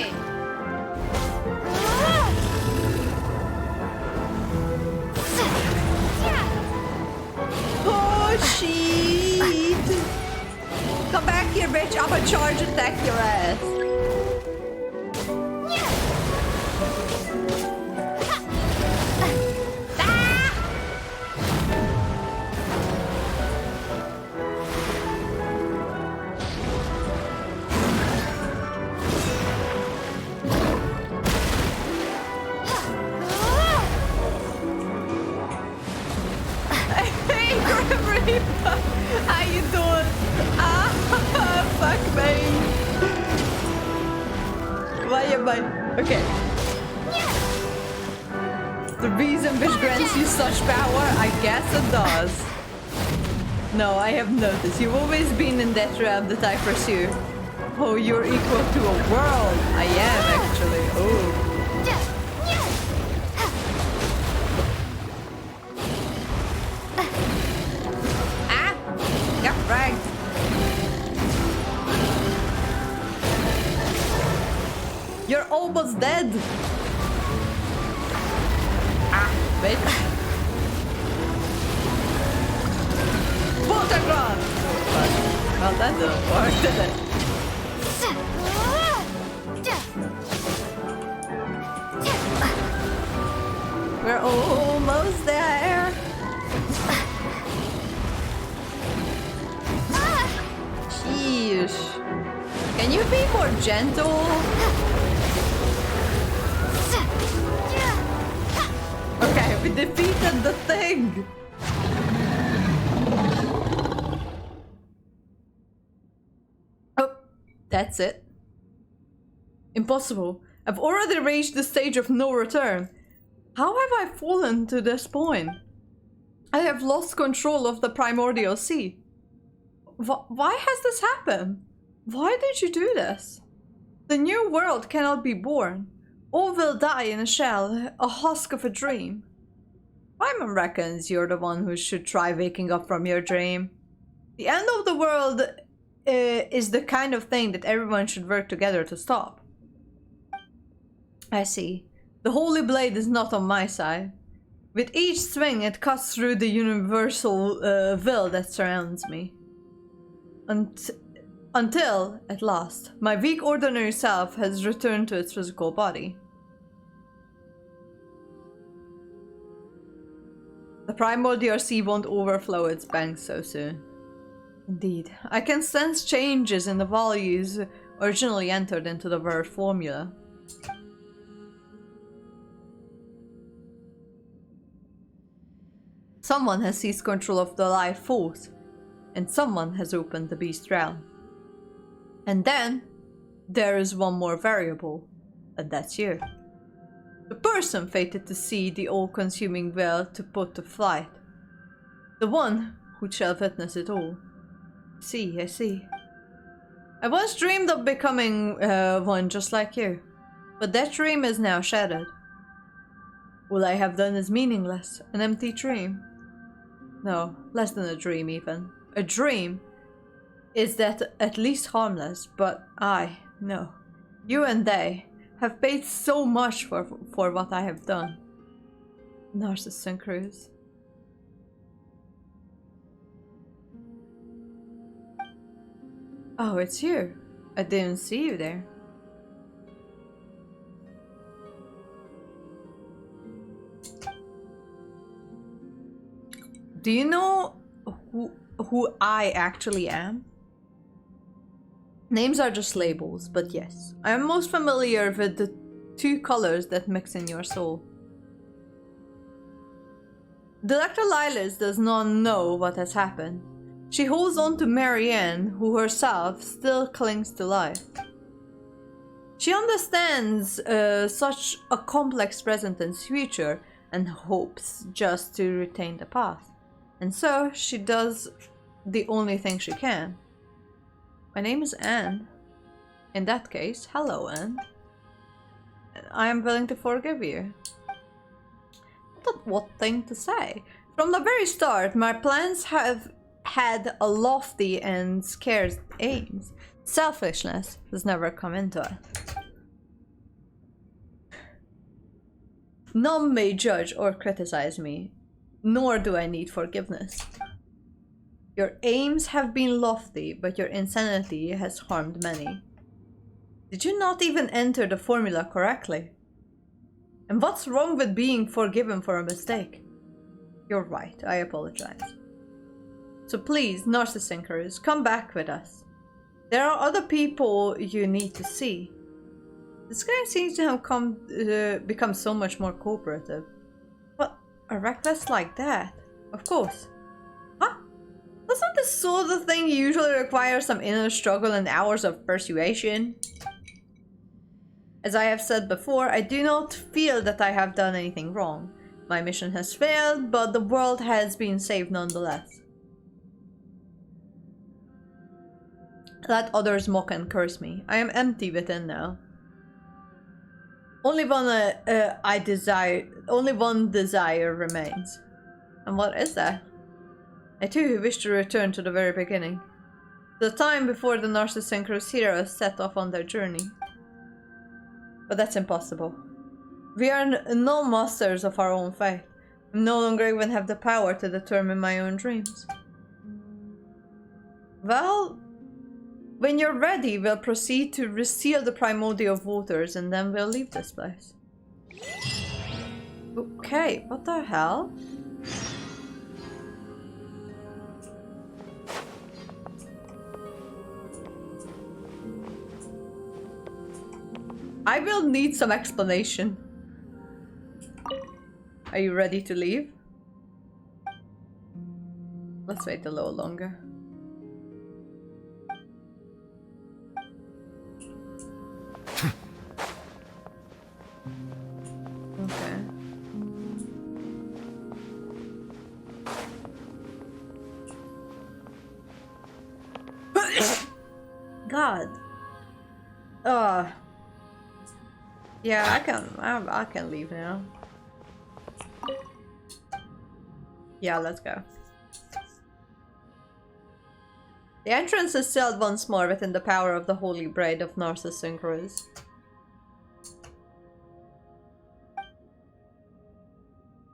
Oh shit! Come back here, bitch! I'ma charge attack your ass. my... Okay. The reason which grants you such power? I guess it does. No, I have noticed. You've always been in that realm that I pursue. Oh, you're equal to a world. I am, actually. Oh. Ah! Got fragged. You're almost dead. Ah, bitch. Photogram! Well, that didn't work, did it? We're almost there. Sheesh. Can you be more gentle? Okay, we defeated the thing. Oh, that's it. Impossible. I've already reached the stage of no return. How have I fallen to this point? I have lost control of the primordial sea. Why has this happened? Why did you do this? The new world cannot be born. All will die in a shell, a husk of a dream. Paimon reckons you're the one who should try waking up from your dream. The end of the world is the kind of thing that everyone should work together to stop. I see. The Holy Blade is not on my side. With each swing, it cuts through the universal will that surrounds me. Until, at last, my weak ordinary self has returned to its physical body. The primordial sea won't overflow its banks so soon. Indeed, I can sense changes in the values originally entered into the word formula. Someone has seized control of the life force, and someone has opened the beast realm. And then, there is one more variable, and that's you. The person fated to see the all-consuming will to put to flight. The one who shall witness it all. I see. I once dreamed of becoming one just like you, but that dream is now shattered. All I have done is meaningless, an empty dream. No, less than a dream even. A dream is that at least harmless, but no. You and they have paid so much for what I have done. Narzissenkreuz. Oh, it's you. I didn't see you there. Do you know who I actually am? Names are just labels, but yes. I am most familiar with the two colors that mix in your soul. Dr. Lilas does not know what has happened. She holds on to Marianne, who herself still clings to life. She understands such a complex present and future and hopes just to retain the past. And so she does the only thing she can. My name is Anne. In that case, hello Anne. I am willing to forgive you. I thought what thing to say. From the very start, my plans have had a lofty and scarce aims. Selfishness has never come into it. None may judge or criticize me, nor do I need forgiveness. Your aims have been lofty, but your insanity has harmed many. Did you not even enter the formula correctly? And what's wrong with being forgiven for a mistake? You're right, I apologize. So please, Narzissenkreuz, come back with us. There are other people you need to see. This guy seems to have become so much more cooperative. But a reckless like that? Of course. Huh? Doesn't this sort of thing usually require some inner struggle and hours of persuasion? As I have said before, I do not feel that I have done anything wrong. My mission has failed, but the world has been saved nonetheless. Let others mock and curse me. I am empty within now. Only one desire remains. And what is that? I too wish to return to the very beginning. The time before the Narzissenkreuz heroes set off on their journey. But that's impossible. We are no masters of our own fate. I no longer even have the power to determine my own dreams. Well, when you're ready, we'll proceed to reseal the primordial waters and then we'll leave this place. Okay, what the hell? I will need some explanation. Are you ready to leave? Let's wait a little longer. Okay. God. Yeah, I can leave now. Yeah, let's go. The entrance is sealed once more within the power of the holy braid of Narzissenkreuz.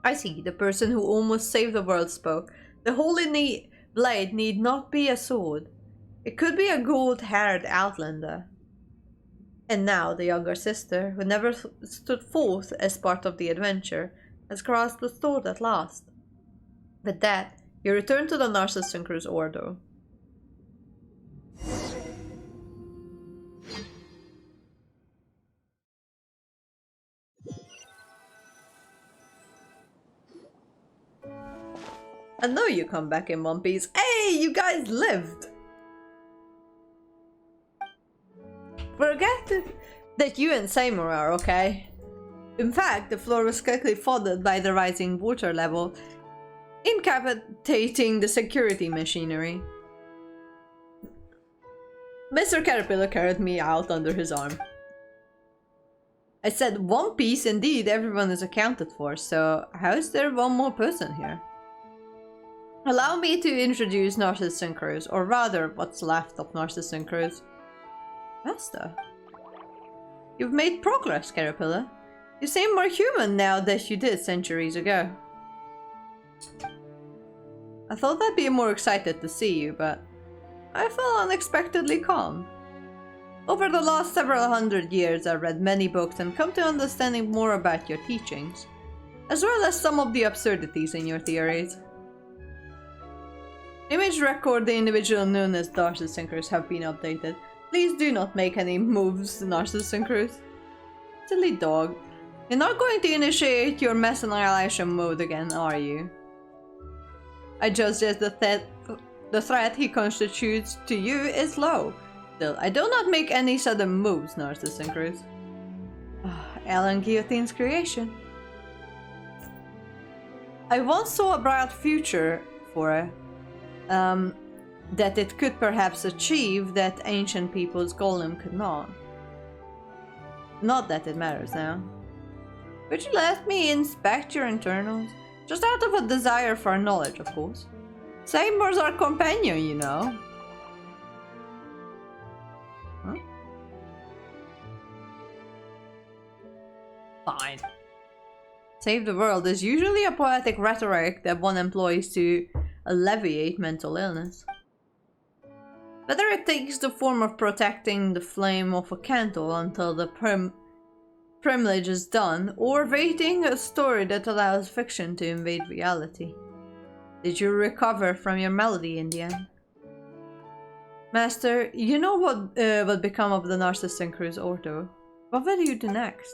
I see, the person who almost saved the world spoke. The holy blade need not be a sword. It could be a gold-haired outlander. And now the younger sister, who never stood forth as part of the adventure, has grasped the sword at last. With that, you return to the Narzissenkreuz Ordo. I know you come back in one piece. Hey, you guys lived! Forget that you and Seymour are okay. In fact, the floor was quickly flooded by the rising water level, incapacitating the security machinery. Mr. Caterpillar carried me out under his arm. I said one piece indeed, everyone is accounted for, so how is there one more person here? Allow me to introduce Narzissenkreuz, or rather, what's left of Narzissenkreuz. Master, you've made progress, Caterpillar. You seem more human now than you did centuries ago. I thought I'd be more excited to see you, but I felt unexpectedly calm. Over the last several hundred years, I've read many books and come to understanding more about your teachings, as well as some of the absurdities in your theories. Image record the individual known as Narzissenkreuz have been updated. Please do not make any moves, Narzissenkreuz. Silly dog. You're not going to initiate your mass annihilation mode again, are you? I judge that the threat he constitutes to you is low. Still, I do not make any sudden moves, Narzissenkreuz. Alan Guillotine's creation. I once saw a bright future for it. That it could perhaps achieve that ancient people's golem could not. Not that it matters now. Would you let me inspect your internals? Just out of a desire for knowledge, of course. Seymour's our companion, you know. Huh? Fine. Save the world is usually a poetic rhetoric that one employs to alleviate mental illness. Whether it takes the form of protecting the flame of a candle until the privilege is done, or writing a story that allows fiction to invade reality. Did you recover from your malady in the end? Master, you know what will become of the Narzissenkreuz Ordo. What will you do next?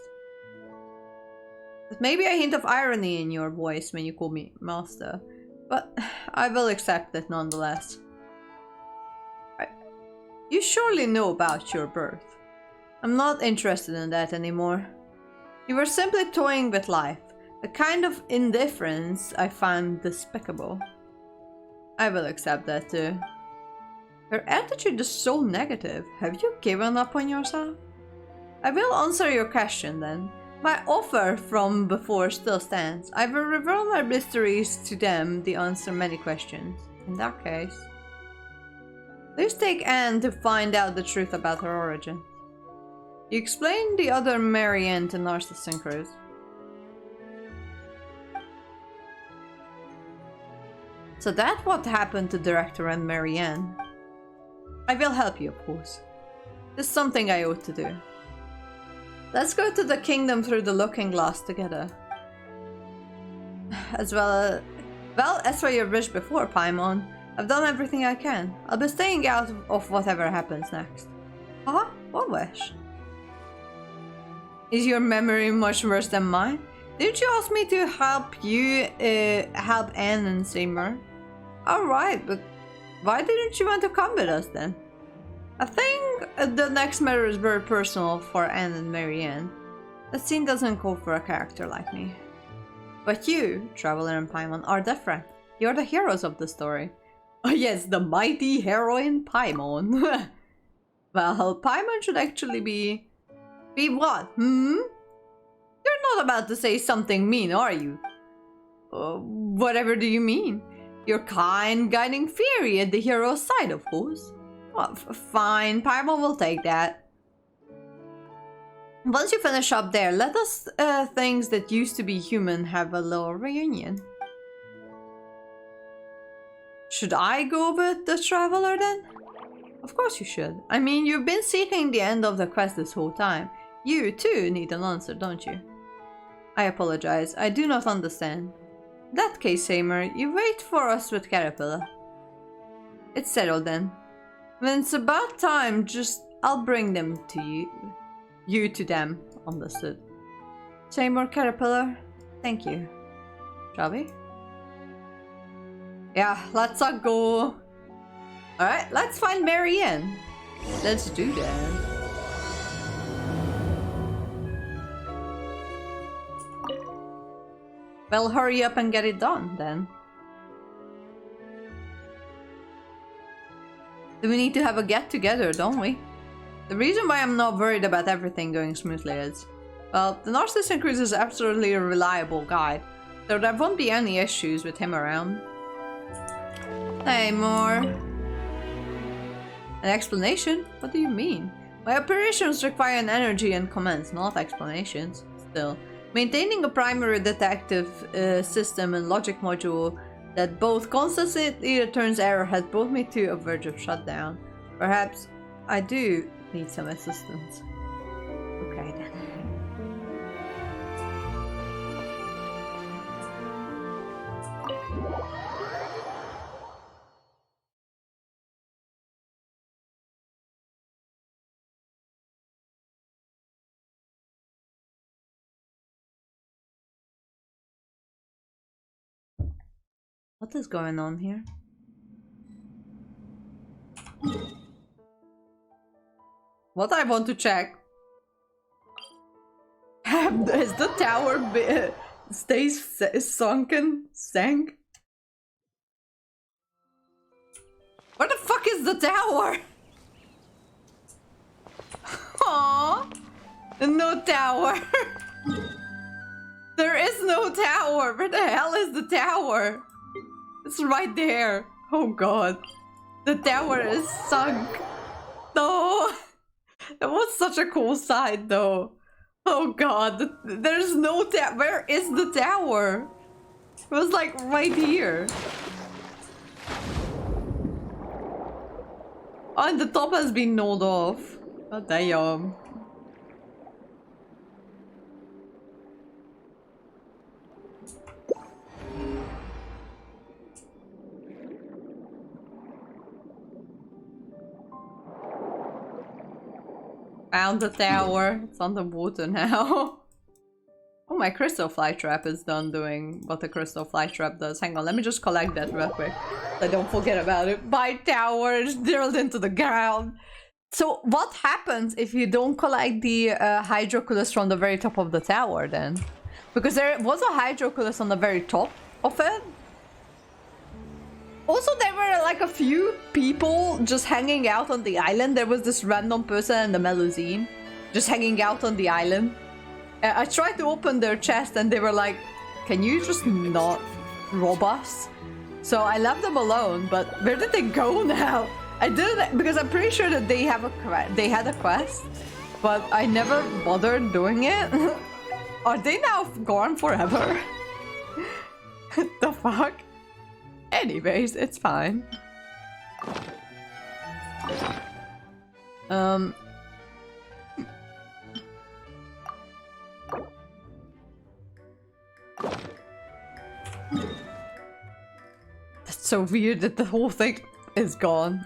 There's maybe a hint of irony in your voice when you call me Master, but I will accept it nonetheless. You surely know about your birth. I'm not interested in that anymore. You were simply toying with life. A kind of indifference I find despicable. I will accept that too. Your attitude is so negative. Have you given up on yourself? I will answer your question then. My offer from before still stands. I will reveal my mysteries to them to answer many questions. In that case, please take Anne to find out the truth about her origin. You explained the other Marianne to Narzissenkreuz. So that's what happened to Director and Marianne. I will help you, of course. This is something I ought to do. Let's go to the kingdom through the looking glass together. As for your wish before, Paimon, I've done everything I can. I'll be staying out of whatever happens next. Huh? What wish? Is your memory much worse than mine? Didn't you ask me to help you help Anne and Seymour? Alright, but why didn't you want to come with us then? I think the next matter is very personal for Anne and Marianne. The scene doesn't call for a character like me. But you, Traveler and Paimon, are different. You're the heroes of the story. Oh yes, the mighty heroine Paimon. Well, Paimon should actually be... Be what? You're not about to say something mean, are you? Whatever do you mean? You're kind, guiding fairy at the hero's side, of course. Well, fine, Paimon will take that. Once you finish up there, let us things that used to be human have a little reunion. Should I go with the Traveler then? Of course you should. I mean, you've been seeking the end of the quest this whole time. You too need an answer, don't you? I apologize, I do not understand. In that case, Seymour, you wait for us with Caterpillar. It's settled then. When it's about time, I'll bring them to you. You to them, understood. Seymour, Caterpillar, thank you. Shall we? Yeah, let's go. Alright, let's find Marianne. Let's do that. Well, hurry up and get it done, then. We need to have a get-together, don't we? The reason why I'm not worried about everything going smoothly is... Well, the Narzissenkreuz is absolutely a reliable guide, so there won't be any issues with him around. Hey, more. An explanation? What do you mean? My operations require an energy and commands, not explanations. Still, maintaining a primary detective system and logic module that both constantly returns error has brought me to a verge of shutdown. Perhaps I do need some assistance. Okay then. What is going on here? What I want to check? Is the tower sank? Where the fuck is the tower? Aww, no tower. There is no tower. Where the hell is the tower? It's right there. Oh god. The tower is sunk. No. That was such a cool sight though. Oh god. There's no tower. Where is the tower? It was like right here. Oh, and the top has been gnawed off. Oh damn. Found the tower. It's underwater now. Oh, my crystal fly trap is done doing what the crystal fly trap does. Hang on, let me just collect that real quick. So I don't forget about it. My tower is drilled into the ground. So what happens if you don't collect the hydroculus from the very top of the tower then? Because there was a hydroculus on the very top of it. Also, there were like a few people just hanging out on the island. There was this random person in the Melusine just hanging out on the island. I tried to open their chest and they were like, can you just not rob us? So I left them alone, but where did they go now? I didn't, because I'm pretty sure that they had a quest, but I never bothered doing it. Are they now gone forever? The fuck? Anyways, it's fine. That's so weird that the whole thing is gone.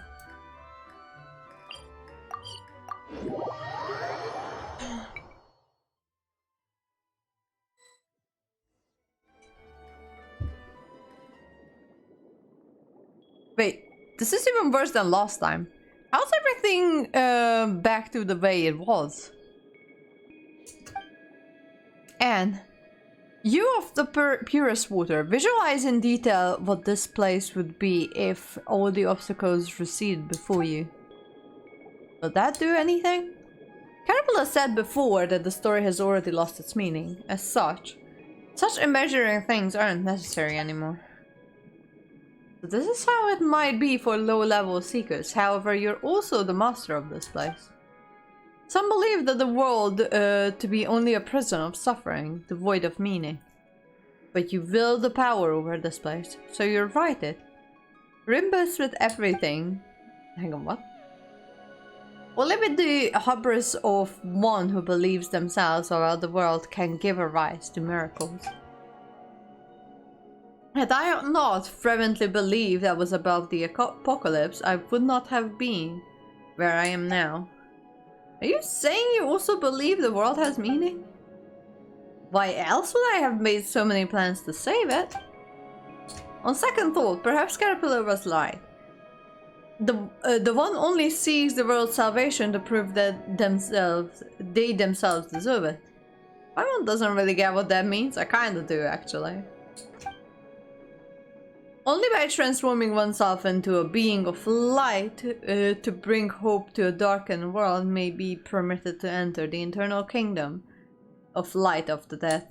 Wait, this is even worse than last time. How's everything back to the way it was? Anne, you of the purest water, visualize in detail what this place would be if all the obstacles recede before you. Will that do anything? Carapula said before that the story has already lost its meaning. As such immeasuring things aren't necessary anymore. But this is how it might be for low-level seekers. However, you're also the master of this place. Some believe that the world to be only a prison of suffering, devoid of meaning. But you wield the power over this place, so you're right it. Rimbus with everything. Hang on, what? Only with the hubris of one who believes themselves or the world can give a rise to miracles. Had I not fervently believed I was above the apocalypse, I would not have been where I am now. Are you saying you also believe the world has meaning? Why else would I have made so many plans to save it? On second thought, perhaps Carapilla was right. The one only seeks the world's salvation to prove that they themselves deserve it. My one doesn't really get what that means. I kinda do, actually. Only by transforming oneself into a being of light to bring hope to a darkened world may be permitted to enter the eternal kingdom of light after death.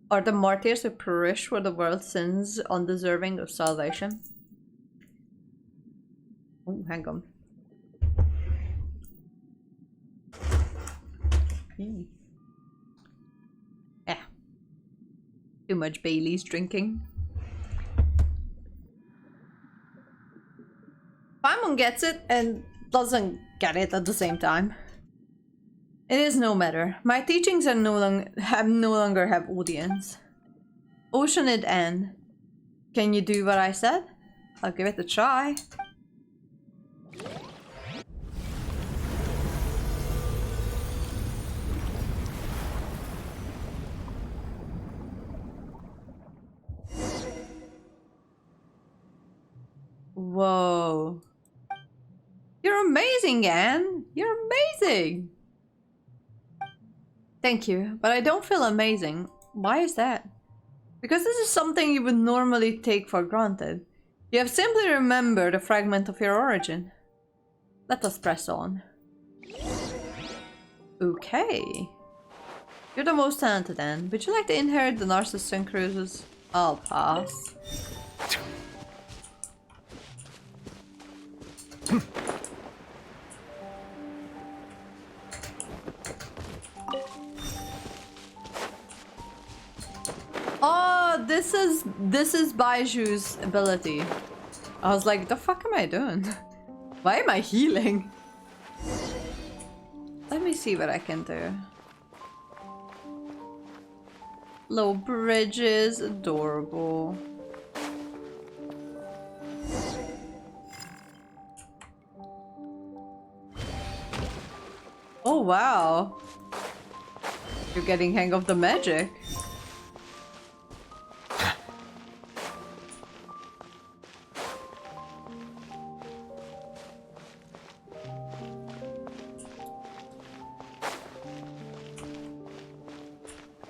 Are the martyrs who perish for the world's sins undeserving of salvation? Oh, hang on. Yeah. Too much Bailey's drinking. Paimon gets it and doesn't get it at the same time. It is no matter. My teachings are no longer have audience. Oceanid N. Can you do what I said? I'll give it a try. Whoa. You're amazing, Anne! You're amazing! Thank you, but I don't feel amazing. Why is that? Because this is something you would normally take for granted. You have simply remembered a fragment of your origin. Let us press on. Okay. You're the most talented, Anne. Would you like to inherit the Narzissenkreuz? I'll pass. Oh, this is Baiju's ability. I was like, the fuck am I doing? Why am I healing? Let me see what I can do. Low bridges, adorable. Oh wow. You're getting hang of the magic.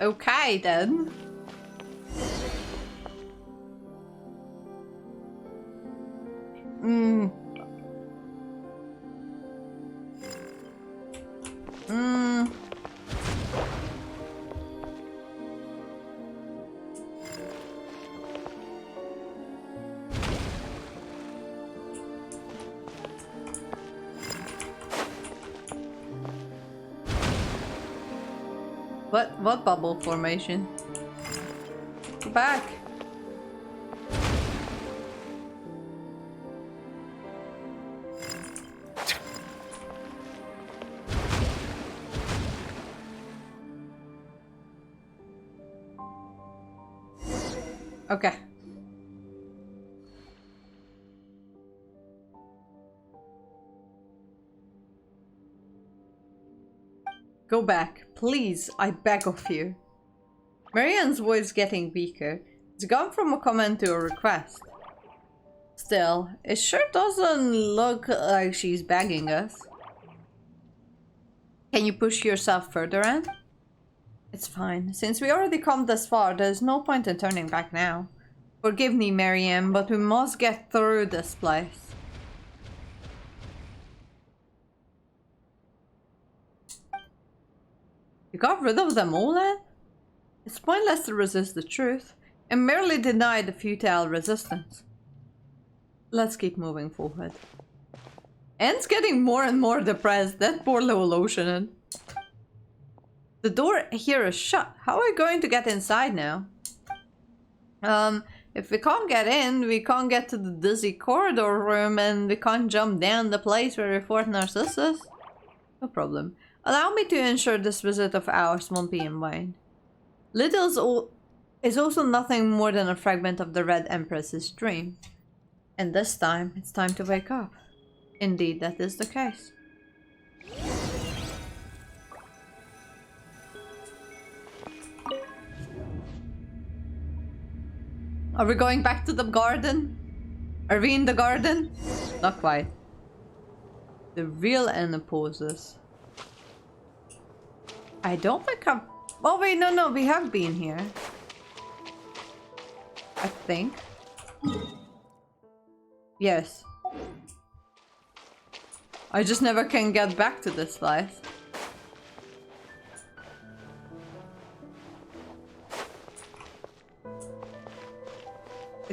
Okay then. Hmm. Hmm. What bubble formation? Go back. Okay. Go back, please, I beg of you. Marianne's voice getting weaker. It's gone from a comment to a request. Still, it sure doesn't look like she's begging us. Can you push yourself further in? It's fine. Since we already come this far, there's no point in turning back now. Forgive me, Marianne, but we must get through this place. You got rid of them all then? It's pointless to resist the truth, and merely deny the futile resistance. Let's keep moving forward. Anne's getting more and more depressed, that poor little Ocean. The door here is shut. How are we going to get inside now? If we can't get in, we can't get to the dizzy corridor room, and we can't jump down the place where we fought Narcissus. No problem. Allow me to ensure this visit of ours won't be in vain. Little is also nothing more than a fragment of the Red Empress's dream. And this time, it's time to wake up. Indeed, that is the case. Are we going back to the garden? Are we in the garden? Not quite. The real Anna poses. I don't think I've... Oh wait, no, we have been here. I think. Yes. I just never can get back to this place.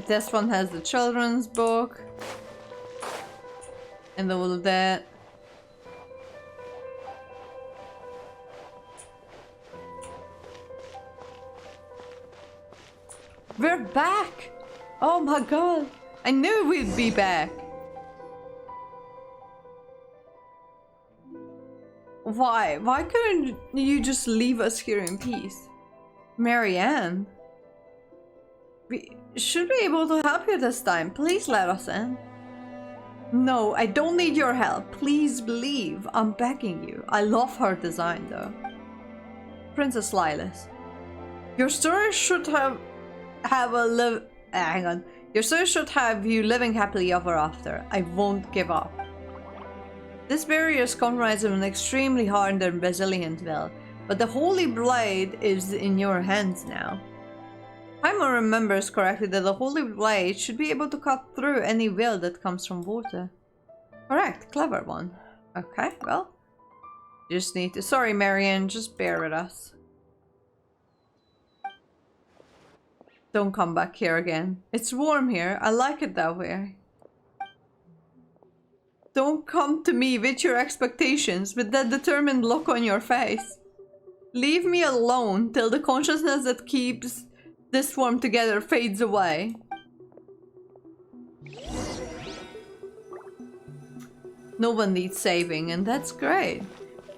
This one has the children's book. And all of that. We're back! Oh my god! I knew we'd be back! Why? Why couldn't you just leave us here in peace? Marianne? We should be able to help you this time. Please let us in. No, I don't need your help. Please believe. I'm begging you. I love her design though. Princess Lilas. Your story should have hang on. Your story should have you living happily ever after. I won't give up. This barrier is comprised of an extremely hard and resilient will, but the Holy Blade is in your hands now. Paimon remembers correctly that the Holy Blade should be able to cut through any will that comes from water. Correct, clever one. Okay, well, you just need to... Sorry, Marianne, just bear with us. Don't come back here again. It's warm here. I like it that way. Don't come to me with your expectations, with that determined look on your face. Leave me alone till the consciousness that keeps this form together fades away. No one needs saving, and that's great.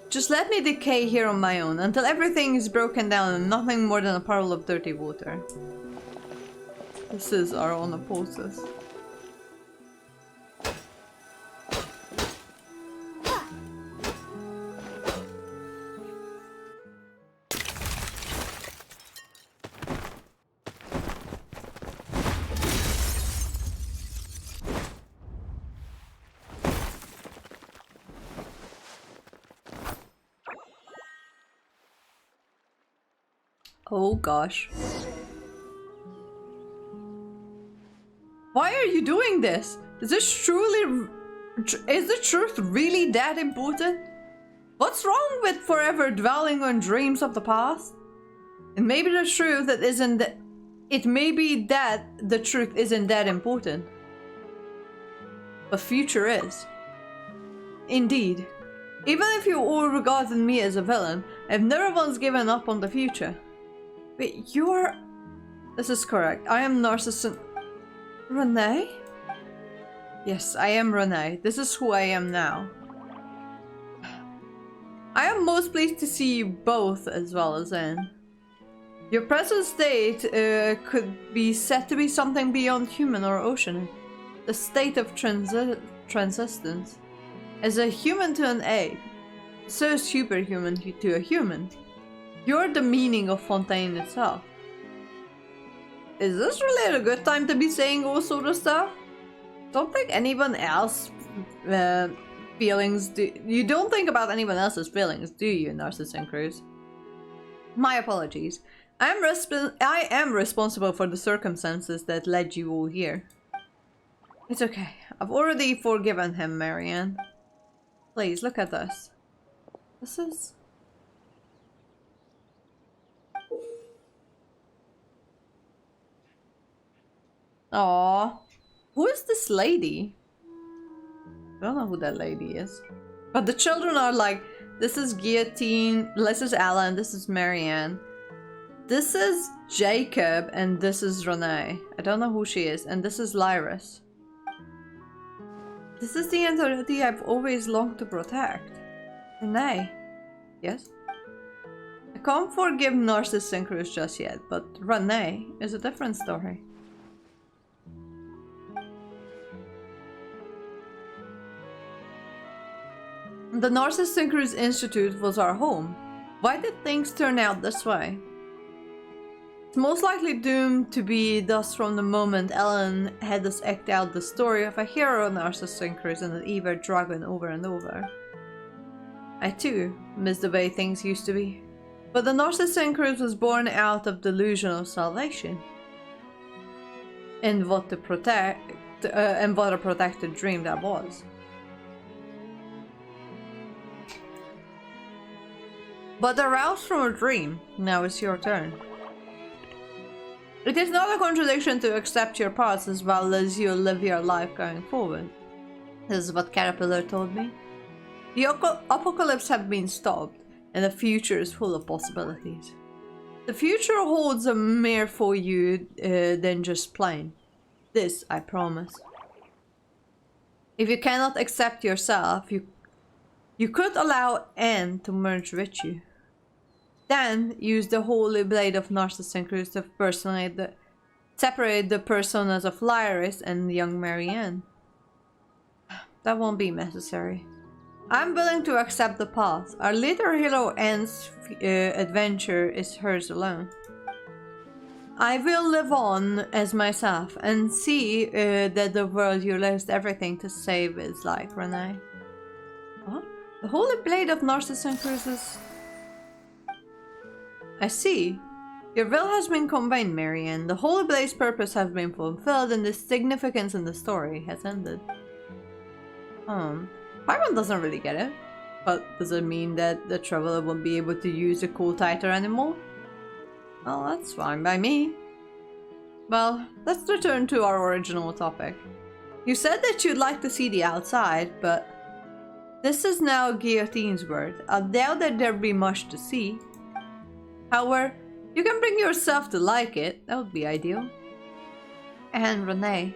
Just let me decay here on my own until everything is broken down and nothing more than a puddle of dirty water. This is our own poses. Oh gosh. Why are you doing this? Is the truth really that important? What's wrong with forever dwelling on dreams of the past? It may be the truth that it may be that the truth isn't that important. But future is. Indeed. Even if you all regarded me as a villain, I've never once given up on the future. Wait, you're... This is correct. I am Renee? Yes, I am Renee. This is who I am now. I am most pleased to see you both as well as Anne. Your present state could be said to be something beyond human or oceanic. The state of transcendence. As a human to an ape, so superhuman to a human. You're the meaning of Fontaine itself. Is this really a good time to be saying all sort of stuff? Don't think anyone else feelings do. You don't think about anyone else's feelings, do you, Narzissenkreuz? My apologies. I am responsible for the circumstances that led you all here. It's okay. I've already forgiven him, Marianne. Please, look at this. This is... Aww. Who is this lady? I don't know who that lady is. But the children are like, this is Guillotine, this is Alan, this is Marianne. This is Jacob, and this is Renee. I don't know who she is, and this is Lyris. This is the entity I've always longed to protect. Renee. Yes? I can't forgive Narzissenkreuz just yet, but Renee is a different story. The Narzissenkreuz Institute was our home. Why did things turn out this way? It's most likely doomed to be thus from the moment Ellen had us act out the story of a hero Narzissenkreuz and an evil dragon over and over. I too miss the way things used to be. But the Narzissenkreuz was born out of delusion of salvation. And what a protected dream that was. But aroused from a dream, now it's your turn. It is not a contradiction to accept your past as well as you live your life going forward. This is what Caterpillar told me. The apocalypse has been stopped, and the future is full of possibilities. The future holds a more for you than just plain. This I promise. If you cannot accept yourself, you could allow Anne to merge with you. Then use the holy blade of Narzissenkreuz to separate the personas of Lyris and young Marianne. That won't be necessary. I'm willing to accept the past. Our little hero Anne's adventure is hers alone. I will live on as myself and see that the world you lost everything to save is like, Renee. What? The holy blade of Narzissenkreuz is... I see. Your will has been combined, Marianne. The Holy Blade's purpose has been fulfilled and the significance in the story has ended. Paimon doesn't really get it. But does it mean that the Traveler won't be able to use the cool title anymore? Well, that's fine by me. Well, let's return to our original topic. You said that you'd like to see the outside, but... This is now Guillotine's word. I doubt that there'd be much to see. However, you can bring yourself to like it. That would be ideal. And Renee,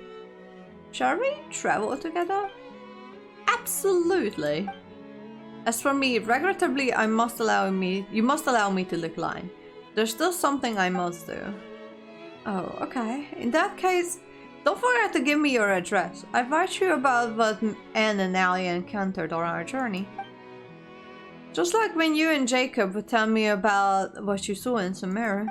shall we travel together? Absolutely. As for me, regrettably, you must allow me to decline. There's still something I must do. Oh, okay. In that case, don't forget to give me your address. I'll write you about what Anne and Allie encountered on our journey. Just like when you and Jacob would tell me about what you saw in Sumeru.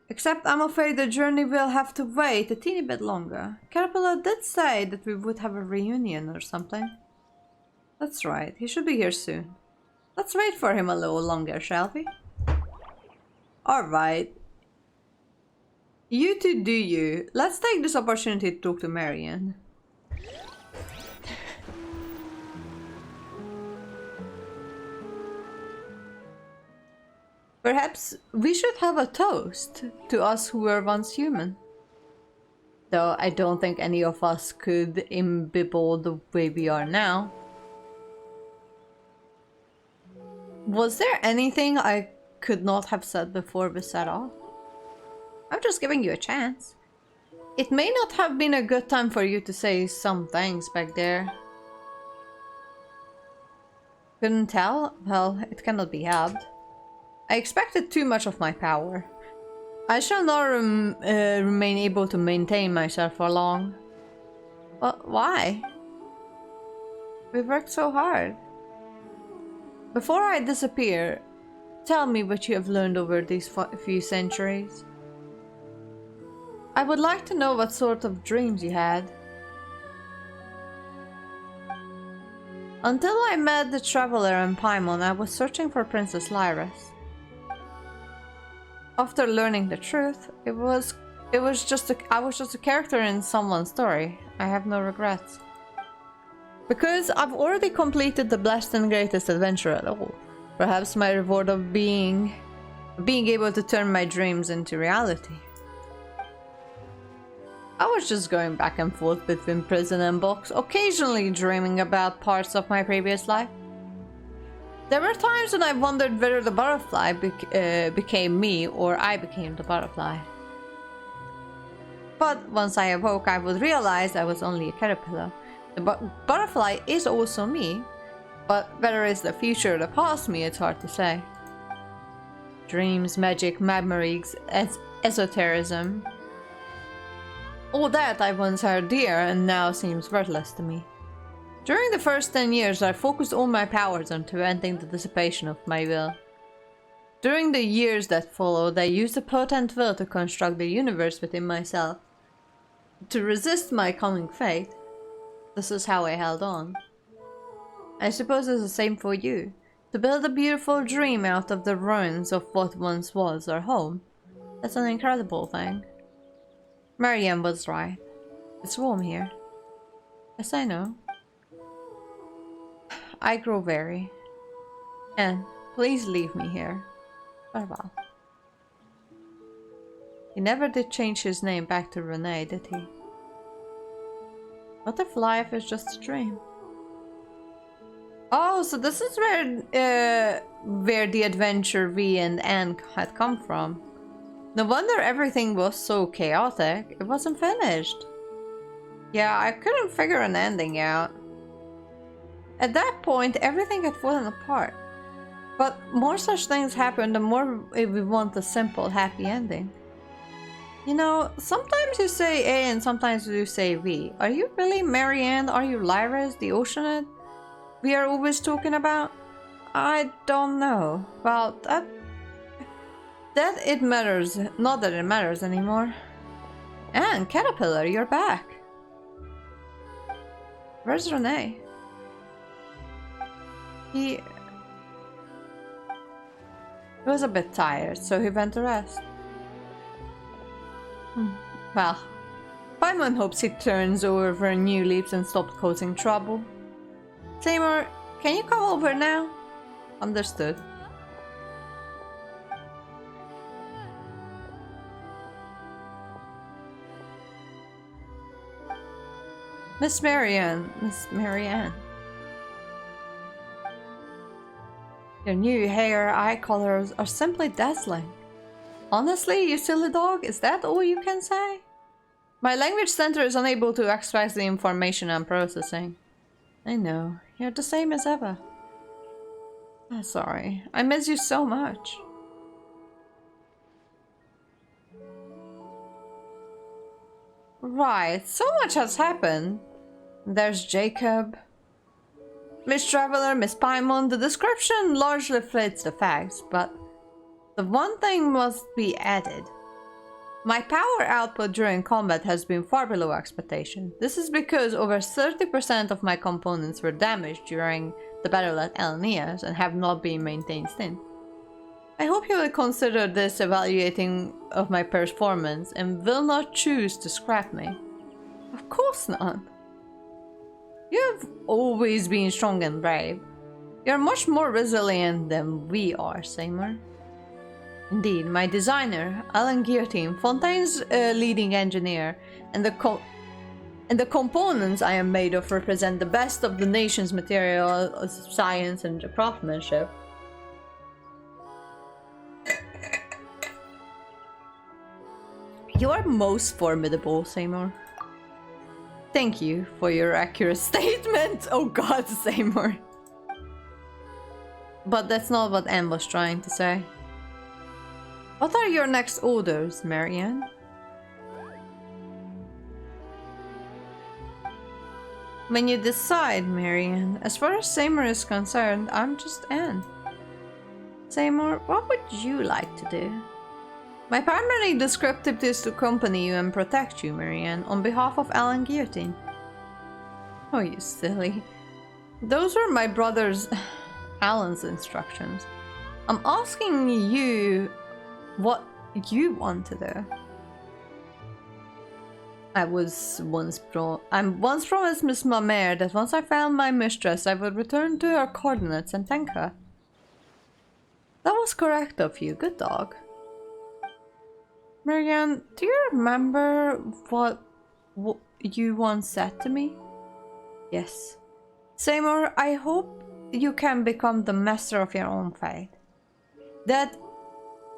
Except I'm afraid the journey will have to wait a teeny bit longer. Caterpillar did say that we would have a reunion or something. That's right, he should be here soon. Let's wait for him a little longer, shall we? Alright. You two do you. Let's take this opportunity to talk to Marianne. Perhaps we should have a toast to us who were once human. Though I don't think any of us could imbibble the way we are now. Was there anything I could not have said before we set off? I'm just giving you a chance. It may not have been a good time for you to say some things back there. Couldn't tell? Well, it cannot be helped. I expected too much of my power. I shall not remain able to maintain myself for long. But why? We worked so hard. Before I disappear, tell me what you have learned over these few centuries. I would like to know what sort of dreams you had. Until I met the Traveler in Paimon, I was searching for Princess Lyris. After learning the truth, I was just a character in someone's story. I have no regrets. Because I've already completed the best and greatest adventure at all. Perhaps my reward of being able to turn my dreams into reality. I was just going back and forth between prison and books, occasionally dreaming about parts of my previous life. There were times when I wondered whether the butterfly became me or I became the butterfly. But once I awoke, I would realize I was only a caterpillar. The butterfly is also me, but whether it's the future or the past me, it's hard to say. Dreams, magic, memories, esotericism. All that I once held dear and now seems worthless to me. During the first 10 years, I focused all my powers on preventing the dissipation of my will. During the years that followed, I used a potent will to construct the universe within myself. To resist my coming fate. This is how I held on. I suppose it's the same for you. To build a beautiful dream out of the ruins of what once was our home. That's an incredible thing. Marianne was right. It's warm here. Yes, I know. I grow weary. And please leave me here. Farewell. He never did change his name back to Renee, did he? What if life is just a dream? Oh, so this is where the adventure we and Anne had come from. No wonder everything was so chaotic. It wasn't finished. Yeah, I couldn't figure an ending out. At that point, everything had fallen apart. But more such things happen, the more we want a simple, happy ending. You know, sometimes you say A and sometimes you say V. Are you really Marianne? Are you Lyris, the Oceanid we are always talking about? I don't know. Well, that it matters. Not that it matters anymore. And Caterpillar, you're back. Where's Renee? He was a bit tired, so he went to rest. Well, Paimon hopes he turns over new leaves and stops causing trouble. Seymour, can you come over now? Understood. Miss Marianne. Your new hair, eye colors are simply dazzling. Honestly, you silly dog, is that all you can say? My language center is unable to extract the information I'm processing. I know, you're the same as ever. I'm sorry, I miss you so much. Right, so much has happened. There's Jacob. Miss Traveler, Miss Paimon, the description largely fits the facts, but the one thing must be added. My power output during combat has been far below expectation. This is because over 30% of my components were damaged during the battle at Elnias and have not been maintained since. I hope you will consider this evaluating of my performance and will not choose to scrap me. Of course not. You have always been strong and brave. You're much more resilient than we are, Seymour. Indeed, my designer, Alan Guillotine, Fontaine's leading engineer, and the components I am made of represent the best of the nation's materials, science, and craftsmanship. You are most formidable, Seymour. Thank you for your accurate statement. Oh god, Seymour. But that's not what Anne was trying to say. What are your next orders, Marianne? When you decide, Marianne, as far as Seymour is concerned, I'm just Anne. Seymour, what would you like to do? My primary descriptive is to accompany you and protect you, Marianne, on behalf of Alan Guillotine. Oh, you silly. Those were my brother's, Alan's instructions. I'm asking you what you want to do. I once promised Miss Mamere that once I found my mistress, I would return to her coordinates and thank her. That was correct of you, good dog. Marianne, do you remember what you once said to me? Yes. Seymour, I hope you can become the master of your own fate. That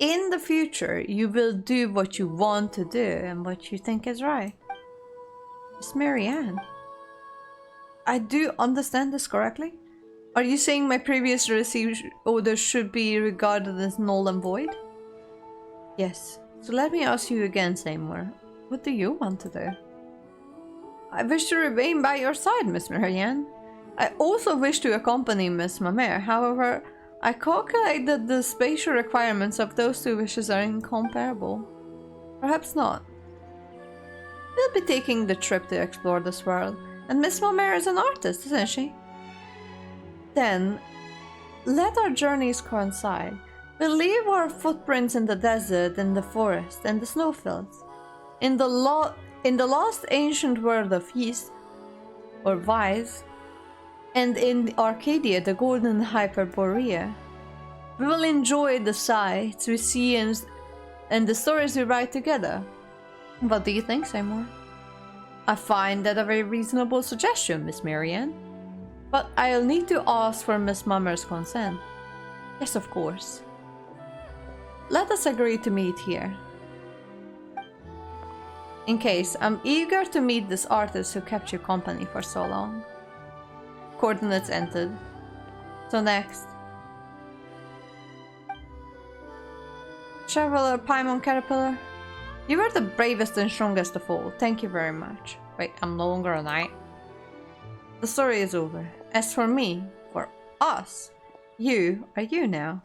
in the future you will do what you want to do and what you think is right. Miss Marianne, I do understand this correctly? Are you saying my previous received orders should be regarded as null and void? Yes. So let me ask you again, Seymour. What do you want to do? I wish to remain by your side, Miss Marianne. I also wish to accompany Miss Mamere. However, I calculate that the spatial requirements of those two wishes are incomparable. Perhaps not. We'll be taking the trip to explore this world, and Miss Mamere is an artist, isn't she? Then, let our journeys coincide. We'll leave our footprints in the desert, in the forest, and the snowfields. In the lost ancient world of Ys, or Vise, and in Arcadia, the golden Hyperborea. We will enjoy the sights we see and the stories we write together. What do you think, Seymour? I find that a very reasonable suggestion, Miss Marianne. But I'll need to ask for Miss Mummer's consent. Yes, of course. Let us agree to meet here. In case, I'm eager to meet this artist who kept you company for so long. Coordinates entered. So next. Traveler Paimon Caterpillar. You were the bravest and strongest of all. Thank you very much. Wait, I'm no longer a knight. The story is over. As for me, for us, you are you now.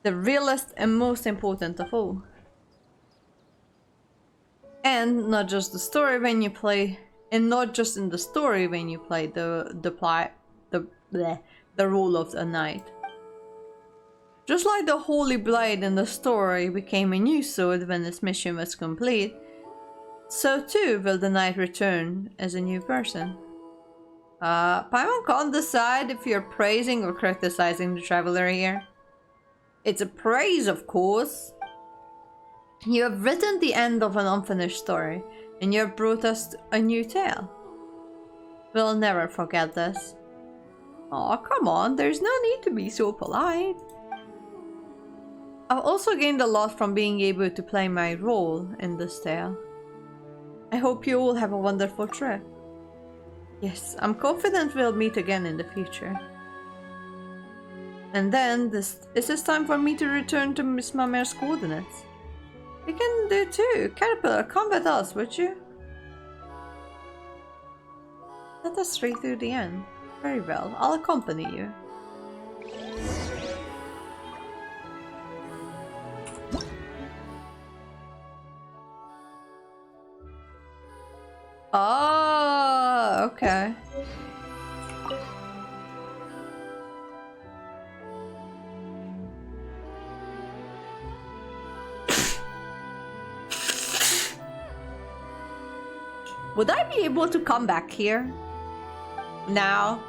The realest and most important of all. And not just the story when you play, and not just in the story when you play the role of a knight. Just like the Holy Blade in the story became a new sword when its mission was complete, so too will the knight return as a new person. Paimon can't decide if you're praising or criticizing the traveler here. It's a praise, of course. You have written the end of an unfinished story, and you have brought us a new tale. We'll never forget this. Aw, come on, there's no need to be so polite. I've also gained a lot from being able to play my role in this tale. I hope you all have a wonderful trip. Yes, I'm confident we'll meet again in the future. And then, is this time for me to return to Miss Mamere's coordinates? You can do too. Caterpillar, come with us, would you? Let us straight through the end. Very well, I'll accompany you. Oh, okay. Would I be able to come back here? Now?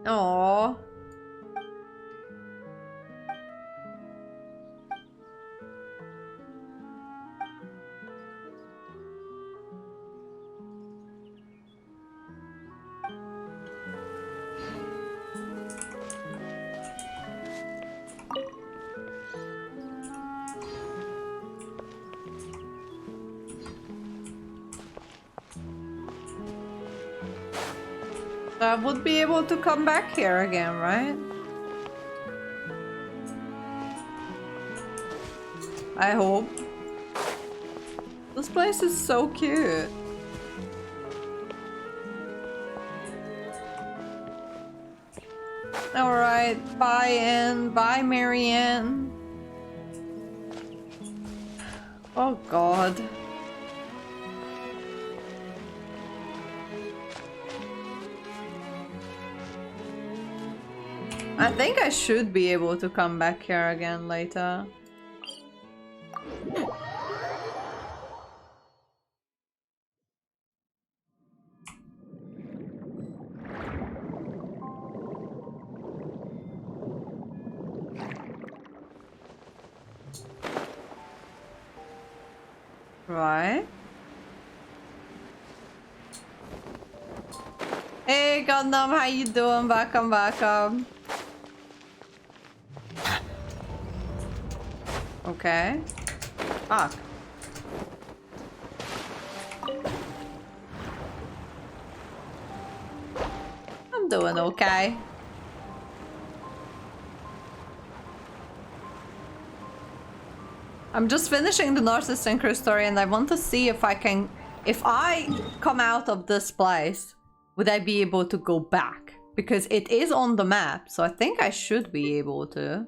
Aww. I would be able to come back here again, right? I hope. This place is so cute. Alright, bye Anne, bye Marianne. Oh god. I think I should be able to come back here again later. Right. Hey Gundam, how you doing? Welcome. Okay. Fuck. I'm doing okay. I'm just finishing the Narzissenkreuz story and I want to see if I can... If I come out of this place, would I be able to go back? Because it is on the map, so I think I should be able to.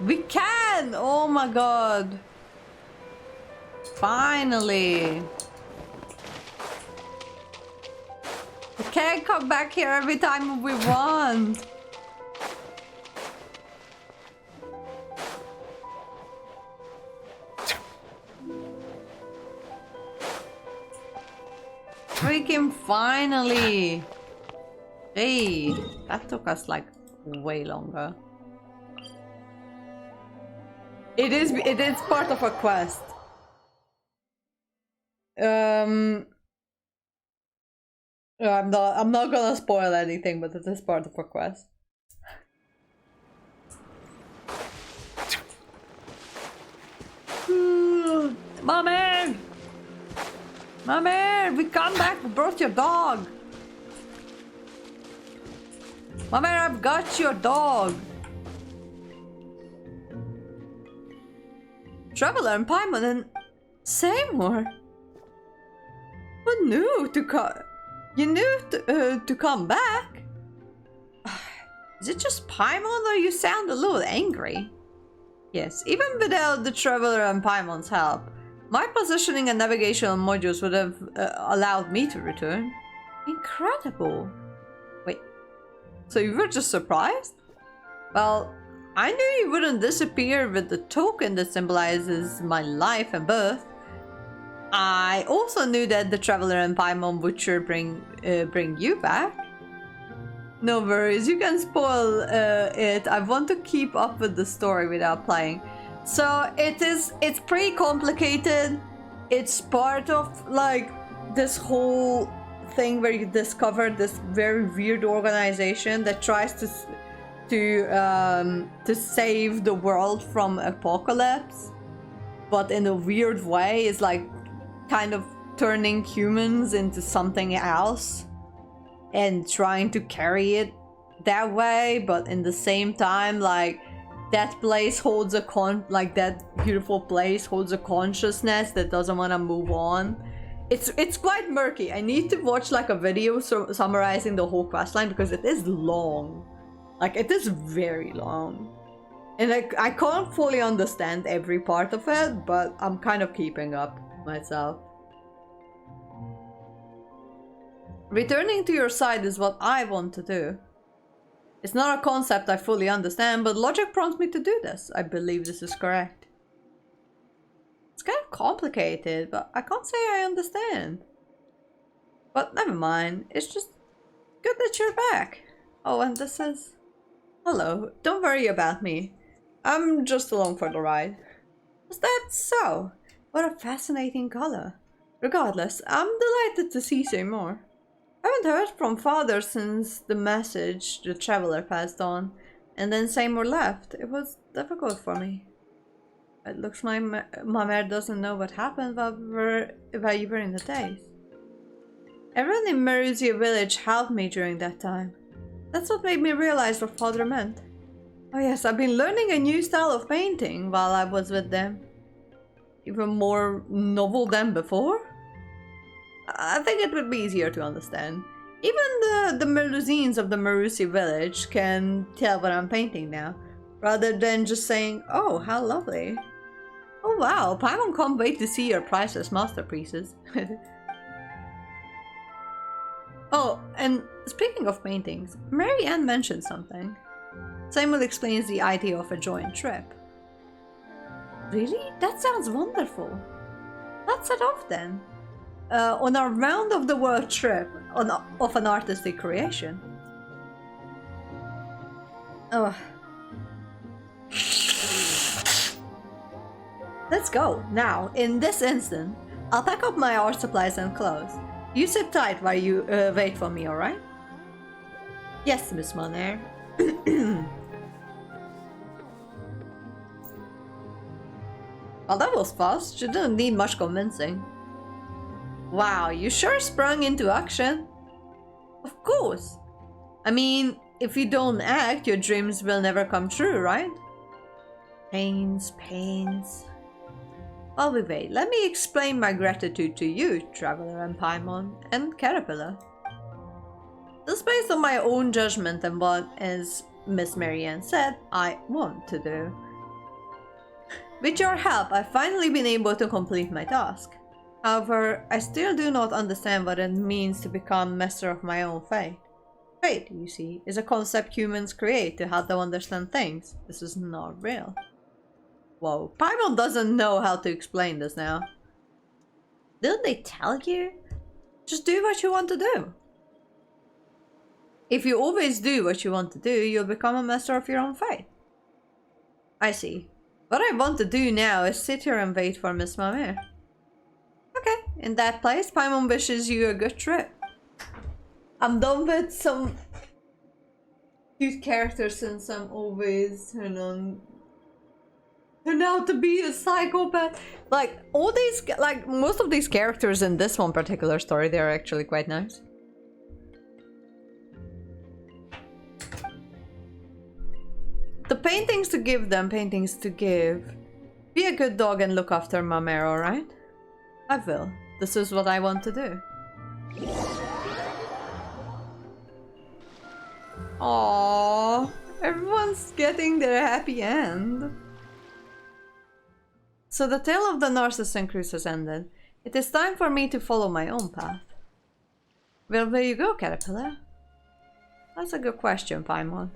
We can! Oh my god. Finally. We can't come back here every time we want. Freaking finally. Hey, that took us like way longer. It is part of a quest. I'm not gonna spoil anything, but it is part of a quest. Mommy! Mommy, we come back, we brought your dog. Mommy, I've got your dog. Traveler and Paimon and Seymour. Who knew to come? You knew to come back? Is it just Paimon or you sound a little angry? Yes, even without the Traveler and Paimon's help, my positioning and navigational modules would have allowed me to return. Incredible. Wait, so you were just surprised? Well, I knew you wouldn't disappear with the token that symbolizes my life and birth. I also knew that the Traveler and Paimon would sure bring you back. No worries, you can spoil it. I want to keep up with the story without playing. So it's pretty complicated. It's part of like this whole thing where you discover this very weird organization that tries to save the world from apocalypse, but in a weird way is like kind of turning humans into something else and trying to carry it that way, but in the same time, like that place holds a that beautiful place holds a consciousness that doesn't want to move on. It's quite murky. I need to watch like a video summarizing the whole questline because it is long. Like it is very long. And I can't fully understand every part of it, but I'm kind of keeping up myself. Returning to your side is what I want to do. It's not a concept I fully understand, but logic prompts me to do this. I believe this is correct. It's kind of complicated, but I can't say I understand. But never mind, it's just good that you're back. Oh, and this is... Hello, don't worry about me. I'm just along for the ride. Is that so? What a fascinating color. Regardless, I'm delighted to see you more. I haven't heard from father since the message the Traveler passed on, and then Seymour left. It was difficult for me. It looks my mare doesn't know what happened while you were in the days. Everyone in Marussia village helped me during that time. That's what made me realize what father meant. Oh yes, I've been learning a new style of painting while I was with them. Even more novel than before? I think it would be easier to understand. Even the Melusines of the Marussia village can tell what I'm painting now, rather than just saying, oh, how lovely. Oh wow, Paimon can't wait to see your priceless masterpieces. Oh, and speaking of paintings, Mary Ann mentioned something. Samuel explains the idea of a joint trip. Really? That sounds wonderful. Let's set off then. On our round of the world trip of an artistic creation. Oh. Let's go, now, in this instant. I'll pack up my art supplies and clothes. You sit tight while you wait for me, alright? Yes, Miss Monair. Well, that was fast. She didn't need much convincing. Wow, you sure sprung into action. Of course. I mean, if you don't act, your dreams will never come true, right? Pains. While we wait, let me explain my gratitude to you, Traveler and Paimon, and Caterpillar. This is based on my own judgment and what, as Miss Marianne said, I want to do. With your help, I've finally been able to complete my task. However, I still do not understand what it means to become master of my own fate. Fate, you see, is a concept humans create to help them understand things. This is not real. Whoa, Paimon doesn't know how to explain this now. Didn't they tell you? Just do what you want to do. If you always do what you want to do, you'll become a master of your own fate. I see. What I want to do now is sit here and wait for Miss Mamere. Okay, in that place, Paimon wishes you a good trip. I'm done with some cute characters since I'm always turn out to be a psychopath. Like, all these, like, most of these characters in this one particular story, they're actually quite nice. The paintings to give them, paintings to give. Be a good dog and look after Mamere, alright? I will. This is what I want to do. Aww, everyone's getting their happy end. So the tale of the Narzissenkreuz has ended. It is time for me to follow my own path. Well, where you go, Caterpillar? That's a good question, Paimon.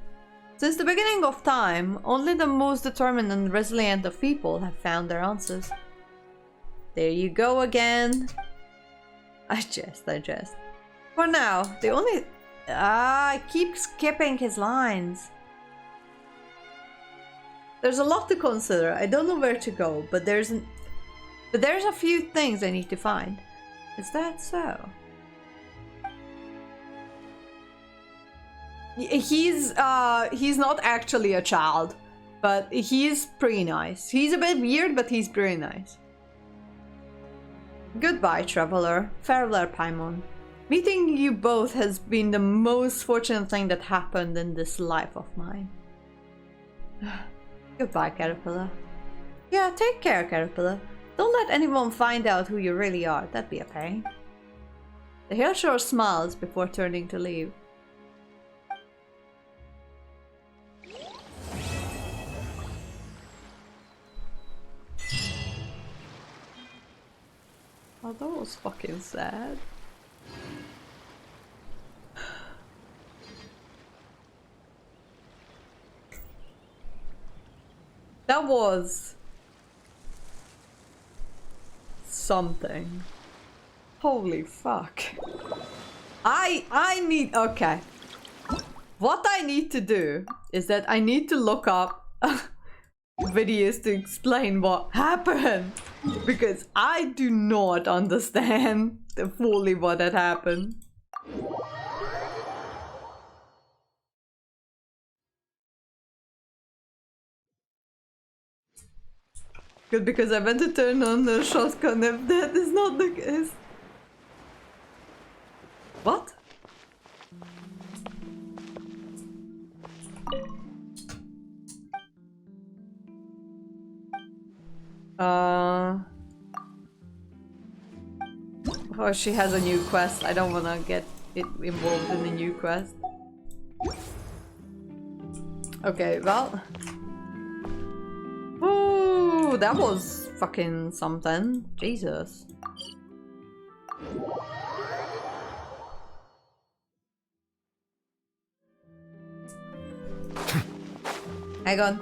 Since the beginning of time, only the most determined and resilient of people have found their answers. There you go again. I jest. For now, the only... I keep skipping his lines. There's a lot to consider. I don't know where to go, but there's a few things I need to find. Is that so? He's not actually a child, but he's pretty nice. He's a bit weird, but he's pretty nice. Goodbye, traveler. Farewell, Paimon. Meeting you both has been the most fortunate thing that happened in this life of mine. Goodbye, Caterpillar. Yeah, take care, Caterpillar. Don't let anyone find out who you really are. That'd be a pain. The Hillshore smiles before turning to leave. Oh, that was fucking sad. That was something. Holy fuck. I need, okay. What I need to do is that I need to look up videos to explain what happened, because I do not understand fully what had happened. Good, because I went to turn on the shotgun if that is not the case. What? Oh, she has a new quest. I don't wanna get it involved in a new quest. Okay, well. Ooh, that was fucking something. Jesus. Hang on.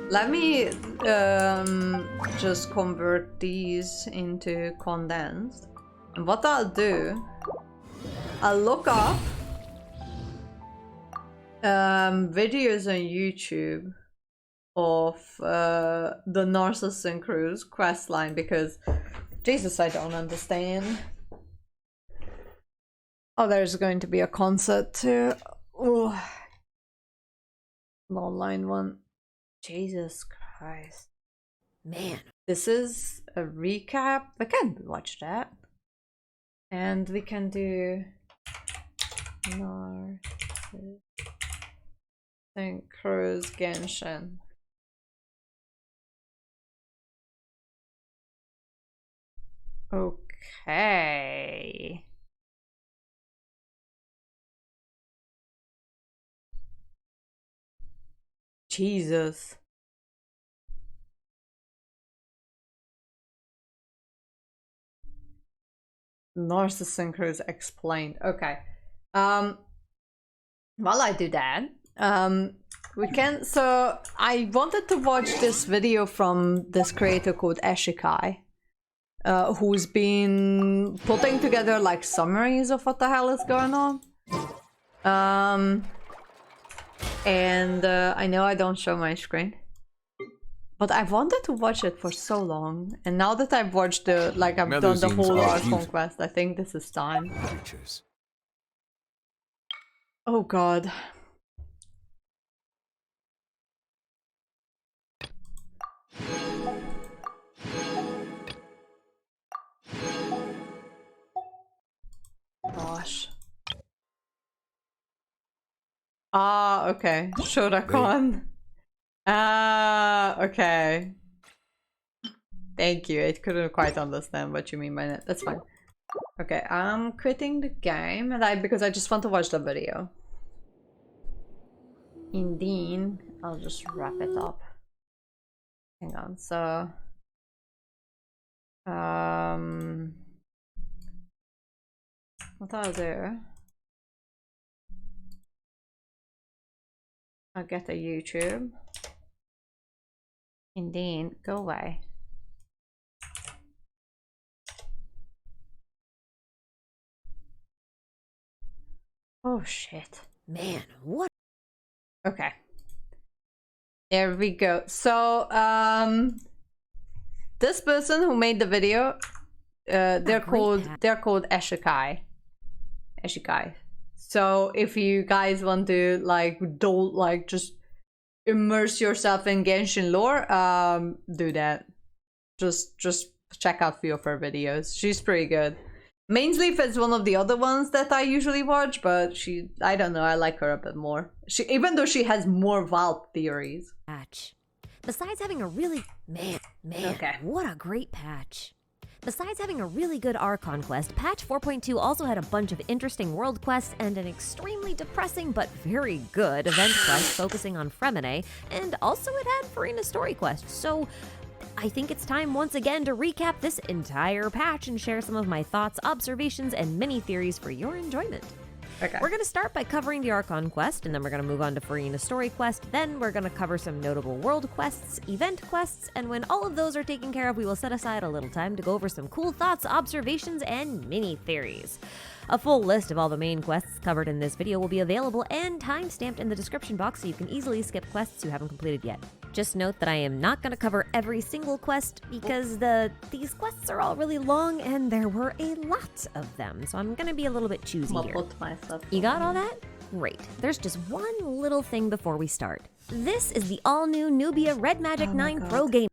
Let me just convert these into condensed. And what I'll do, I'll look up videos on YouTube of the Narzissenkreuz questline, because Jesus, I don't understand. Oh, there's going to be a concert too. Ooh. An online one. Jesus Christ. Man, this is a recap. We can watch that. And we can do Narzissenkreuz Genshin. Okay. Jesus. Narzissenkreuz explained. Okay. While I do that, we can. So I wanted to watch this video from this creator called Eshikai, who's been putting together like summaries of what the hell is going on. And I know I don't show my screen, but I wanted to watch it for so long, and now that I've watched the, like, I've done the whole Art Conquest, I think this is time. Creatures. Oh god. Gosh. Ah, okay. Shorakon. Ah, okay. Thank you. I couldn't quite understand what you mean by that. That's fine. Okay, I'm quitting the game, and because I just want to watch the video. Indeed, I'll just wrap it up. Hang on, so what I'll do, I'll get a YouTube. Indeed, go away. Oh shit. Man, what? Okay. There we go. So, this person who made the video, they're called Eshikai. Eshikai. So if you guys want to just immerse yourself in Genshin lore, do that. Just check out a few of her videos. She's pretty good. Mainly it's one of the other ones that I usually watch, but I don't know, I like her a bit more. Even though she has more wild theories. Patch. Besides having a really... Man, okay. What a great patch. Besides having a really good Archon quest, patch 4.2 also had a bunch of interesting world quests and an extremely depressing but very good event quest focusing on Fremine, and also it had Farina's story quest, so I think it's time once again to recap this entire patch and share some of my thoughts, observations, and mini theories for your enjoyment. Okay. We're going to start by covering the Archon quest, and then we're going to move on to Farina's story quest, then we're going to cover some notable world quests, event quests, and when all of those are taken care of, we will set aside a little time to go over some cool thoughts, observations, and mini theories. A full list of all the main quests covered in this video will be available and time-stamped in the description box so you can easily skip quests you haven't completed yet. Just note that I am not going to cover every single quest because these quests are all really long and there were a lot of them, so I'm going to be a little bit choosy here. You got all that? Great. There's just one little thing before we start. This is the all-new Nubia Red Magic 9 Pro game.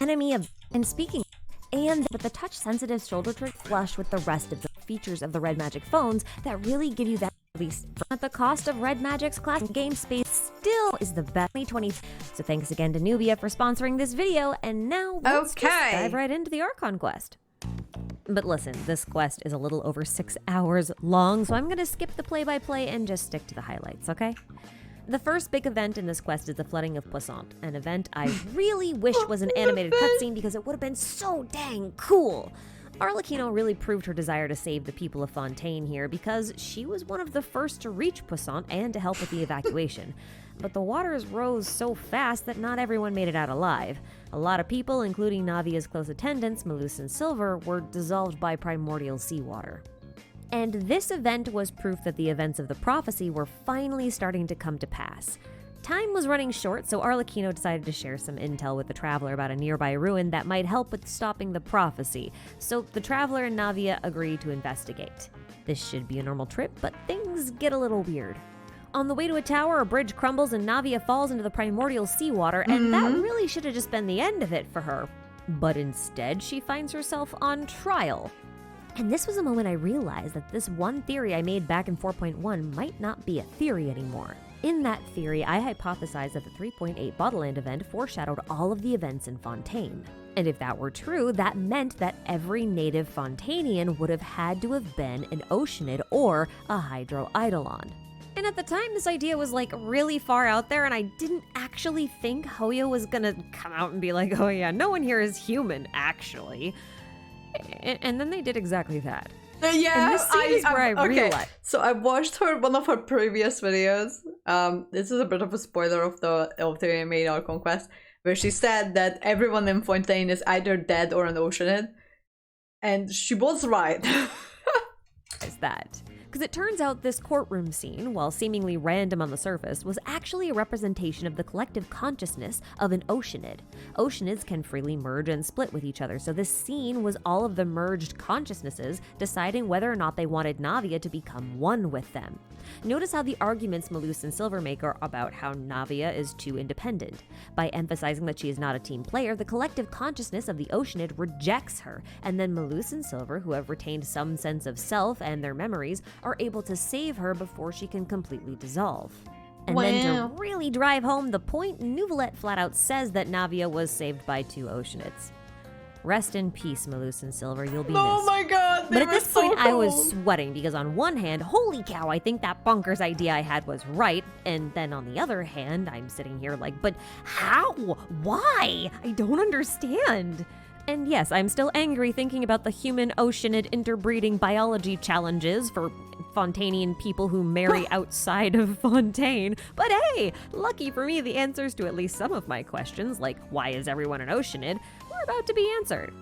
Enemy of... And speaking... And with the touch-sensitive shoulder trick flush with the rest of the features of the Red Magic phones that really give you that release at the cost of Red Magic's classic game space still is the best 2020. So thanks again to Nubia for sponsoring this video, and now let's just dive right into the Archon quest. But listen, this quest is a little over 6 hours long, so I'm gonna skip the play-by-play and just stick to the highlights, okay? The first big event in this quest is the flooding of Poissant, an event I really wish was an animated cutscene because it would have been so dang cool. Arlecchino really proved her desire to save the people of Fontaine here because she was one of the first to reach Poissant and to help with the evacuation. But the waters rose so fast that not everyone made it out alive. A lot of people, including Navia's close attendants, Malus and Silver, were dissolved by primordial seawater. And this event was proof that the events of the prophecy were finally starting to come to pass. Time was running short, so Arlecchino decided to share some intel with the Traveler about a nearby ruin that might help with stopping the prophecy, so the Traveler and Navia agreed to investigate. This should be a normal trip, but things get a little weird. On the way to a tower, a bridge crumbles and Navia falls into the primordial seawater, and that really should have just been the end of it for her. But instead, she finds herself on trial. And this was a moment I realized that this one theory I made back in 4.1 might not be a theory anymore. In that theory, I hypothesized that the 3.8 Bottleland event foreshadowed all of the events in Fontaine. And if that were true, that meant that every native Fontainian would have had to have been an Oceanid or a Hydro Eidolon. And at the time, this idea was like really far out there, and I didn't actually think Hoyo was gonna come out and be like, oh yeah, no one here is human, actually. And then they did exactly that. Yeah, and this scene is where I realized. So I watched one of her previous videos. This is a bit of a spoiler of the main Archon quest, where she said that everyone in Fontaine is either dead or an Oceanid, and she was right. Is that? Because it turns out this courtroom scene, while seemingly random on the surface, was actually a representation of the collective consciousness of an Oceanid. Oceanids can freely merge and split with each other, so this scene was all of the merged consciousnesses deciding whether or not they wanted Navia to become one with them. Notice how the arguments Malus and Silver make are about how Navia is too independent. By emphasizing that she is not a team player, the collective consciousness of the Oceanid rejects her, and then Malus and Silver, who have retained some sense of self and their memories, are able to save her before she can completely dissolve. And then to really drive home the point, Nouvelette flat out says that Navia was saved by two Oceanids. Rest in peace, Malus and Silver, you'll be missed. Oh my god, but at this point, I was sweating because on one hand, holy cow, I think that bonkers idea I had was right. And then on the other hand, I'm sitting here like, but how? Why? I don't understand. And yes, I'm still angry thinking about the human-Oceanid interbreeding biology challenges for Fontainian people who marry outside of Fontaine. But hey, lucky for me, the answers to at least some of my questions, like why is everyone an Oceanid, were about to be answered.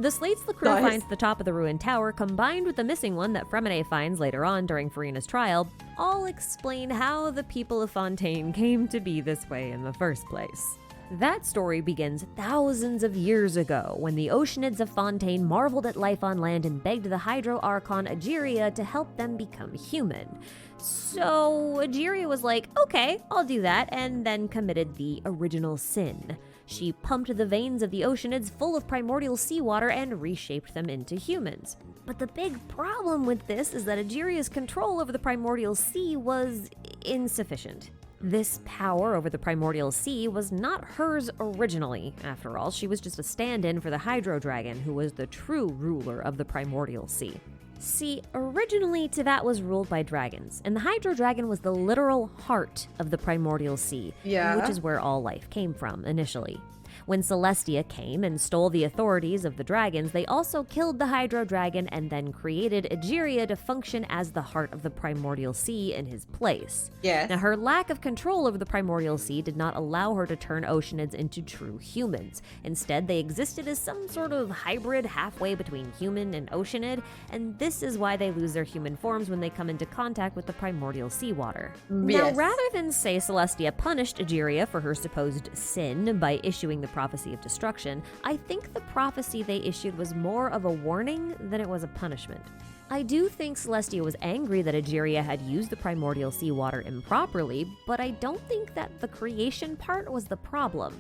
The slates the crew Nice. finds at the top of the ruined tower, combined with the missing one that Fremine finds later on during Farina's trial, all explain how the people of Fontaine came to be this way in the first place. That story begins thousands of years ago, when the Oceanids of Fontaine marveled at life on land and begged the Hydro Archon Egeria to help them become human. So Egeria was like, okay, I'll do that, and then committed the original sin. She pumped the veins of the Oceanids full of primordial seawater and reshaped them into humans. But the big problem with this is that Egeria's control over the primordial sea was insufficient. This power over the primordial sea was not hers originally. After all, she was just a stand-in for the Hydro Dragon, who was the true ruler of the primordial sea. See, originally Teyvat was ruled by dragons, and the Hydro Dragon was the literal heart of the primordial sea, Yeah. which is where all life came from initially. When Celestia came and stole the authorities of the dragons, they also killed the Hydro Dragon and then created Egeria to function as the heart of the primordial sea in his place. Yes. Now, her lack of control over the primordial sea did not allow her to turn Oceanids into true humans. Instead, they existed as some sort of hybrid halfway between human and Oceanid, and this is why they lose their human forms when they come into contact with the primordial seawater. Now, Yes. rather than say Celestia punished Egeria for her supposed sin by issuing the prophecy of destruction, I think the prophecy they issued was more of a warning than it was a punishment. I do think Celestia was angry that Egeria had used the primordial seawater improperly, but I don't think that the creation part was the problem.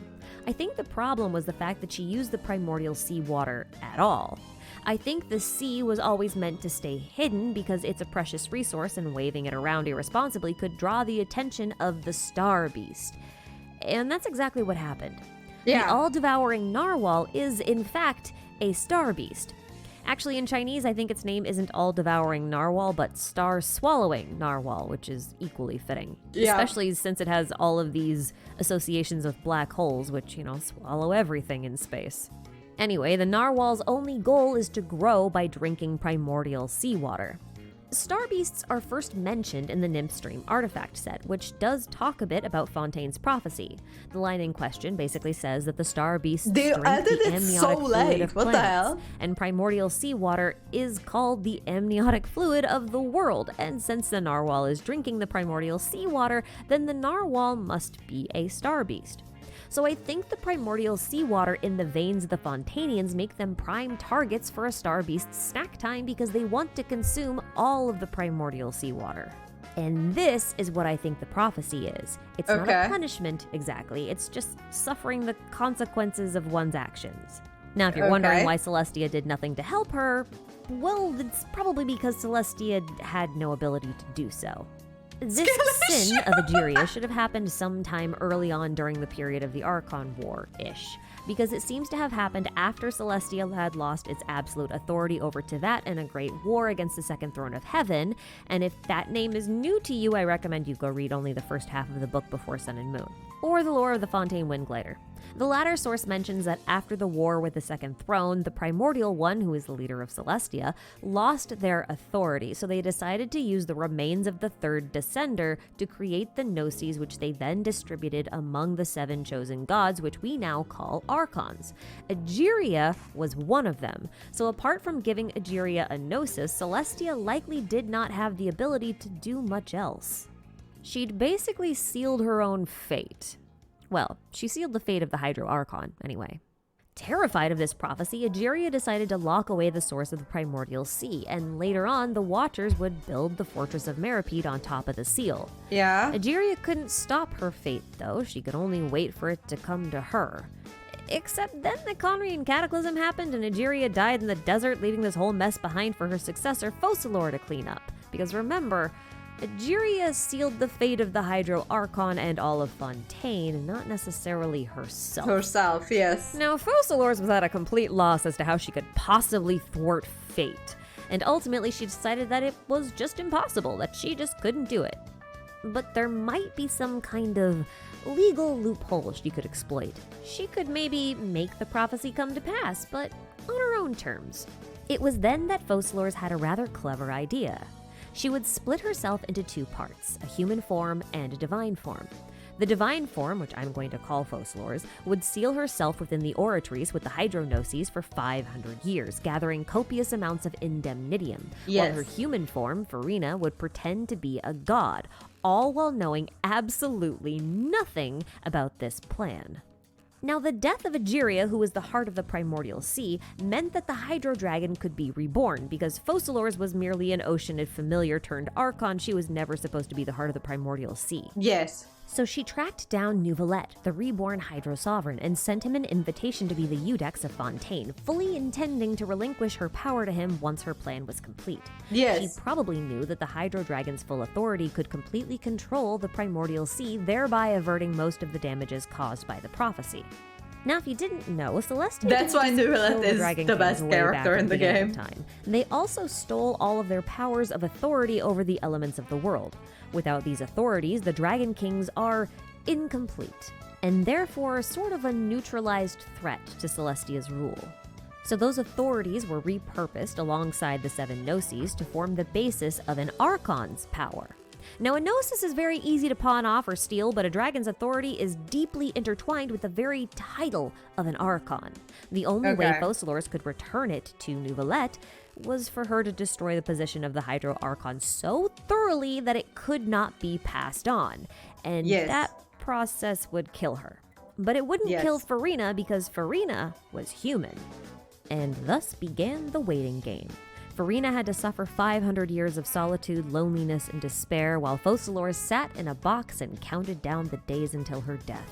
I think the problem was the fact that she used the primordial seawater at all. I think the sea was always meant to stay hidden because it's a precious resource, and waving it around irresponsibly could draw the attention of the Star Beast. And that's exactly what happened. Yeah. The all-devouring narwhal is, in fact, a star beast. Actually, in Chinese, I think its name isn't all-devouring narwhal, but star-swallowing narwhal, which is equally fitting. Yeah. Especially since it has all of these associations of black holes, which, swallow everything in space. Anyway, the narwhal's only goal is to grow by drinking primordial seawater. Star beasts are first mentioned in the Nymph Stream artifact set, which does talk a bit about Fontaine's prophecy. The line in question basically says that the star beasts They drink added the it amniotic so fluid late. of What the planets, hell? and primordial seawater is called the amniotic fluid of the world. And since the narwhal is drinking the primordial seawater, then the narwhal must be a star beast. So I think the primordial seawater in the veins of the Fontainians make them prime targets for a star beast's snack time because they want to consume all of the primordial seawater. And this is what I think the prophecy is. It's not Okay. a punishment exactly, it's just suffering the consequences of one's actions. Now, if you're wondering Okay. why Celestia did nothing to help her, well, it's probably because Celestia had no ability to do so. This sin of Egeria should have happened sometime early on during the period of the Archon War-ish, because it seems to have happened after Celestia had lost its absolute authority over Teyvat in a great war against the Second Throne of Heaven, and if that name is new to you, I recommend you go read only the first half of the book before Sun and Moon, or the lore of the Fontaine Windglider. The latter source mentions that after the war with the Second Throne, the Primordial One, who is the leader of Celestia, lost their authority, so they decided to use the remains of the third Descender to create the Gnosis, which they then distributed among the 7 chosen gods, which we now call Archons. Egeria was one of them, so apart from giving Egeria a Gnosis, Celestia likely did not have the ability to do much else. She'd basically sealed her own fate. Well, she sealed the fate of the Hydro Archon, anyway. Terrified of this prophecy, Egeria decided to lock away the source of the primordial sea, and later on, the Watchers would build the Fortress of Meropide on top of the seal. Yeah. Egeria couldn't stop her fate, though. She could only wait for it to come to her. Except then the Conrian Cataclysm happened, and Egeria died in the desert, leaving this whole mess behind for her successor, Focalor, to clean up. Because remember, Egeria sealed the fate of the Hydro Archon and all of Fontaine, not necessarily herself. Herself, yes. Now, Focalors was at a complete loss as to how she could possibly thwart fate, and ultimately she decided that it was just impossible, that she just couldn't do it. But there might be some kind of legal loophole she could exploit. She could maybe make the prophecy come to pass, but on her own terms. It was then that Focalors had a rather clever idea. She would split herself into 2 parts, a human form and a divine form. The divine form, which I'm going to call Focalors, would seal herself within the oratories with the Hydrognoses for 500 years, gathering copious amounts of indemnitium, while her human form, Farina, would pretend to be a god, all while knowing absolutely nothing about this plan. Now, the death of Egeria, who was the heart of the Primordial Sea, meant that the Hydro Dragon could be reborn, because Focalors was merely an oceanid familiar turned Archon. She was never supposed to be the heart of the Primordial Sea. Yes. So she tracked down Nouvelette, the reborn Hydro Sovereign, and sent him an invitation to be the Eudex of Fontaine, fully intending to relinquish her power to him once her plan was complete. Yes. She probably knew that the Hydro Dragon's full authority could completely control the Primordial Sea, thereby averting most of the damages caused by the prophecy. Now, if you didn't know, Celestia That's why Nouvelette is Dragon the Kings best way character back in the beginning game. of time. They also stole all of their powers of authority over the elements of the world. Without these authorities, the Dragon Kings are incomplete, and therefore sort of a neutralized threat to Celestia's rule. So those authorities were repurposed alongside the seven Gnosis to form the basis of an Archon's power. Now, a Gnosis is very easy to pawn off or steal, but a dragon's authority is deeply intertwined with the very title of an Archon. The only way Focalors could return it to Nouvelette was for her to destroy the position of the Hydro Archon so thoroughly that it could not be passed on, and that process would kill her. But it wouldn't kill Farina, because Farina was human. And thus began the waiting game. Farina had to suffer 500 years of solitude, loneliness, and despair, while Focalors sat in a box and counted down the days until her death.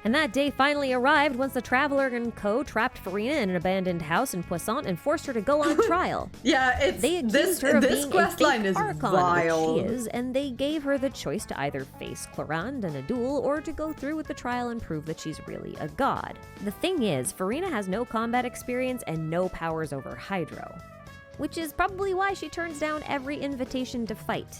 And that day finally arrived once the Traveler and Co. trapped Farina in an abandoned house in Poissant and forced her to go on trial. They accused her of this being quest a line fake is Archon, vile. which she is, and they gave her the choice to either face Clorinde in a duel or to go through with the trial and prove that she's really a god. The thing is, Farina has no combat experience and no powers over Hydro, which is probably why she turns down every invitation to fight.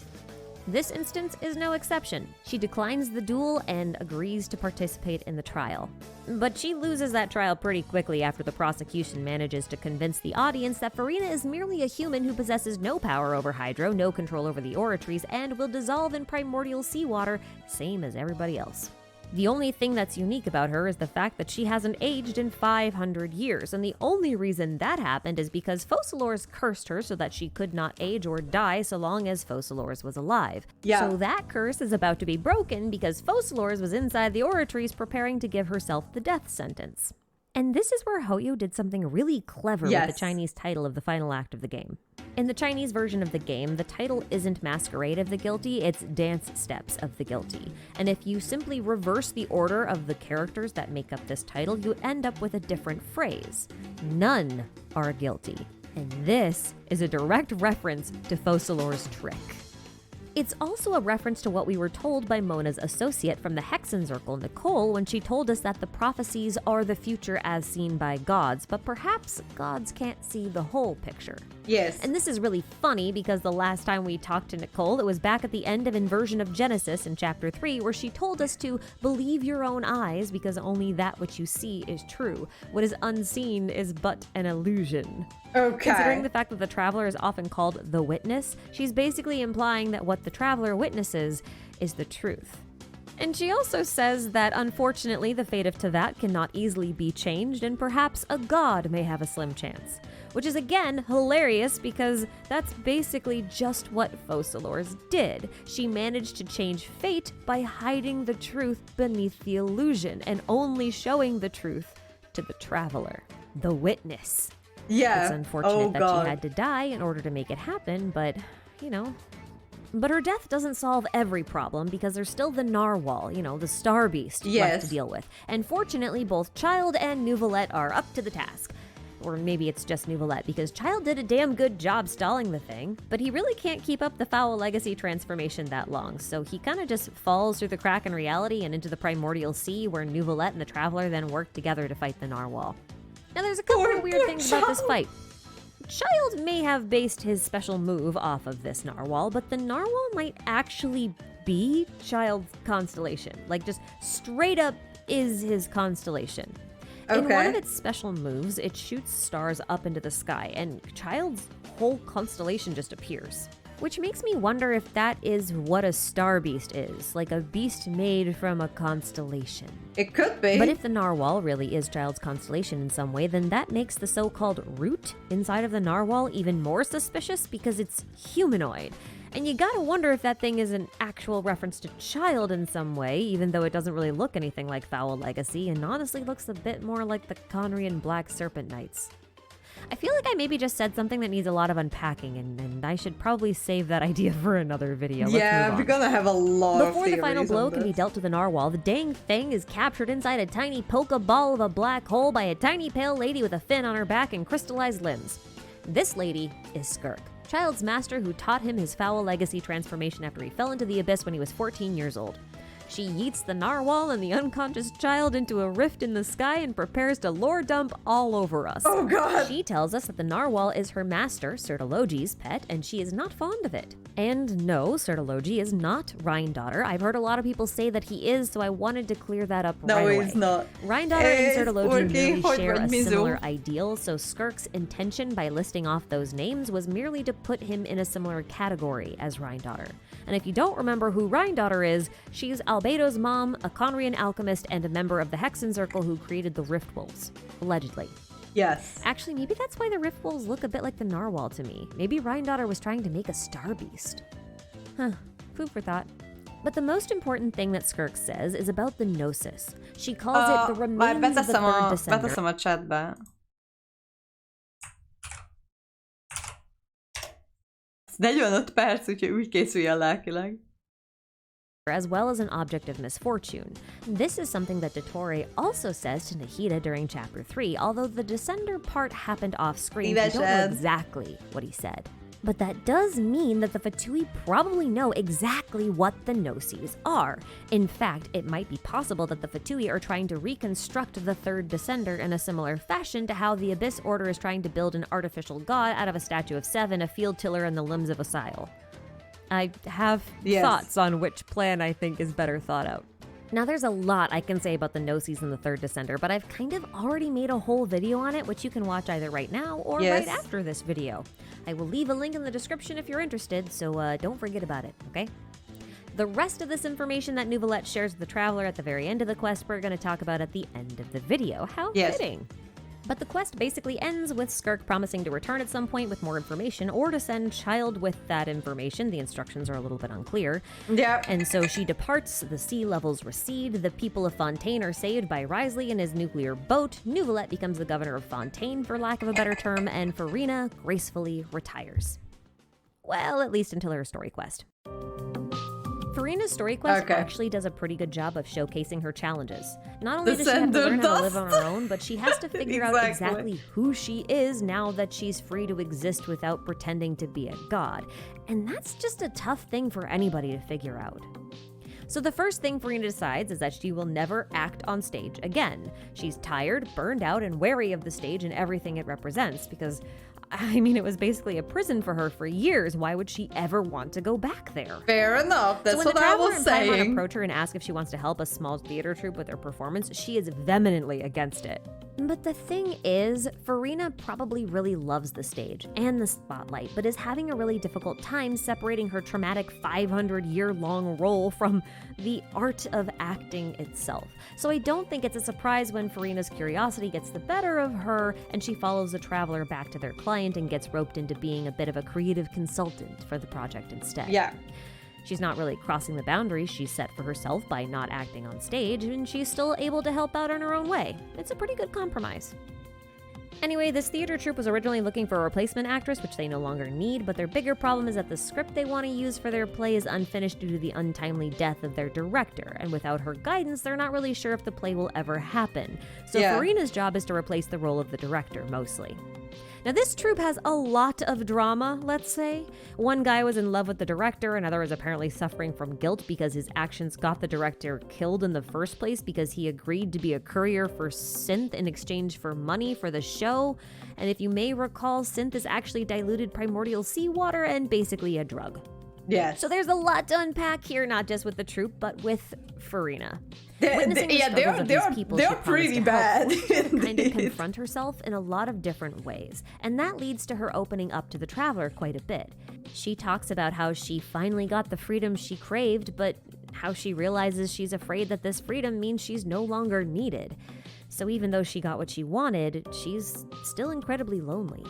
This instance is no exception. She declines the duel and agrees to participate in the trial. But she loses that trial pretty quickly after the prosecution manages to convince the audience that Farina is merely a human who possesses no power over Hydro, no control over the oratories, and will dissolve in primordial seawater, same as everybody else. The only thing that's unique about her is the fact that she hasn't aged in 500 years, and the only reason that happened is because Focalors cursed her so that she could not age or die so long as Focalors was alive. So that curse is about to be broken because Focalors was inside the oratories preparing to give herself the death sentence. And this is where Hoyo did something really clever with the Chinese title of the final act of the game. In the Chinese version of the game, the title isn't Masquerade of the Guilty, it's Dance Steps of the Guilty. And if you simply reverse the order of the characters that make up this title, you end up with a different phrase. None are guilty. And this is a direct reference to Focalors' trick. It's also a reference to what we were told by Mona's associate from the Hexenzirkel, Nicole, when she told us that the prophecies are the future as seen by gods, but perhaps gods can't see the whole picture. Yes. And this is really funny because the last time we talked to Nicole, it was back at the end of Inversion of Genesis in Chapter 3, where she told us to believe your own eyes because only that which you see is true. What is unseen is but an illusion. Okay. Considering the fact that the Traveler is often called the Witness, she's basically implying that what the Traveler witnesses is the truth. And she also says that unfortunately the fate of Tevat cannot easily be changed and perhaps a god may have a slim chance. Which is again hilarious because that's basically just what Focalors did. She managed to change fate by hiding the truth beneath the illusion and only showing the truth to the Traveler, the Witness. Yeah. It's unfortunate that she had to die in order to make it happen, but, you know. But her death doesn't solve every problem because there's still the Narwhal, the Star Beast, left to deal with. And fortunately, both Child and Nouvelette are up to the task. Or maybe it's just Nouvelette, because Child did a damn good job stalling the thing, but he really can't keep up the Foul Legacy transformation that long, so he kind of just falls through the crack in reality and into the Primordial Sea, where Nouvelette and the Traveler then work together to fight the Narwhal. Now there's a couple of weird things about this fight. Child may have based his special move off of this Narwhal, but the Narwhal might actually be Child's constellation. Like, just straight up is his constellation. In one of its special moves, it shoots stars up into the sky, and Child's whole constellation just appears. Which makes me wonder if that is what a star beast is, like a beast made from a constellation. It could be. But if the narwhal really is Child's constellation in some way, then that makes the so-called root inside of the narwhal even more suspicious because it's humanoid. And you gotta wonder if that thing is an actual reference to Child in some way, even though it doesn't really look anything like Foul Legacy and honestly looks a bit more like the Conrian Black Serpent Knights. I feel like I maybe just said something that needs a lot of unpacking, and I should probably save that idea for another video. Let's move on. We're gonna have a lot of Before the final theories blow on can be this. dealt to the narwhal, the dang thing is captured inside a tiny polka ball of a black hole by a tiny pale lady with a fin on her back and crystallized limbs. This lady is Skirk, Child's master who taught him his Foul Legacy transformation after he fell into the abyss when he was 14 years old. She yeets the narwhal and the unconscious Child into a rift in the sky and prepares to lore dump all over us. Oh god! She tells us that the narwhal is her master, Sertologi's pet, and she is not fond of it. And no, Sertologi is not Rhine-daughter. I've heard a lot of people say that he is, so I wanted to clear that up right away. No, he's not. Rhine-daughter and Sertologi merely Porque share a Mizu. similar ideal, so Skirk's intention by listing off those names was merely to put him in a similar category as Rhine-daughter. And if you don't remember who Rhine-daughter is, she's Albedo's mom, a Conrian alchemist, and a member of the Hexen Circle who created the Rift Wolves. Allegedly. Yes. Actually, maybe that's why the Rift Wolves look a bit like the narwhal to me. Maybe Rhine-daughter was trying to make a star beast. Huh. Food for thought. But the most important thing that Skirk says is about the Gnosis. She calls it the remains of the third descender. Vete sama chatbe. Ez 45 perc, úgyhogy úgy készüljön lelkileg. As well as an object of misfortune. This is something that Dottore also says to Nahida during Chapter 3, although the Descender part happened off-screen, we don't know exactly what he said. But that does mean that the Fatui probably know exactly what the Gnosis are. In fact, it might be possible that the Fatui are trying to reconstruct the third Descender in a similar fashion to how the Abyss Order is trying to build an artificial god out of a statue of Seven, a field tiller, and the limbs of a Sile. I have thoughts on which plan I think is better thought out. Now there's a lot I can say about the Gnosis and the third Descender, but I've kind of already made a whole video on it, which you can watch either right now or right after this video. I will leave a link in the description if you're interested, so don't forget about it, okay? The rest of this information that Neuvillette shares with the Traveler at the very end of the quest, we're going to talk about at the end of the video. How fitting! But the quest basically ends with Skirk promising to return at some point with more information or to send Child with that information. The instructions are a little bit unclear. Yeah. And so she departs, the sea levels recede, the people of Fontaine are saved by Risley and his nuclear boat, Neuvillette becomes the governor of Fontaine, for lack of a better term, and Farina gracefully retires. Well, at least until her story quest. Farina's story quest actually does a pretty good job of showcasing her challenges. Not only does she have to learn how to live on her own, but she has to figure out exactly who she is now that she's free to exist without pretending to be a god. And that's just a tough thing for anybody to figure out. So the first thing Farina decides is that she will never act on stage again. She's tired, burned out, and wary of the stage and everything it represents because, I mean, it was basically a prison for her for years. Why would she ever want to go back there? Fair enough. That's what I was saying. So when the Traveler and Paimon approach her and ask if she wants to help a small theater troupe with their performance, she is vehemently against it. But the thing is, Farina probably really loves the stage and the spotlight, but is having a really difficult time separating her traumatic 500-year-long role from the art of acting itself. So I don't think it's a surprise when Farina's curiosity gets the better of her and she follows the Traveler back to their client and gets roped into being a bit of a creative consultant for the project instead. Yeah. She's not really crossing the boundaries she's set for herself by not acting on stage, and she's still able to help out in her own way. It's a pretty good compromise. Anyway, this theater troupe was originally looking for a replacement actress, which they no longer need, but their bigger problem is that the script they want to use for their play is unfinished due to the untimely death of their director, and without her guidance, they're not really sure if the play will ever happen. So Farina's job is to replace the role of the director, mostly. Now, this troupe has a lot of drama, let's say. One guy was in love with the director, another is apparently suffering from guilt because his actions got the director killed in the first place because he agreed to be a courier for Synth in exchange for money for the show. And if you may recall, Synth is actually diluted primordial seawater and basically a drug. Yes. So there's a lot to unpack here, not just with the troupe, but with Farina. They're pretty bad. Kind of confront herself in a lot of different ways, and that leads to her opening up to the Traveler quite a bit. She talks about how she finally got the freedom she craved, but how she realizes she's afraid that this freedom means she's no longer needed. So even though she got what she wanted, she's still incredibly lonely.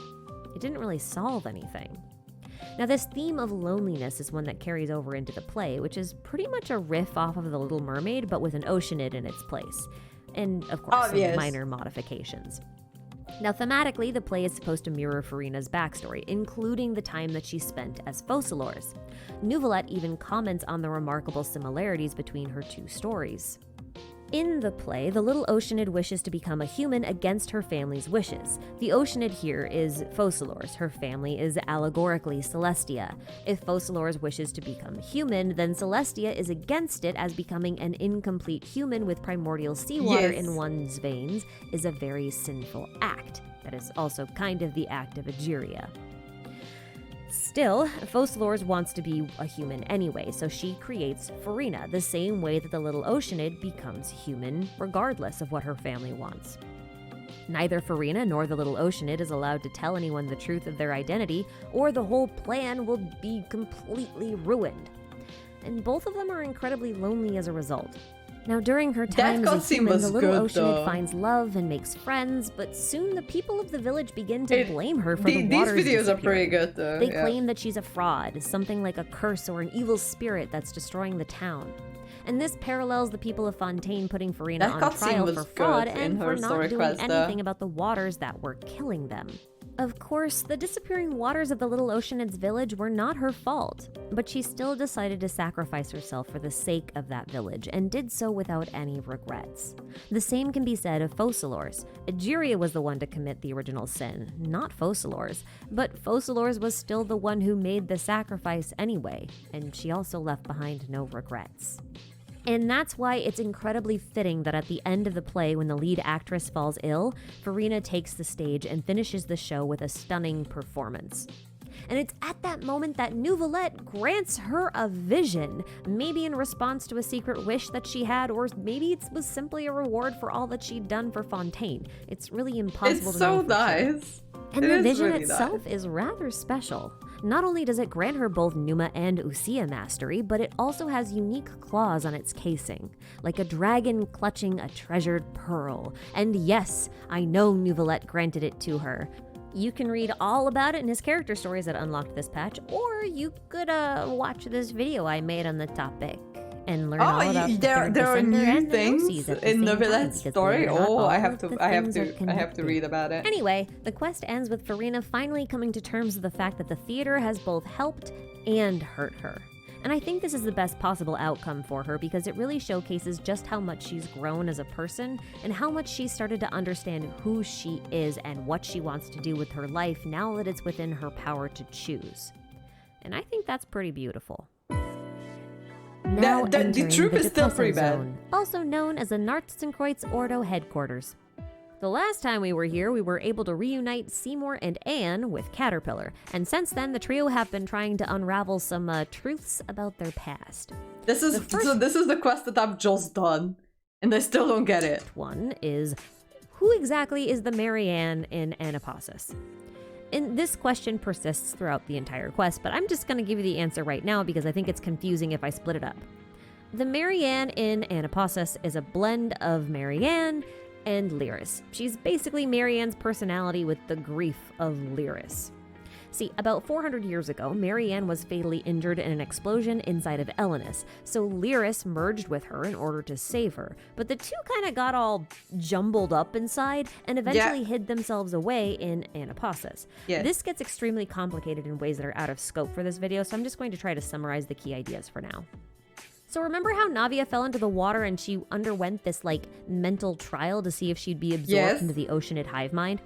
It didn't really solve anything. Now, this theme of loneliness is one that carries over into the play, which is pretty much a riff off of The Little Mermaid, but with an Oceanid in its place. And, of course, some minor modifications. Now, thematically, the play is supposed to mirror Farina's backstory, including the time that she spent as Focalors. Neuvillette even comments on the remarkable similarities between her two stories. In the play, the little Oceanid wishes to become a human against her family's wishes. The Oceanid here is Focalors. Her family is allegorically Celestia. If Focalors wishes to become human, then Celestia is against it, as becoming an incomplete human with primordial seawater in one's veins is a very sinful act. That is also kind of the act of Egeria. Still, Focalors wants to be a human anyway, so she creates Farina, the same way that the little Oceanid becomes human, regardless of what her family wants. Neither Farina nor the little Oceanid is allowed to tell anyone the truth of their identity, or the whole plan will be completely ruined. And both of them are incredibly lonely as a result. Now, during her time as a human, the little Oceanid finds love and makes friends, but soon the people of the village begin to blame her for the waters These videos are pretty disappearing. good, though. They claim that she's a fraud, something like a curse or an evil spirit that's destroying the town. And this parallels the people of Fontaine putting Farina on trial for fraud and for not doing anything about the waters that were killing them. Of course, the disappearing waters of the little Oceanid's village were not her fault, but she still decided to sacrifice herself for the sake of that village, and did so without any regrets. The same can be said of Focalors. Egeria was the one to commit the original sin, not Focalors, but Focalors was still the one who made the sacrifice anyway, and she also left behind no regrets. And that's why it's incredibly fitting that at the end of the play, when the lead actress falls ill, Farina takes the stage and finishes the show with a stunning performance. And it's at that moment that Neuvillette grants her a vision, maybe in response to a secret wish that she had, or maybe it was simply a reward for all that she'd done for Fontaine. It's really impossible to know for sure. And the vision itself is rather special. Not only does it grant her both Numa and Usia mastery, but it also has unique claws on its casing, like a dragon clutching a treasured pearl. And yes, I know Neuvillette granted it to her. You can read all about it in his character stories that unlocked this patch, or you could watch this video I made on the topic and learn all about there are new things in Neuvillette's story. Oh, I have to read about it. Anyway, the quest ends with Farina finally coming to terms with the fact that the theater has both helped and hurt her. And I think this is the best possible outcome for her, because it really showcases just how much she's grown as a person and how much she's started to understand who she is and what she wants to do with her life now that it's within her power to choose. And I think that's pretty beautiful. Now the troop is still pretty bad. Zone, also known as the Narzissenkreuz Ordo headquarters. The last time we were here, we were able to reunite Seymour and Anne with Caterpillar, and since then the trio have been trying to unravel some truths about their past. This is the quest that I've just done, and I still don't get it. One is, who exactly is the Marianne in Anaposis? And this question persists throughout the entire quest, but I'm just going to give you the answer right now because I think it's confusing if I split it up. The Marianne in Anaposis is a blend of Marianne and Lyris. She's basically Marianne's personality with the grief of Lyris. See, about 400 years ago, Marianne was fatally injured in an explosion inside of Elenis, so Lyris merged with her in order to save her. But the two kind of got all jumbled up inside and eventually hid themselves away in Anaposis. This gets extremely complicated in ways that are out of scope for this video, so I'm just going to try to summarize the key ideas for now. So remember how Navia fell into the water and she underwent this, mental trial to see if she'd be absorbed into the Oceanid hive mind?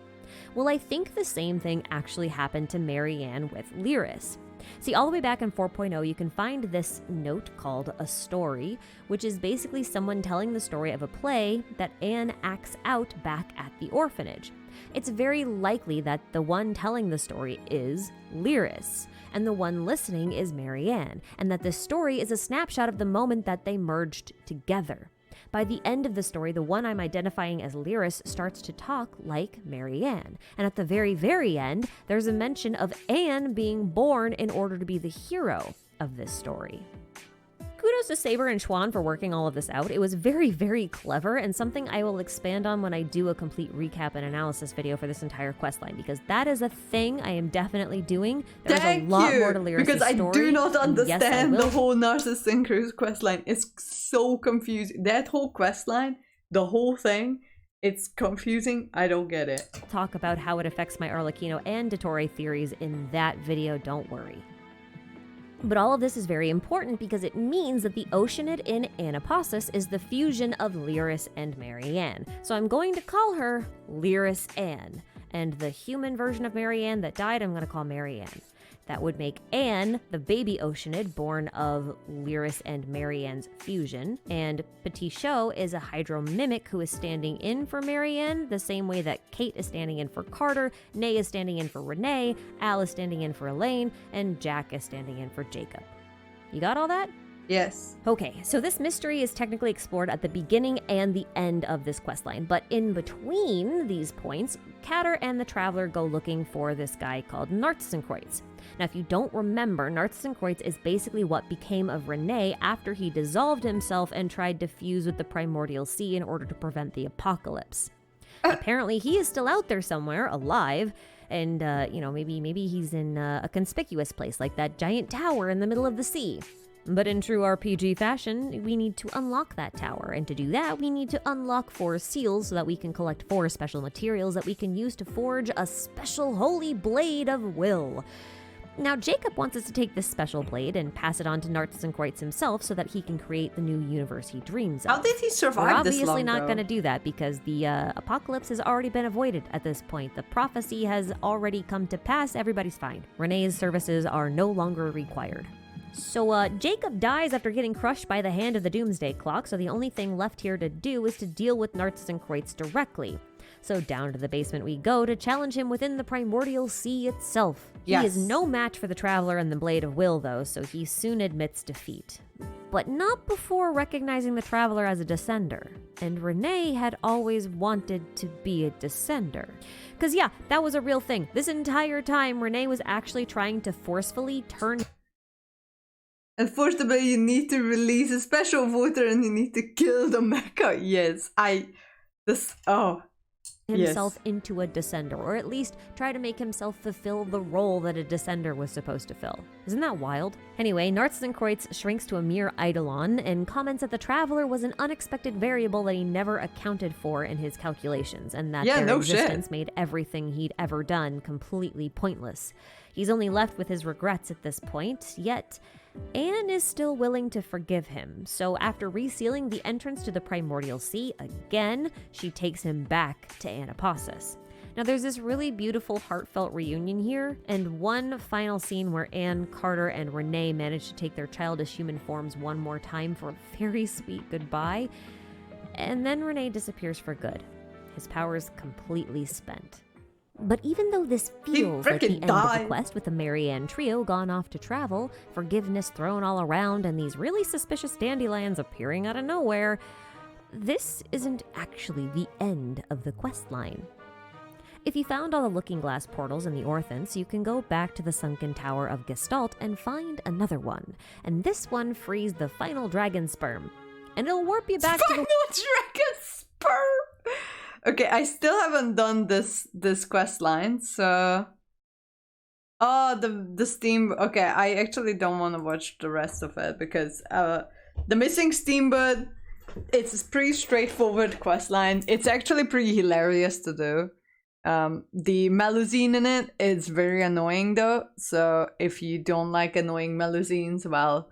Well, I think the same thing actually happened to Marianne with Lyris. See, all the way back in 4.0, you can find this note called a story, which is basically someone telling the story of a play that Anne acts out back at the orphanage. It's very likely that the one telling the story is Lyris, and the one listening is Marianne, and that this story is a snapshot of the moment that they merged together. By the end of the story, the one I'm identifying as Lyris starts to talk like Marianne. And at the very, very end, there's a mention of Anne being born in order to be the hero of this story. Kudos to Saber and Schwan for working all of this out. It was very, very clever and something I will expand on when I do a complete recap and analysis video for this entire questline, because that is a thing I am definitely doing. There's a lot more to Lyris' because I story. do not understand Yes, the whole Narzissenkreuz questline. It's so confusing. That whole questline, the whole thing, it's confusing. I don't get it. Talk about how it affects my Arlecchino and Dottore theories in that video, don't worry. But all of this is very important because it means that the Oceanid in Anaposis is the fusion of Lyris and Marianne. So I'm going to call her Lyris Anne. And the human version of Marianne that died, I'm going to call Marianne. That would make Anne the baby Oceanid born of Lyris and Marianne's fusion. And Petit Chot is a hydromimic who is standing in for Marianne the same way that Kate is standing in for Carter, Nay is standing in for Renee, Al is standing in for Elaine, and Jack is standing in for Jacob. You got all that? Yes. Okay, so this mystery is technically explored at the beginning and the end of this questline, but in between these points, Katter and the Traveler go looking for this guy called Narzissenkreuz. Now, if you don't remember, Narzissenkreuz is basically what became of Renee after he dissolved himself and tried to fuse with the Primordial Sea in order to prevent the apocalypse. Apparently, he is still out there somewhere, alive, and, maybe he's in a conspicuous place, like that giant tower in the middle of the sea. But in true RPG fashion, we need to unlock that tower, and to do that, we need to unlock 4 seals so that we can collect 4 special materials that we can use to forge a special holy blade of will. Now, Jacob wants us to take this special blade and pass it on to Narzissenkreuz himself so that he can create the new universe he dreams of. How did he survive We're this long, obviously not though? going to do that because the apocalypse has already been avoided at this point. The prophecy has already come to pass. Everybody's fine. Renee's services are no longer required. So, Jacob dies after getting crushed by the hand of the Doomsday Clock, so the only thing left here to do is to deal with Narzissenkreuz directly. So down to the basement we go to challenge him within the Primordial Sea itself. Yes. He is no match for the Traveler and the Blade of Will, though, so he soon admits defeat. But not before recognizing the Traveler as a Descender. And Renee had always wanted to be a Descender. Because yeah, that was a real thing. This entire time, Renee was actually trying to forcefully turn... Unfortunately, you need to release a special voter and you need to kill the mecha. Yes, himself into a Descender, or at least try to make himself fulfill the role that a Descender was supposed to fill. Isn't that wild? Anyway, Narzissenkreuz shrinks to a mere eidolon and comments that the Traveler was an unexpected variable that he never accounted for in his calculations, and that their existence made everything he'd ever done completely pointless. He's only left with his regrets at this point, yet Anne is still willing to forgive him, so after resealing the entrance to the Primordial Sea again, she takes him back to Anaposis. Now there's this really beautiful heartfelt reunion here, and one final scene where Anne, Carter, and Renee manage to take their childish human forms one more time for a very sweet goodbye, and then Renee disappears for good, his powers completely spent. But even though this feels like the end of the quest with the Marianne trio gone off to travel, forgiveness thrown all around, and these really suspicious dandelions appearing out of nowhere, this isn't actually the end of the quest line. If you found all the Looking Glass portals in the Orthents, you can go back to the sunken tower of Gestalt and find another one. And this one frees the final dragon sperm. And it'll warp you back to the... Final dragon sperm! Okay, I still haven't done this quest line, so... Oh, the Steam... Okay, I actually don't want to watch the rest of it, because the missing steamboat, it's a pretty straightforward quest line. It's actually pretty hilarious to do. The Melusine in it is very annoying though, so if you don't like annoying Melusines, well...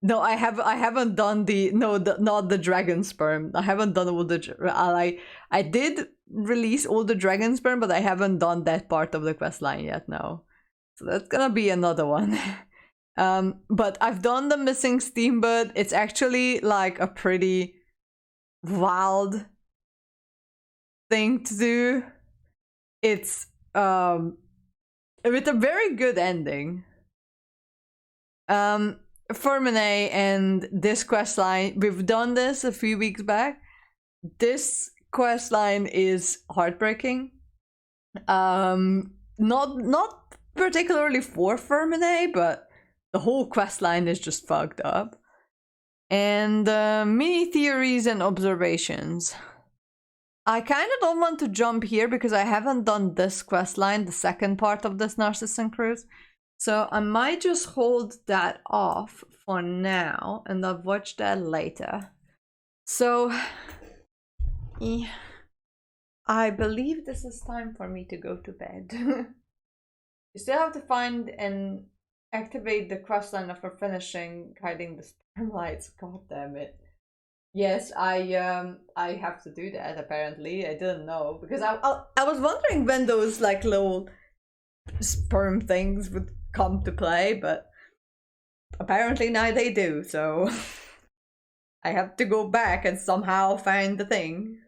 No, I haven't done not the dragon sperm. I haven't done all the... I did release all the dragon sperm, but I haven't done that part of the quest line yet, no. So that's gonna be another one. But I've done the missing steamboat. It's actually like a pretty wild thing to do. It's with a very good ending. Fermine and this questline, we've done this a few weeks back. This questline is heartbreaking. Not particularly for Fermine, but the whole questline is just fucked up. And mini theories and observations. I kind of don't want to jump here because I haven't done this questline, the second part of this Narzissenkreuz. So I might just hold that off for now and I'll watch that later. So yeah, I believe this is time for me to go to bed. You still have to find and activate the questline after finishing guiding the sperm lights. God damn it. Yes, I have to do that apparently. I didn't know because I was wondering when those like little sperm things would come to play, but apparently now they do, so I have to go back and somehow find the thing.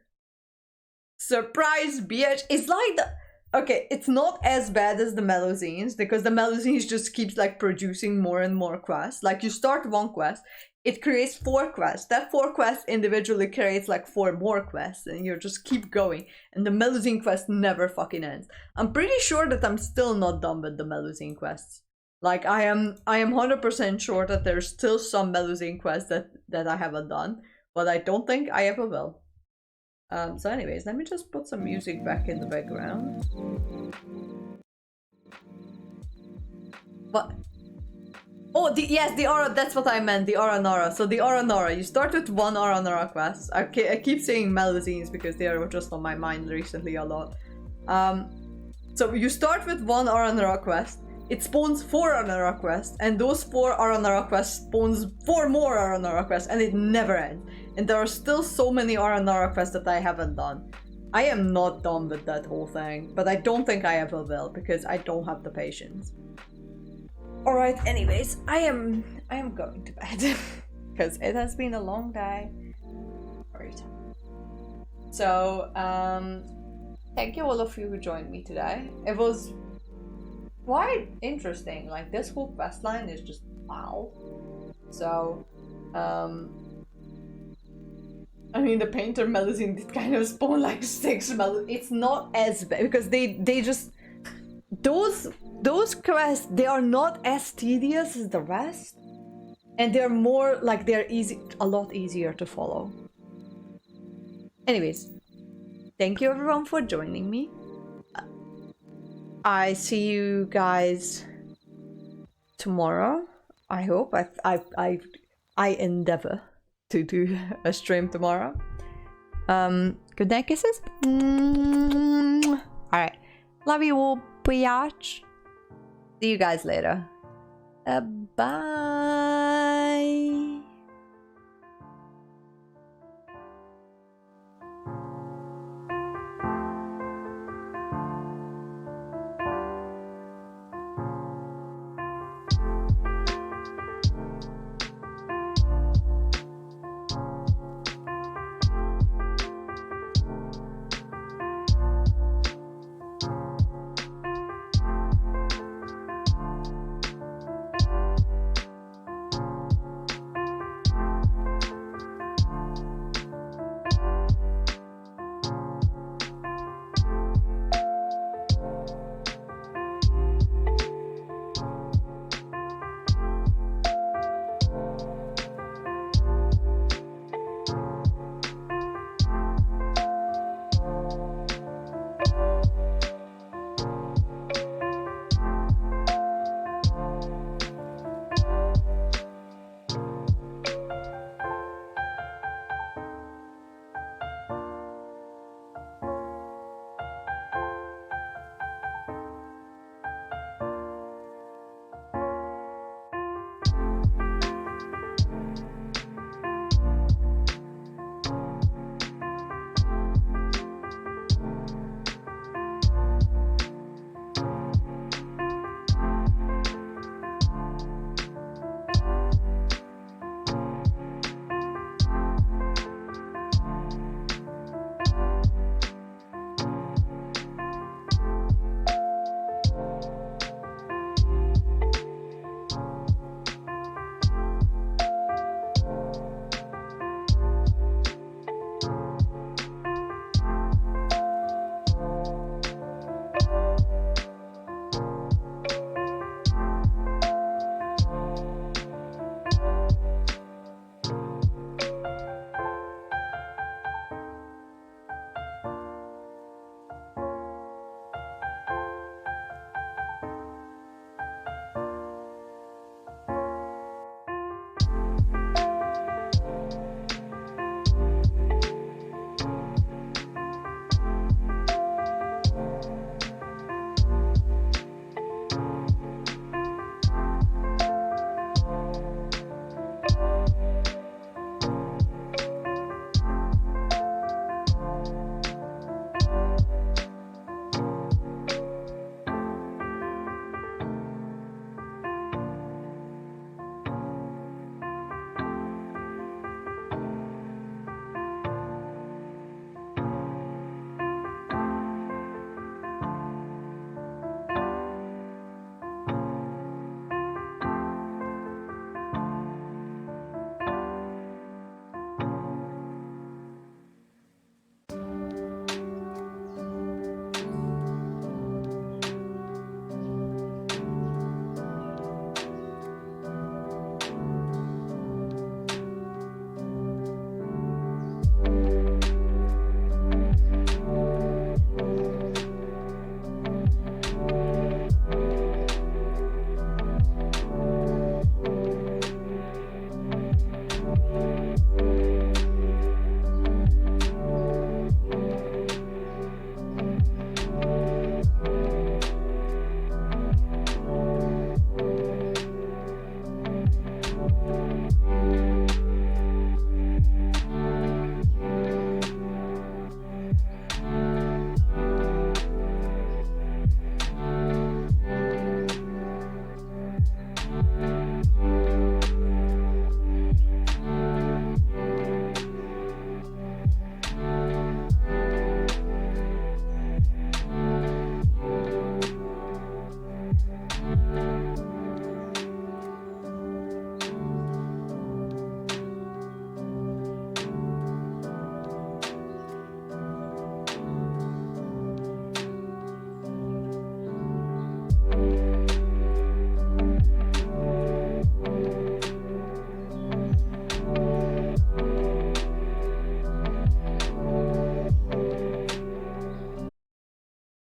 Surprise, bitch! It's like the... Okay, it's not as bad as the Melusines, because the Melusines just keeps like producing more and more quests. Like you start one quest, it creates 4 quests. That 4 quests individually creates like 4 more quests, and you just keep going. And the Melusine quest never fucking ends. I'm pretty sure that I'm still not done with the Melusine quests. Like I am 100% sure that there's still some Melusine quests that I haven't done, but I don't think I ever will. So anyways, let me just put some music back in the background. But oh, yes, the Aura, that's what I meant, the Aranara. So the Aranara, you start with 1 Aranara quest. I keep saying Melusines because they are just on my mind recently a lot. So you start with 1 Aranara quest. It spawns 4 Aranara quests, and those 4 Aranara quests spawns 4 more Aranara quests, and it never ends. And there are still so many Aranara quests that I haven't done. I am not done with that whole thing, but I don't think I ever will, because I don't have the patience. Alright, anyways, I am going to bed, because it has been a long day. Alright. So, thank you all of you who joined me today. It was quite interesting, like this whole quest line is just wow. So, I mean, the painter Melusine did kind of spawn like 6 Melusine. It's not as bad because they just those quests, they are not as tedious as the rest, and they're more like they're a lot easier to follow. Anyways, thank you everyone for joining me. I see you guys tomorrow. I hope I endeavor to do a stream tomorrow. Good night, kisses. Alright. Love you all, biatch. See you guys later. Bye.